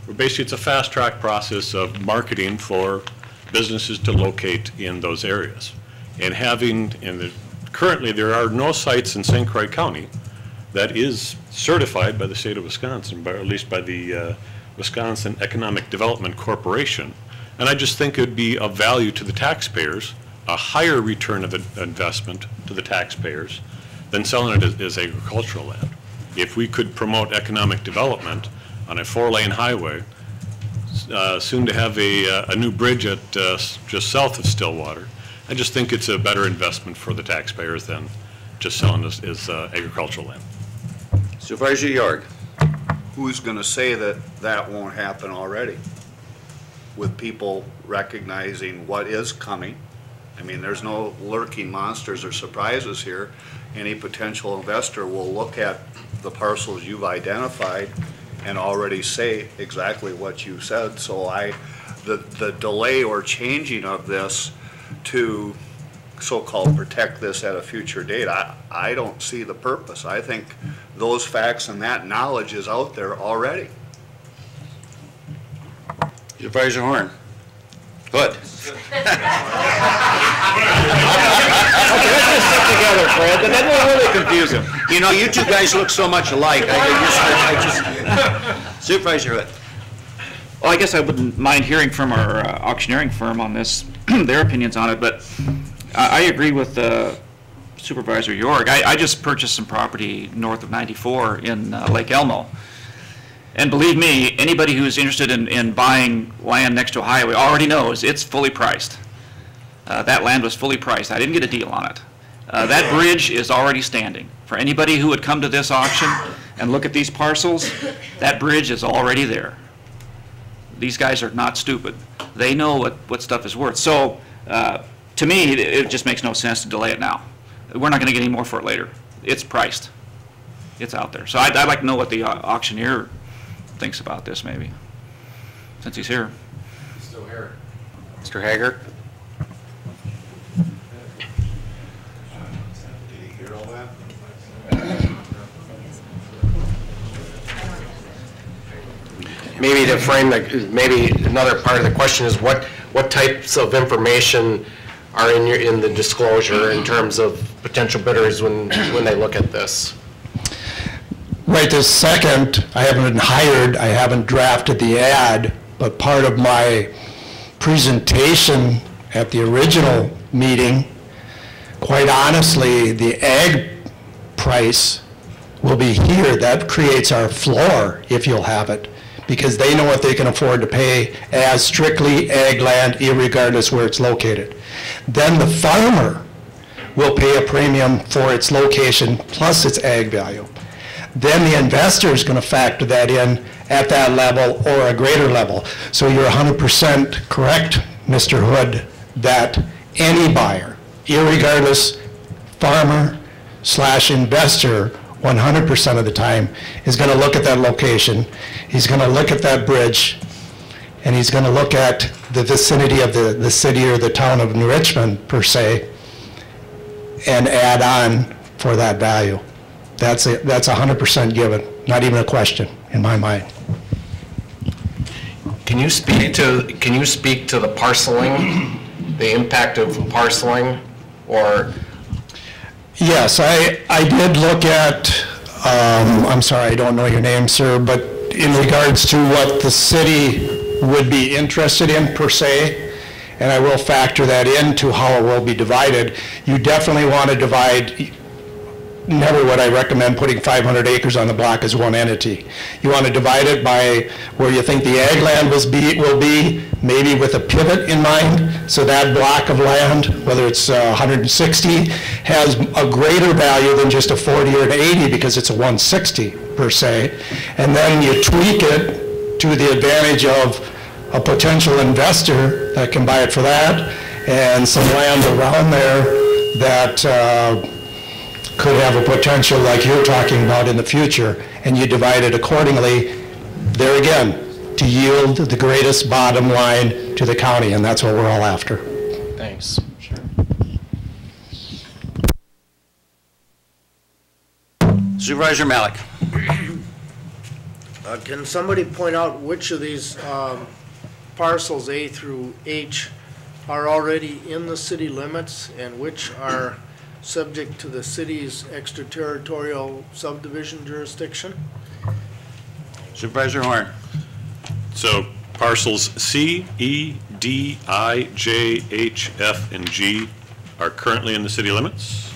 Where basically, it's a fast-track process of marketing for businesses to locate in those areas. And currently, there are no sites in St. Croix County that is certified by the state of Wisconsin, or at least by the Wisconsin Economic Development Corporation. And I just think it would be of value to the taxpayers, a higher return of investment to the taxpayers than selling it as agricultural land. If we could promote economic development on a 4-lane highway, soon to have a new bridge at just south of Stillwater, I just think it's a better investment for the taxpayers than just selling as agricultural land. Supervisor York. Who's going to say that that won't happen already? With people recognizing what is coming. I mean, there's no lurking monsters or surprises here. Any potential investor will look at the parcels you've identified and already say exactly what you said. So the delay or changing of this to so-called protect this at a future date, I don't see the purpose. I think those facts and that knowledge is out there already. Supervisor Horn. Good. Okay, let's just sit together, Fred, and then we'll really confuse him. You know, you two guys look so much alike. Supervisor Hood. Well, I guess I wouldn't mind hearing from our auctioneering firm on this, their opinions on it, but I agree with Supervisor York. I just purchased some property north of 94 in Lake Elmo. And believe me, anybody who's interested in buying land next to a highway already knows it's fully priced. That land was fully priced. I didn't get a deal on it. That bridge is already standing. For anybody who would come to this auction and look at these parcels, that bridge is already there. These guys are not stupid. They know what stuff is worth. So to me, it just makes no sense to delay it now. We're not going to get any more for it later. It's priced. It's out there. So I'd like to know what the auctioneer thinks about this, maybe, since he's here. He's still here. Mr. Haggard. Did he hear all that? Maybe to frame maybe another part of the question is what types of information are in the disclosure in terms of potential bidders when they look at this? Right this second, I haven't been hired, I haven't drafted the ad, but part of my presentation at the original meeting, quite honestly, the ag price will be here. That creates our floor, if you'll have it, because they know what they can afford to pay as strictly ag land, irregardless where it's located. Then the farmer will pay a premium for its location plus its ag value. Then the investor is going to factor that in at that level or a greater level. So you're 100% correct, Mr. Hood, that any buyer, irregardless farmer / investor, 100% of the time is going to look at that location, he's going to look at that bridge, and he's going to look at the vicinity of the city or the town of New Richmond, per se, and add on for that value. That's 100% given, not even a question in my mind. Can you speak to the parceling, the impact of parceling, or? Yes, I did look at, I'm sorry, I don't know your name, sir, but in regards to what the city would be interested in per se, and I will factor that into how it will be divided. You definitely want to divide. Never would I recommend putting 500 acres on the block as one entity. You want to divide it by where you think the ag land will be, maybe with a pivot in mind, so that block of land, whether it's 160, has a greater value than just a 40 or an 80 because it's a 160 per se. And then you tweak it to the advantage of a potential investor that can buy it for that, and some land around there that could have a potential like you're talking about in the future, and you divide it accordingly, there again, to yield the greatest bottom line to the county, and that's what we're all after. Thanks. Sure. Supervisor Malik. Can somebody point out which of these parcels A through H are already in the city limits and which are subject to the city's extraterritorial subdivision jurisdiction? Supervisor Horn. So parcels C, E, D, I, J, H, F, and G are currently in the city limits.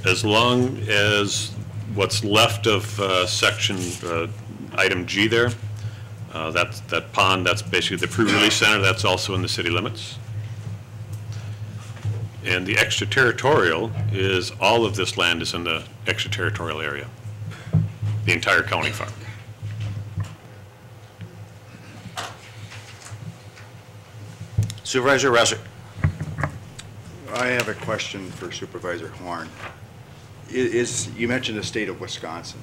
As long as what's left of section item G there, that pond, that's basically the pre-release center, that's also in the city limits. And the extraterritorial is, all of this land is in the extraterritorial area. the entire county farm. Supervisor Resser. I have a question for Supervisor Horn. You mentioned the state of Wisconsin.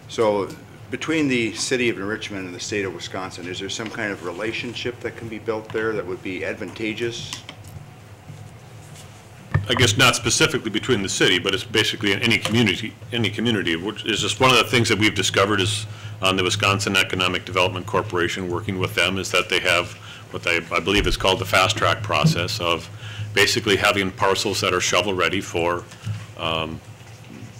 So between the city of Richmond and the state of Wisconsin, is there some kind of relationship that can be built there that would be advantageous? I guess not specifically between the city, but it's basically in any community, which is just one of the things that we've discovered is on the Wisconsin Economic Development Corporation, working with them, is that they have what I believe is called the fast track process of basically having parcels that are shovel ready for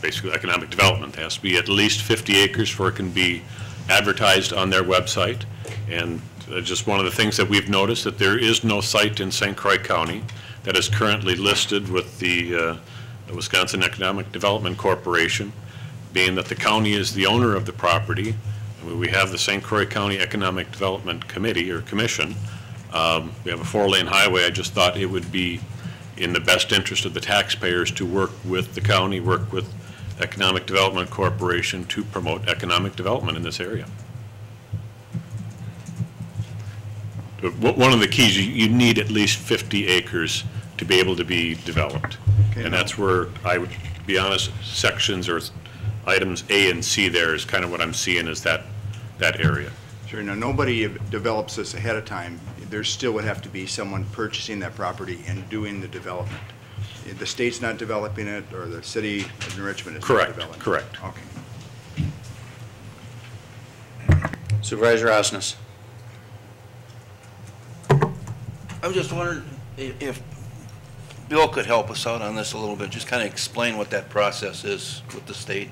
basically economic development. It has to be at least 50 acres before it can be advertised on their website. And just one of the things that we've noticed, that there is no site in St. Croix County that is currently listed with the Wisconsin Economic Development Corporation, being that the county is the owner of the property. We have the St. Croix County Economic Development Committee or Commission. We have a 4-lane highway. I just thought it would be in the best interest of the taxpayers to work with the county, work with Economic Development Corporation to promote economic development in this area. One of the keys, you need at least 50 acres to be able to be developed. Okay, and that's where I would be honest, sections or items A and C there is kind of what I'm seeing is that area. Sure. Now, nobody develops this ahead of time. There still would have to be someone purchasing that property and doing the development. The state's not developing it, or the city of New Richmond is not developing it? Correct. Okay. Supervisor Osnes. I'm just wondering if Bill could help us out on this a little bit, just kind of explain what that process is with the state,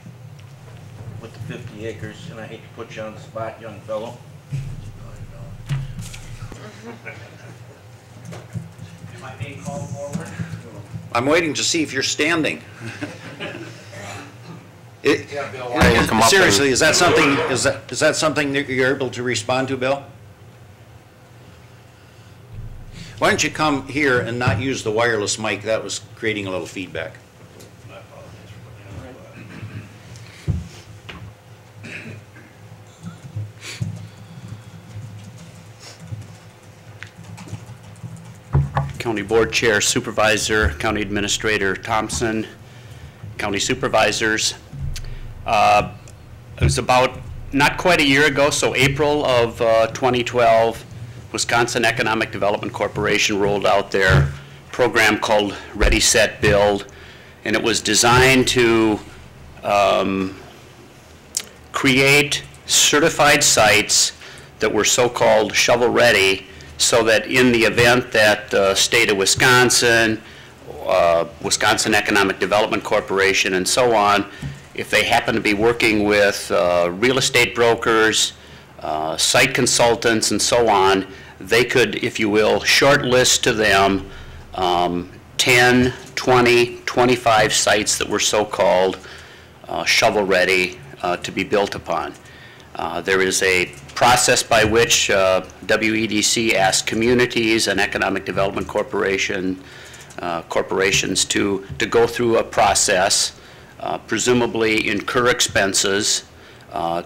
with the 50 acres, and I hate to put you on the spot, young fellow. Am I being called forward? I'm waiting to see if you're standing. Seriously, is that something? Is that something that you're able to respond to, Bill? Why don't you come here and not use the wireless mic? That was creating a little feedback. County Board Chair, Supervisor, County Administrator Thompson, County Supervisors. It was about not quite a year ago, so April of 2012, Wisconsin Economic Development Corporation rolled out their program called Ready, Set, Build, and it was designed to create certified sites that were so-called shovel-ready, so that in the event that the state of Wisconsin, Wisconsin Economic Development Corporation, and so on, if they happen to be working with real estate brokers, site consultants, and so on, they could, if you will, shortlist to them 10, 20, 25 sites that were so-called shovel-ready to be built upon. There is a process by which WEDC asks communities and economic development corporations to go through a process, presumably incur expenses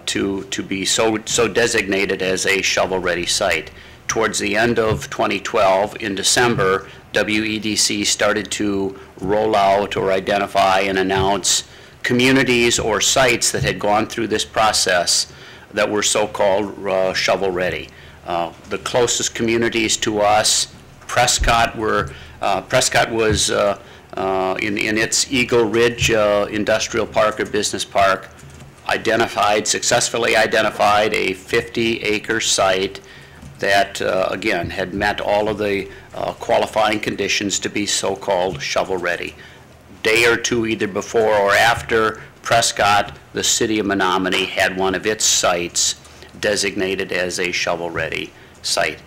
to be so designated as a shovel-ready site. Towards the end of 2012, in December, WEDC started to roll out or identify and announce communities or sites that had gone through this process that were so-called shovel-ready. The closest communities to us, Prescott was in its Eagle Ridge Industrial Park or Business Park, successfully identified a 50-acre site that, again, had met all of the qualifying conditions to be so-called shovel-ready. Day or two either before or after Prescott, the city of Menominee had one of its sites designated as a shovel-ready site.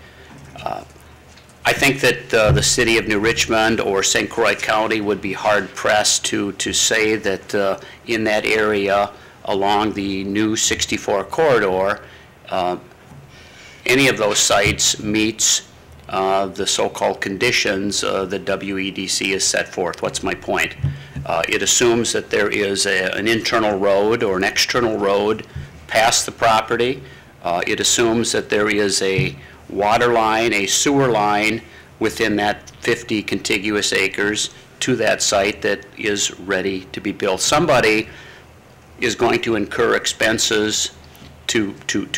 I think that the city of New Richmond or St. Croix County would be hard-pressed to say that in that area along the new 64 corridor, any of those sites meets the so-called conditions that WEDC has set forth. What's my point? It assumes that there is an internal road or an external road past the property. It assumes that there is a water line, a sewer line within that 50 contiguous acres to that site that is ready to be built. Somebody is going to incur expenses to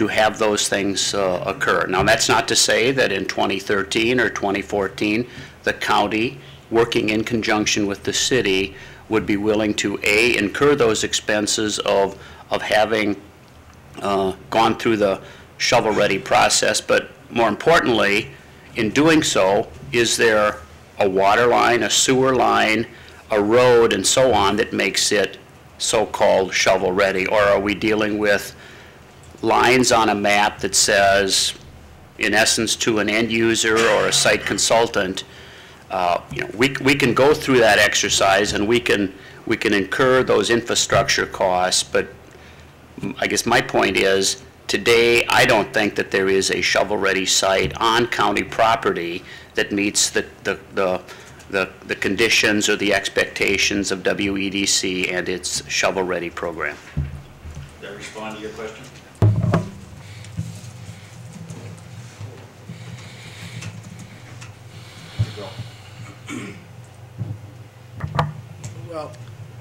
have those things occur. Now, that's not to say that in 2013 or 2014, the county, working in conjunction with the city, would be willing to, A, incur those expenses of having gone through the shovel-ready process, but more importantly, in doing so, is there a water line, a sewer line, a road, and so on that makes it so-called shovel-ready? Or are we dealing with lines on a map that says, in essence, to an end user or a site consultant, we can go through that exercise and we can incur those infrastructure costs, but I guess my point is, today, I don't think that there is a shovel-ready site on county property that meets the conditions or the expectations of WEDC and its shovel-ready program. Did that respond to your question? Well,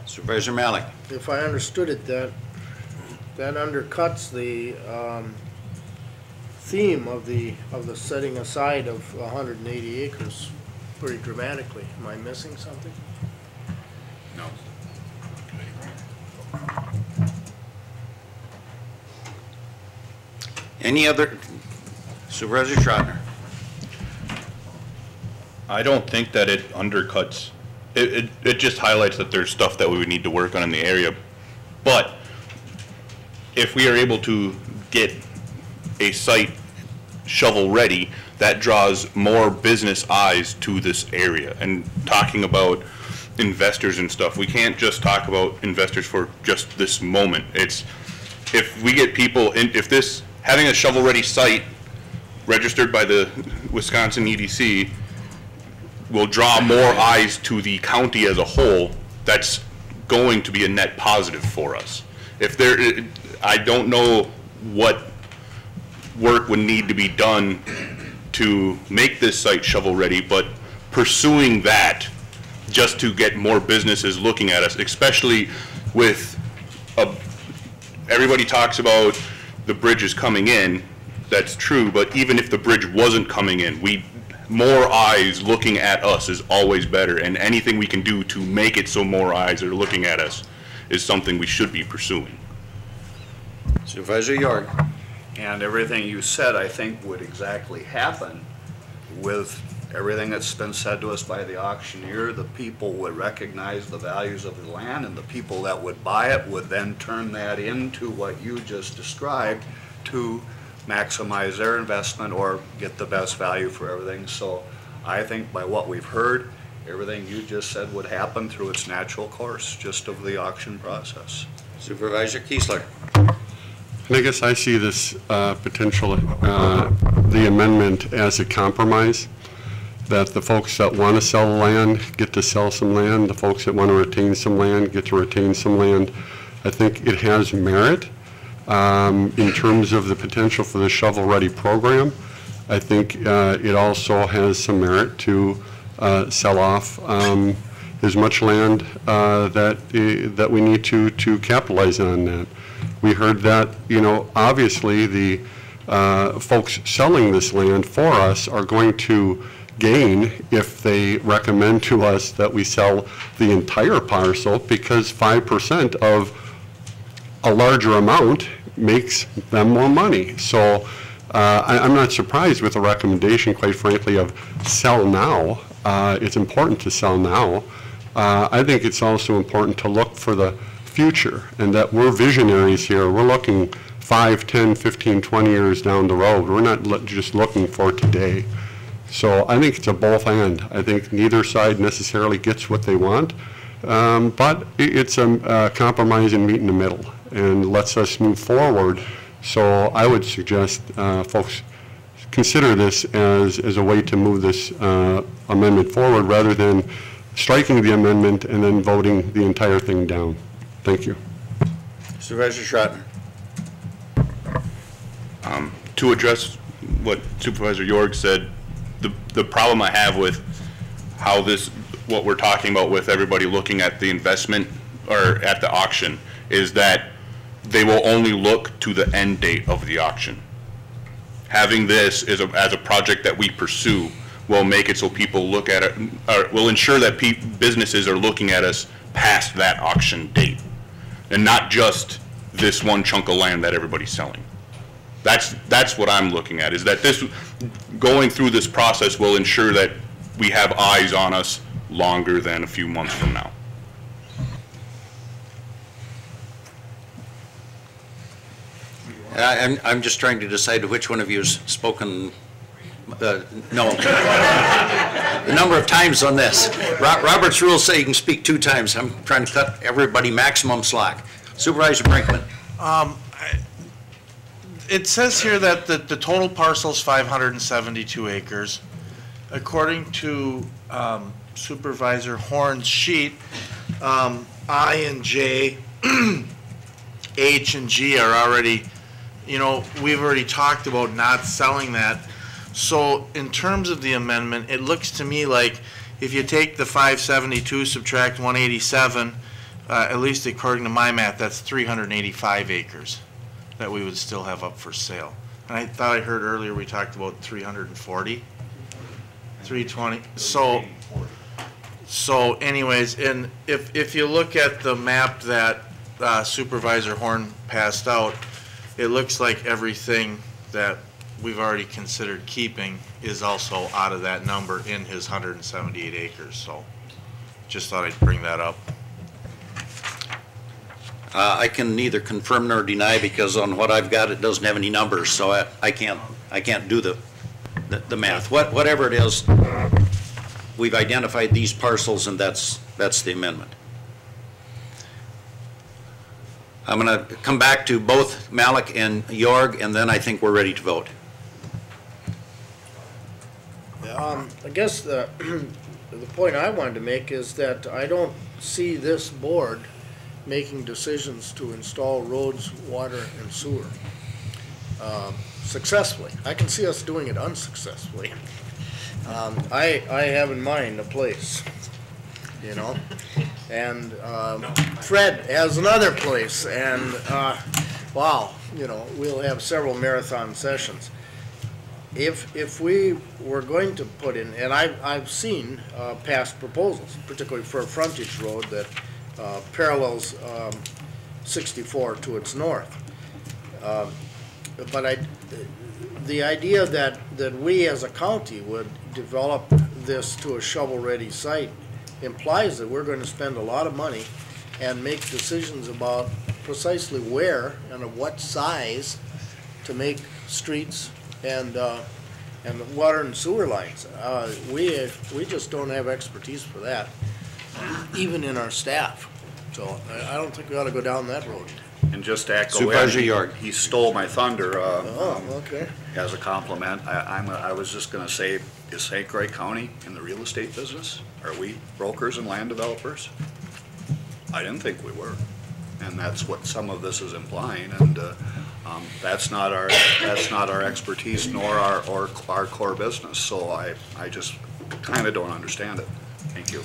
Supervisor Malik. if I understood it, that undercuts the theme of the setting aside of 180 acres pretty dramatically. Am I missing something? No. Any other? Supervisor Schroeder. I don't think that it undercuts. It just highlights that there's stuff that we would need to work on in the area. But if we are able to get a site shovel ready, that draws more business eyes to this area. And talking about investors and stuff, we can't just talk about investors for just this moment. It's, if we get people in, if this, having a shovel ready site registered by the Wisconsin EDC will draw more eyes to the county as a whole, that's going to be a net positive for us. If there, I don't know what work would need to be done to make this site shovel ready, but pursuing that just to get more businesses looking at us, especially with everybody talks about the bridge is coming in. That's true, but even if the bridge wasn't coming in, more eyes looking at us is always better, and anything we can do to make it so more eyes are looking at us is something we should be pursuing. Supervisor York. And everything you said, I think, would exactly happen with everything that's been said to us by the auctioneer. The people would recognize the values of the land, and the people that would buy it would then turn that into what you just described to maximize their investment or get the best value for everything. So I think by what we've heard, everything you just said would happen through its natural course, just of the auction process. Supervisor Kiesler. And I guess I see this potential, the amendment as a compromise, that the folks that want to sell land get to sell some land, the folks that want to retain some land get to retain some land. I think it has merit in terms of the potential for the shovel-ready program. I think it also has some merit to sell off as much land that we need to capitalize on that. We heard that, obviously the folks selling this land for us are going to gain if they recommend to us that we sell the entire parcel, because 5% of a larger amount makes them more money. So I'm not surprised with the recommendation, quite frankly, of sell now. It's important to sell now. I think it's also important to look for the future, and that we're visionaries here. We're looking 5, 10, 15, 20 years down the road. We're not just looking for today. So I think it's a both and. I think neither side necessarily gets what they want, but it's a compromise and meet in the middle and lets us move forward. So I would suggest folks consider this as a way to move this amendment forward rather than striking the amendment and then voting the entire thing down. Thank you. Supervisor Schrottner. To address what Supervisor York said, the problem I have with how what we're talking about with everybody looking at the investment or at the auction is that they will only look to the end date of the auction. Having this as a project that we pursue will make it so people look at it, or will ensure that businesses are looking at us past that auction date, and not just this one chunk of land that everybody's selling. That's what I'm looking at, is that going through this process will ensure that we have eyes on us longer than a few months from now. I'm just trying to decide which one of you has spoken, no, the number of times on this. Robert's rules say you can speak 2 times. I'm trying to cut everybody maximum slack. Supervisor Brinkman. It says here that the total parcel is 572 acres. According to Supervisor Horn's sheet, I and J, H and G are already, we've already talked about not selling that. So in terms of the amendment, it looks to me like if you take the 572, subtract 187, at least according to my math, that's 385 acres that we would still have up for sale. And I thought I heard earlier we talked about 340, 320. So anyways, and if you look at the map that Supervisor Horn passed out, it looks like everything that we've already considered keeping is also out of that number in his 178 acres. So just thought I'd bring that up. I can neither confirm nor deny, because on what I've got, it doesn't have any numbers, so I can't do the math. Whatever it is, we've identified these parcels, and that's the amendment. I'm going to come back to both Malik and Jorg, and then I think we're ready to vote. I guess the point I wanted to make is that I don't see this board making decisions to install roads, water, and sewer successfully. I can see us doing it unsuccessfully. I have in mind a place, and Fred has another place, and wow, we'll have several marathon sessions. If we were going to put in, and I've seen past proposals, particularly for a frontage road that parallels 64 to its north. But the idea that we as a county would develop this to a shovel-ready site implies that we're going to spend a lot of money and make decisions about precisely where and of what size to make streets and water and sewer lines. We just don't have expertise for that, even in our staff. So I don't think we ought to go down that road. And just to echo, Supervisor York. He stole my thunder. Okay. As a compliment, I was just going to say, is St. Croix County in the real estate business? Are we brokers and land developers? I didn't think we were, and that's what some of this is implying. And that's not our expertise nor our core business. So I just kind of don't understand it. Thank you.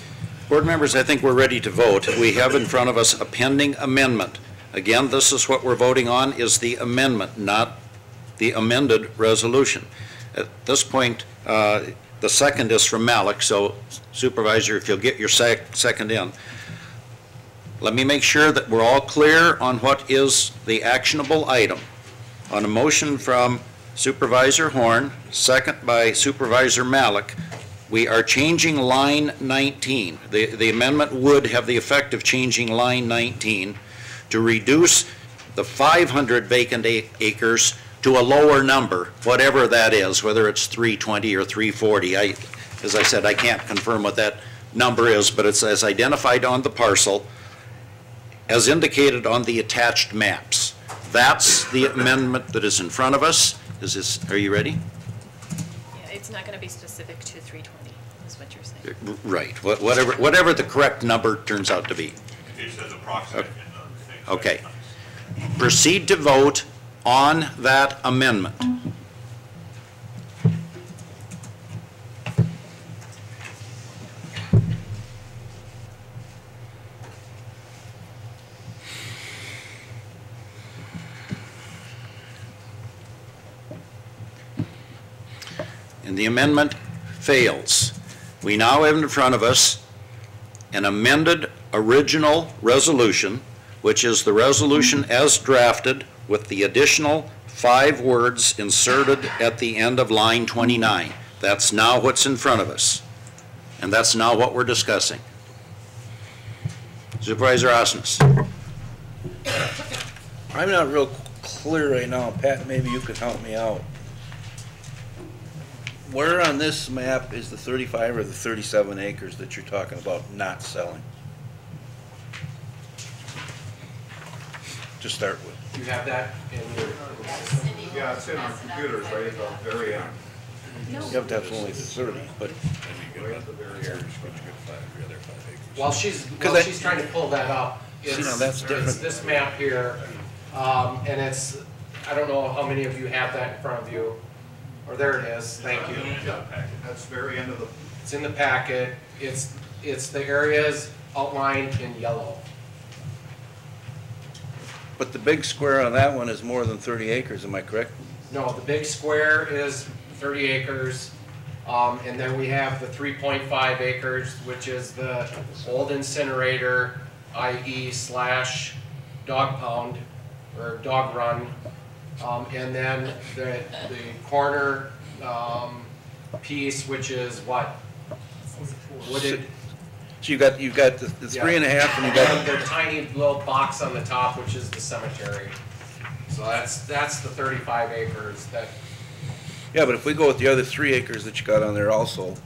Board members, I think we're ready to vote. We have in front of us a pending amendment. Again, this is what we're voting on, is the amendment, not the amended resolution. At this point, the second is from Malik, so Supervisor, if you'll get your second in. Let me make sure that we're all clear on what is the actionable item. On a motion from Supervisor Horn, second by Supervisor Malik, we are changing line 19. The amendment would have the effect of changing line 19 to reduce the 500 vacant acres to a lower number, whatever that is, whether it's 320 or 340. As I said, I can't confirm what that number is, but it's as identified on the parcel, as indicated on the attached maps. That's the amendment that is in front of us. Are you ready? Yeah, it's not going to be specific to 320. is what you're saying. Right, whatever the correct number turns out to be. It says approximate. Okay. Proceed to vote on that amendment. And the amendment fails. We now have in front of us an amended original resolution, which is the resolution as drafted with the additional 5 words inserted at the end of line 29. That's now what's in front of us. And that's now what we're discussing. Supervisor Osnes. I'm not real clear right now, Pat, maybe you could help me out. Where on this map is the 35 or the 37 acres that you're talking about not selling? To start with. You have that in your... Yeah, it's in our computers right at the very end. Yeah, but that's only the 30, but... While she's trying to pull that up, that's different. it's this map here, and it's, I don't know how many of you have that in front of you. Or there it is, thank you. That's the very end of the... It's in the packet. It's the areas outlined in yellow. But the big square on that one is more than 30 acres, am I correct? No, the big square is 30 acres, and then we have the 3.5 acres, which is the old incinerator, i.e. / dog pound, or dog run. And then the corner piece, which is what? Wooded. So you got the 3.5 and you got the tiny little box on the top, which is the cemetery. So that's the 35 acres that. Yeah, but if we go with the other 3 acres that you got on there also,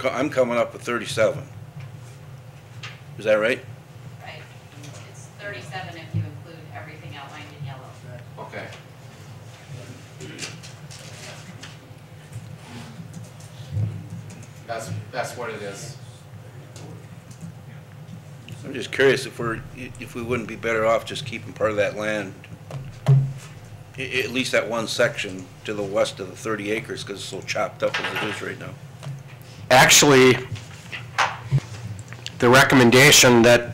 I'm coming up with 37. Is that right? Right. It's 37 if you include everything outlined in yellow. Okay. That's what it is. I'm just curious if we wouldn't be better off just keeping part of that land, at least that one section to the west of the 30 acres, because it's so chopped up as it is right now. Actually, the recommendation that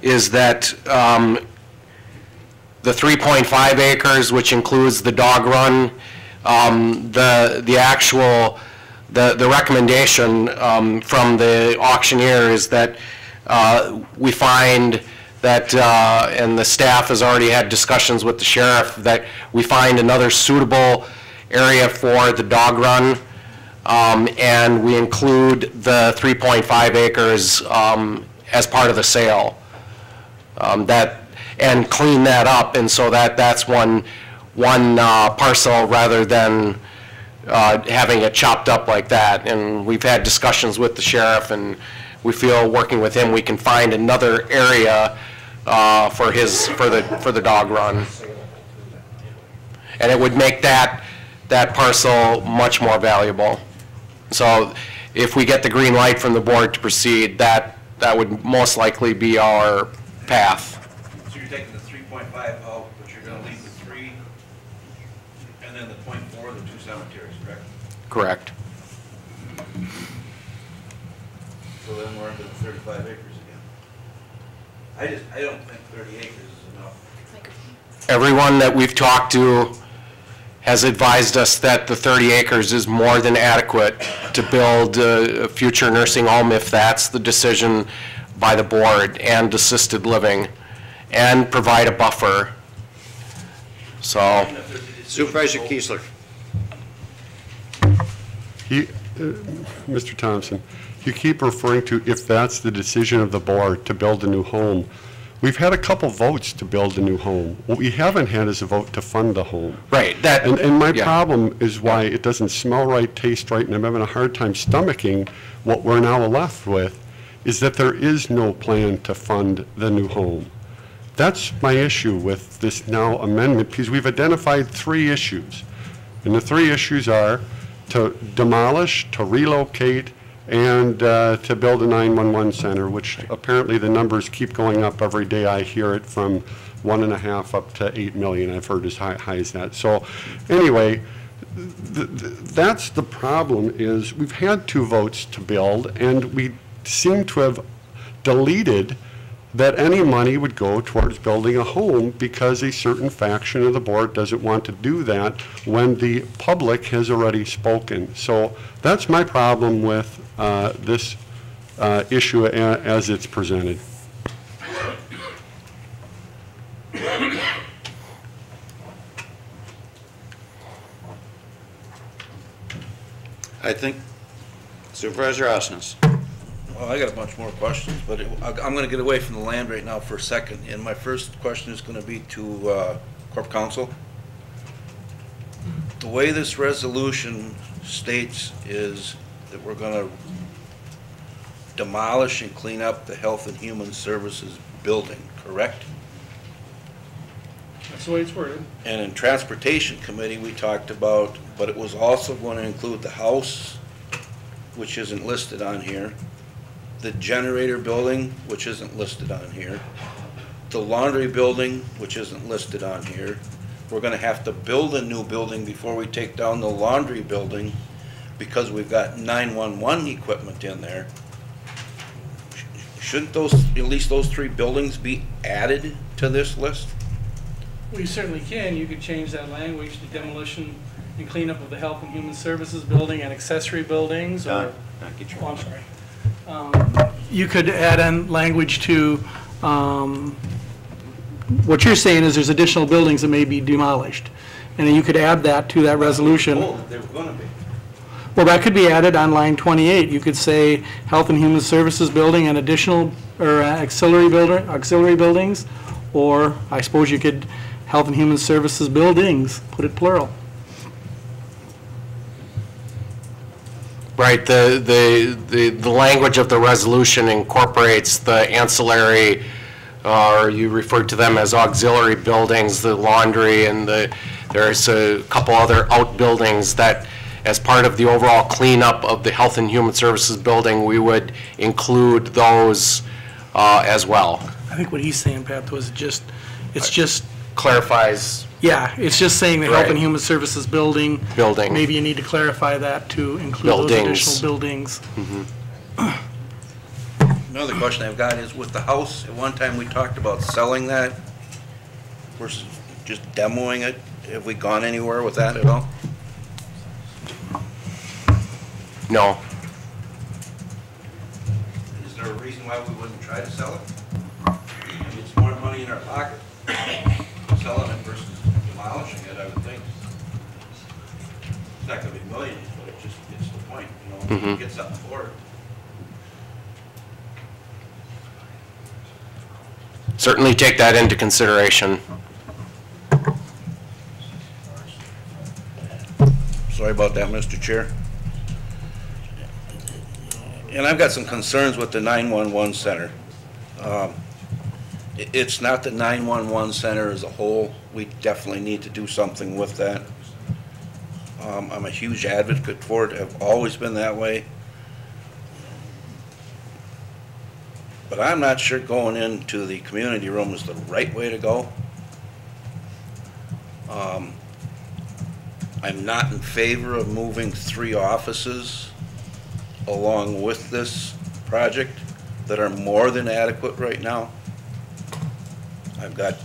is that the 3.5 acres, which includes the dog run, the recommendation from the auctioneer is that we find that, and the staff has already had discussions with the sheriff, that we find another suitable area for the dog run, and we include the 3.5 acres as part of the sale. And clean that up, and so that's one parcel rather than having it chopped up like that. And we've had discussions with the sheriff, and we feel working with him we can find another area for the dog run, and it would make that parcel much more valuable. So if we get the green light from the board to proceed, that would most likely be our path. So you're taking the 3.5 out, but you're going to leave the 3, and then the 0.4, the 2 cemeteries, correct? Correct. So then we're into the 35 acres again. I don't think 30 acres is enough. Everyone that we've talked to has advised us that the 30 acres is more than adequate to build a future nursing home if that's the decision by the board, and assisted living, and provide a buffer. So. Supervisor Kiesler. Mr. Thompson, you keep referring to if that's the decision of the board to build a new home. We've had a couple votes to build a new home. What we haven't had is a vote to fund the home. Right. And my problem is why it doesn't smell right, taste right, and I'm having a hard time stomaching what we're now left with, is that there is no plan to fund the new home. That's my issue with this now amendment, because we've identified 3 issues. And the 3 issues are to demolish, to relocate, and to build a 911 center, which apparently the numbers keep going up every day. I hear it from 1.5 up to 8 million. I've heard as high as that. So anyway, that's the problem, is we've had 2 votes to build, and we seem to have deleted that any money would go towards building a home because a certain faction of the board doesn't want to do that when the public has already spoken. So that's my problem with this issue as it's presented. I think Supervisor Osnes. Well, I got a bunch more questions, but I'm going to get away from the land right now for a second. And my first question is going to be to Corp Counsel. The way this resolution states is that we're going to demolish and clean up the Health and Human Services building, correct? That's the way it's worded. And in Transportation Committee, we talked about, but it was also going to include the house, which isn't listed on here, the generator building, which isn't listed on here, the laundry building, which isn't listed on here. We're going to have to build a new building before we take down the laundry building because we've got 911 equipment in there. Shouldn't those, at least those 3 buildings be added to this list? Well, you certainly can. You could change that language to demolition and cleanup of the Health and Human Services building and accessory buildings. Or, oh, I'm sorry. You could add in language to what you're saying is there's additional buildings that may be demolished. And then you could add that to that resolution. They were going to be. Well, that could be added on line 28. You could say Health and Human Services building and additional or auxiliary buildings, or I suppose you could Health and Human Services buildings, put it plural. Right, the language of the resolution incorporates the ancillary, or you referred to them as auxiliary buildings, the laundry, and there's a couple other outbuildings that, as part of the overall cleanup of the Health and Human Services building, we would include those as well. I think what he's saying, Pat, was it's just clarifies. Yeah, it's just saying the Right. Health and Human Services building. Building. Maybe you need to clarify that to include those additional buildings. Another question I've got is with the house, at one time we talked about selling that versus just demoing it. Have we gone anywhere with that at all? No. Is there a reason why we wouldn't try to sell it? I mean, it's more money in our pocket selling it versus demolishing it, I would think. It's not going to be millions, but it's the point, you know, get something for it. Certainly take that into consideration. Sorry about that, Mr. Chair. And I've got some concerns with the 911 center. It's not the 911 center as a whole. We definitely need to do something with that. I'm a huge advocate for it. I've always been that way. But I'm not sure going into the community room is the right way to go. I'm not in favor of moving 3 offices along with this project that are more than adequate right now. I've got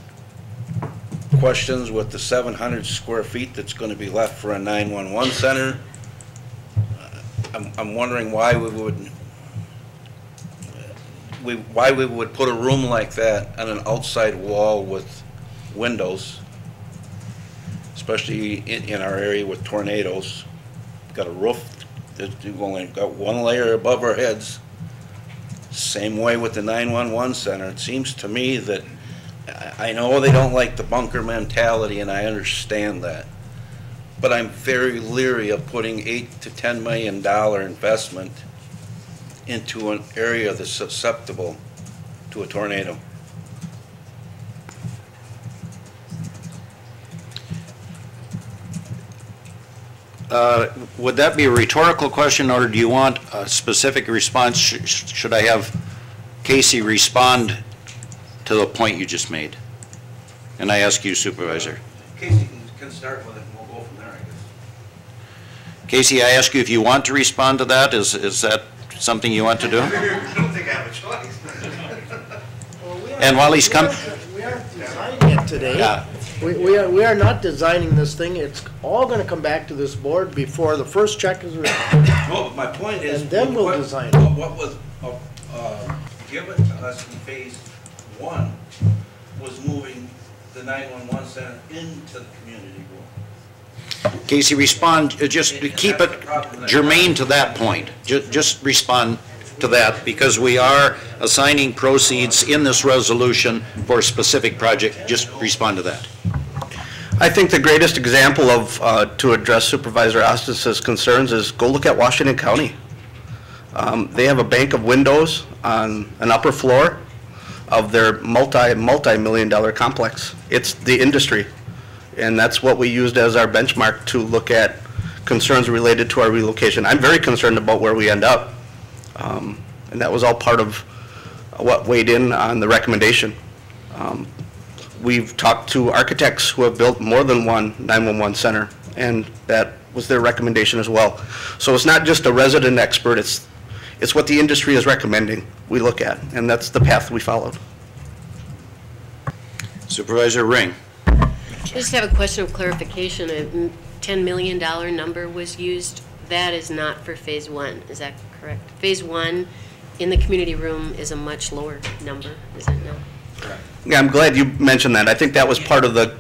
questions with the 700 square feet that's going to be left for a 911 center. I'm wondering why we would put a room like that on an outside wall with windows, especially in our area with tornadoes. Got a roof that we've only got 1 layer above our heads. Same way with the 911 center. It seems to me that, I know they don't like the bunker mentality, and I understand that, but I'm very leery of putting $8 to $10 million investment into an area that's susceptible to a tornado. would that be a rhetorical question, or do you want a specific response? Should I have Casey respond to the point you just made? And I ask you, Supervisor. Casey can start with it, and we'll go from there, I guess. Casey, I ask you if you want to respond to that. Is that something you want to do? I don't think I have a choice. And while he's coming... We aren't designing it today. Yeah. We are not designing this thing. It's all going to come back to this board before the first check is written. No, but my point is. And then we'll what- design it. What was given to us in phase one was moving the 911 center into the community room. Casey, respond, just keep it germane to that point. Just respond to that, because we are assigning proceeds in this resolution for a specific project. Just respond to that. I think the greatest example of, to address Supervisor Ostis's concerns is go look at Washington County. They have a bank of windows on an upper floor of their multi-million dollar complex. It's the industry. And that's what we used as our benchmark to look at concerns related to our relocation. I'm very concerned about where we end up. And that was all part of what weighed in on the recommendation. We've talked to architects who have built more than one 911 center, and that was their recommendation as well. So it's not just a resident expert, it's what the industry is recommending we look at, and that's the path we followed. Supervisor Ring. I just have a question of clarification. A $10 million number was used. That is not for phase one, is that correct? Phase one in the community room is a much lower number, is it not? Yeah, I'm glad you mentioned that. I think that was part of the.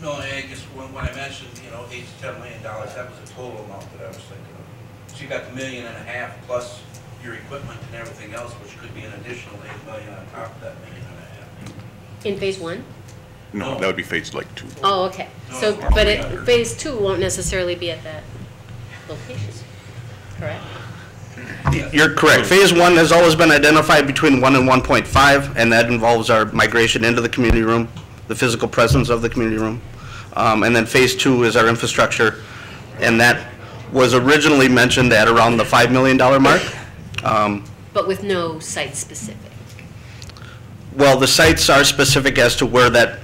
No, I guess when I mentioned, $8 to $10 million, that was a total amount that I was thinking of. So you got the $1.5 million plus your equipment and everything else, which could be an additional $8 million on top of that $1.5 million. In phase one? No, that would be phase like 2. Oh, okay. So, but phase two won't necessarily be at that location, correct? You're correct. Phase one has always been identified between 1 and 1.5, and that involves our migration into the community room, the physical presence of the community room. And then phase two is our infrastructure, and that was originally mentioned at around the $5 million mark. But with no site specific. Well, the sites are specific as to where that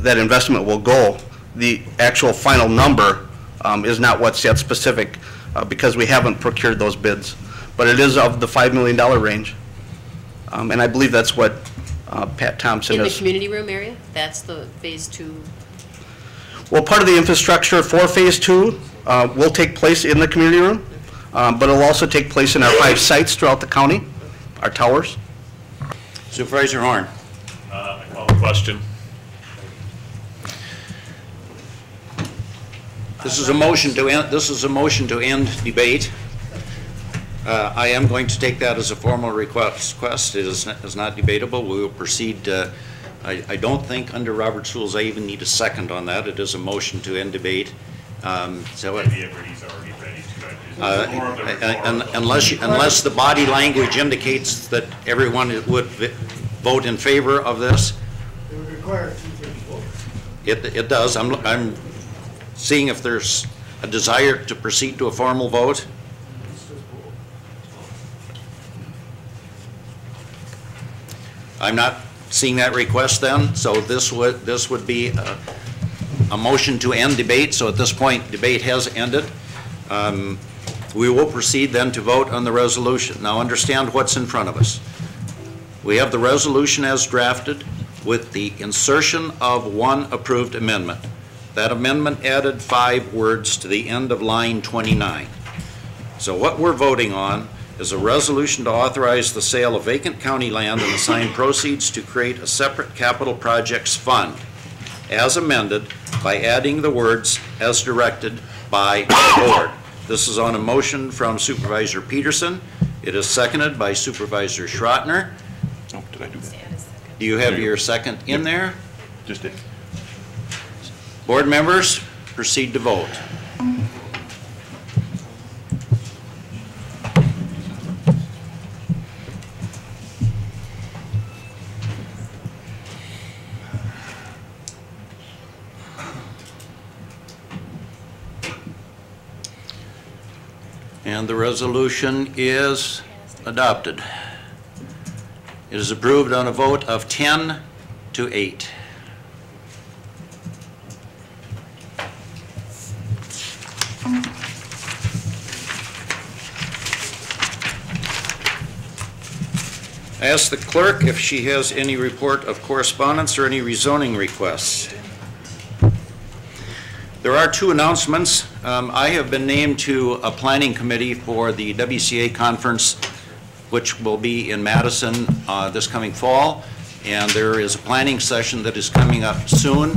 investment will go. The actual final number is not what's yet specific because we haven't procured those bids. But it is of the $5 million range. And I believe that's what Pat Thompson In the is. community room area? That's the phase two? Well, part of the infrastructure for phase two will take place in the community room, but it'll also take place in our 5 sites throughout the county, our towers. Supervisor Horn. I call the question. This is a motion to end. This is a motion to end debate. I am going to take that as a formal request. It is not debatable. We will proceed. I don't think under Robert's rules I even need a second on that. It is a motion to end debate. Unless the body language indicates that everyone would vote in favor of this. It would require a 2/3 vote. It does. I'm seeing if there's a desire to proceed to a formal vote. I'm not seeing that request then, so this would be a motion to end debate. So at this point, debate has ended. We will proceed then to vote on the resolution. Now understand what's in front of us. We have the resolution as drafted with the insertion of one approved amendment. That amendment added 5 words to the end of line 29. So what we're voting on is a resolution to authorize the sale of vacant county land and assign proceeds to create a separate capital projects fund, as amended by adding the words "as directed by the board." This is on a motion from Supervisor Peterson. It is seconded by Supervisor Schrottner. Oh, did I do that? Do you have your second in there? Just did. Board members, proceed to vote. And the resolution is adopted. It is approved on a vote of 10 to 8. I ask the clerk if she has any report of correspondence or any rezoning requests. There are two announcements. I have been named to a planning committee for the WCA conference, which will be in Madison this coming fall, and there is a planning session that is coming up soon.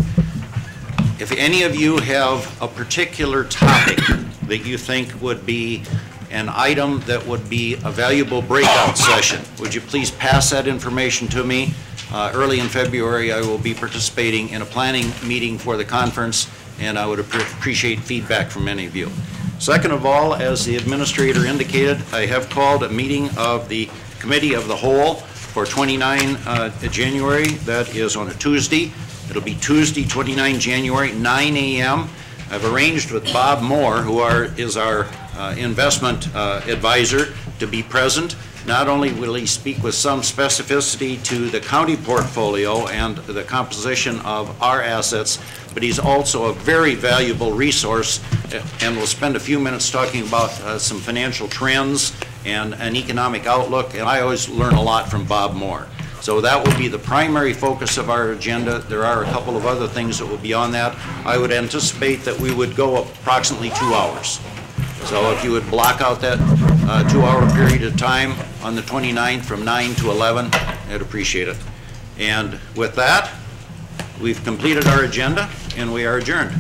If any of you have a particular topic that you think would be an item that would be a valuable breakout session, would you please pass that information to me? Early in February, I will be participating in a planning meeting for the conference, and I would appreciate feedback from any of you. Second of all, as the administrator indicated, I have called a meeting of the Committee of the Whole for 29 January. That is on a Tuesday. It'll be Tuesday, 29 January, 9 a.m. I've arranged with Bob Moore, who is our investment advisor, to be present. Not only will he speak with some specificity to the county portfolio and the composition of our assets, but he's also a very valuable resource, and we'll spend a few minutes talking about some financial trends and an economic outlook, and I always learn a lot from Bob Moore. So that will be the primary focus of our agenda. There are a couple of other things that will be on that. I would anticipate that we would go approximately 2 hours. So if you would block out that 2-hour period of time on the 29th from 9 to 11, I'd appreciate it. And with that, we've completed our agenda and we are adjourned.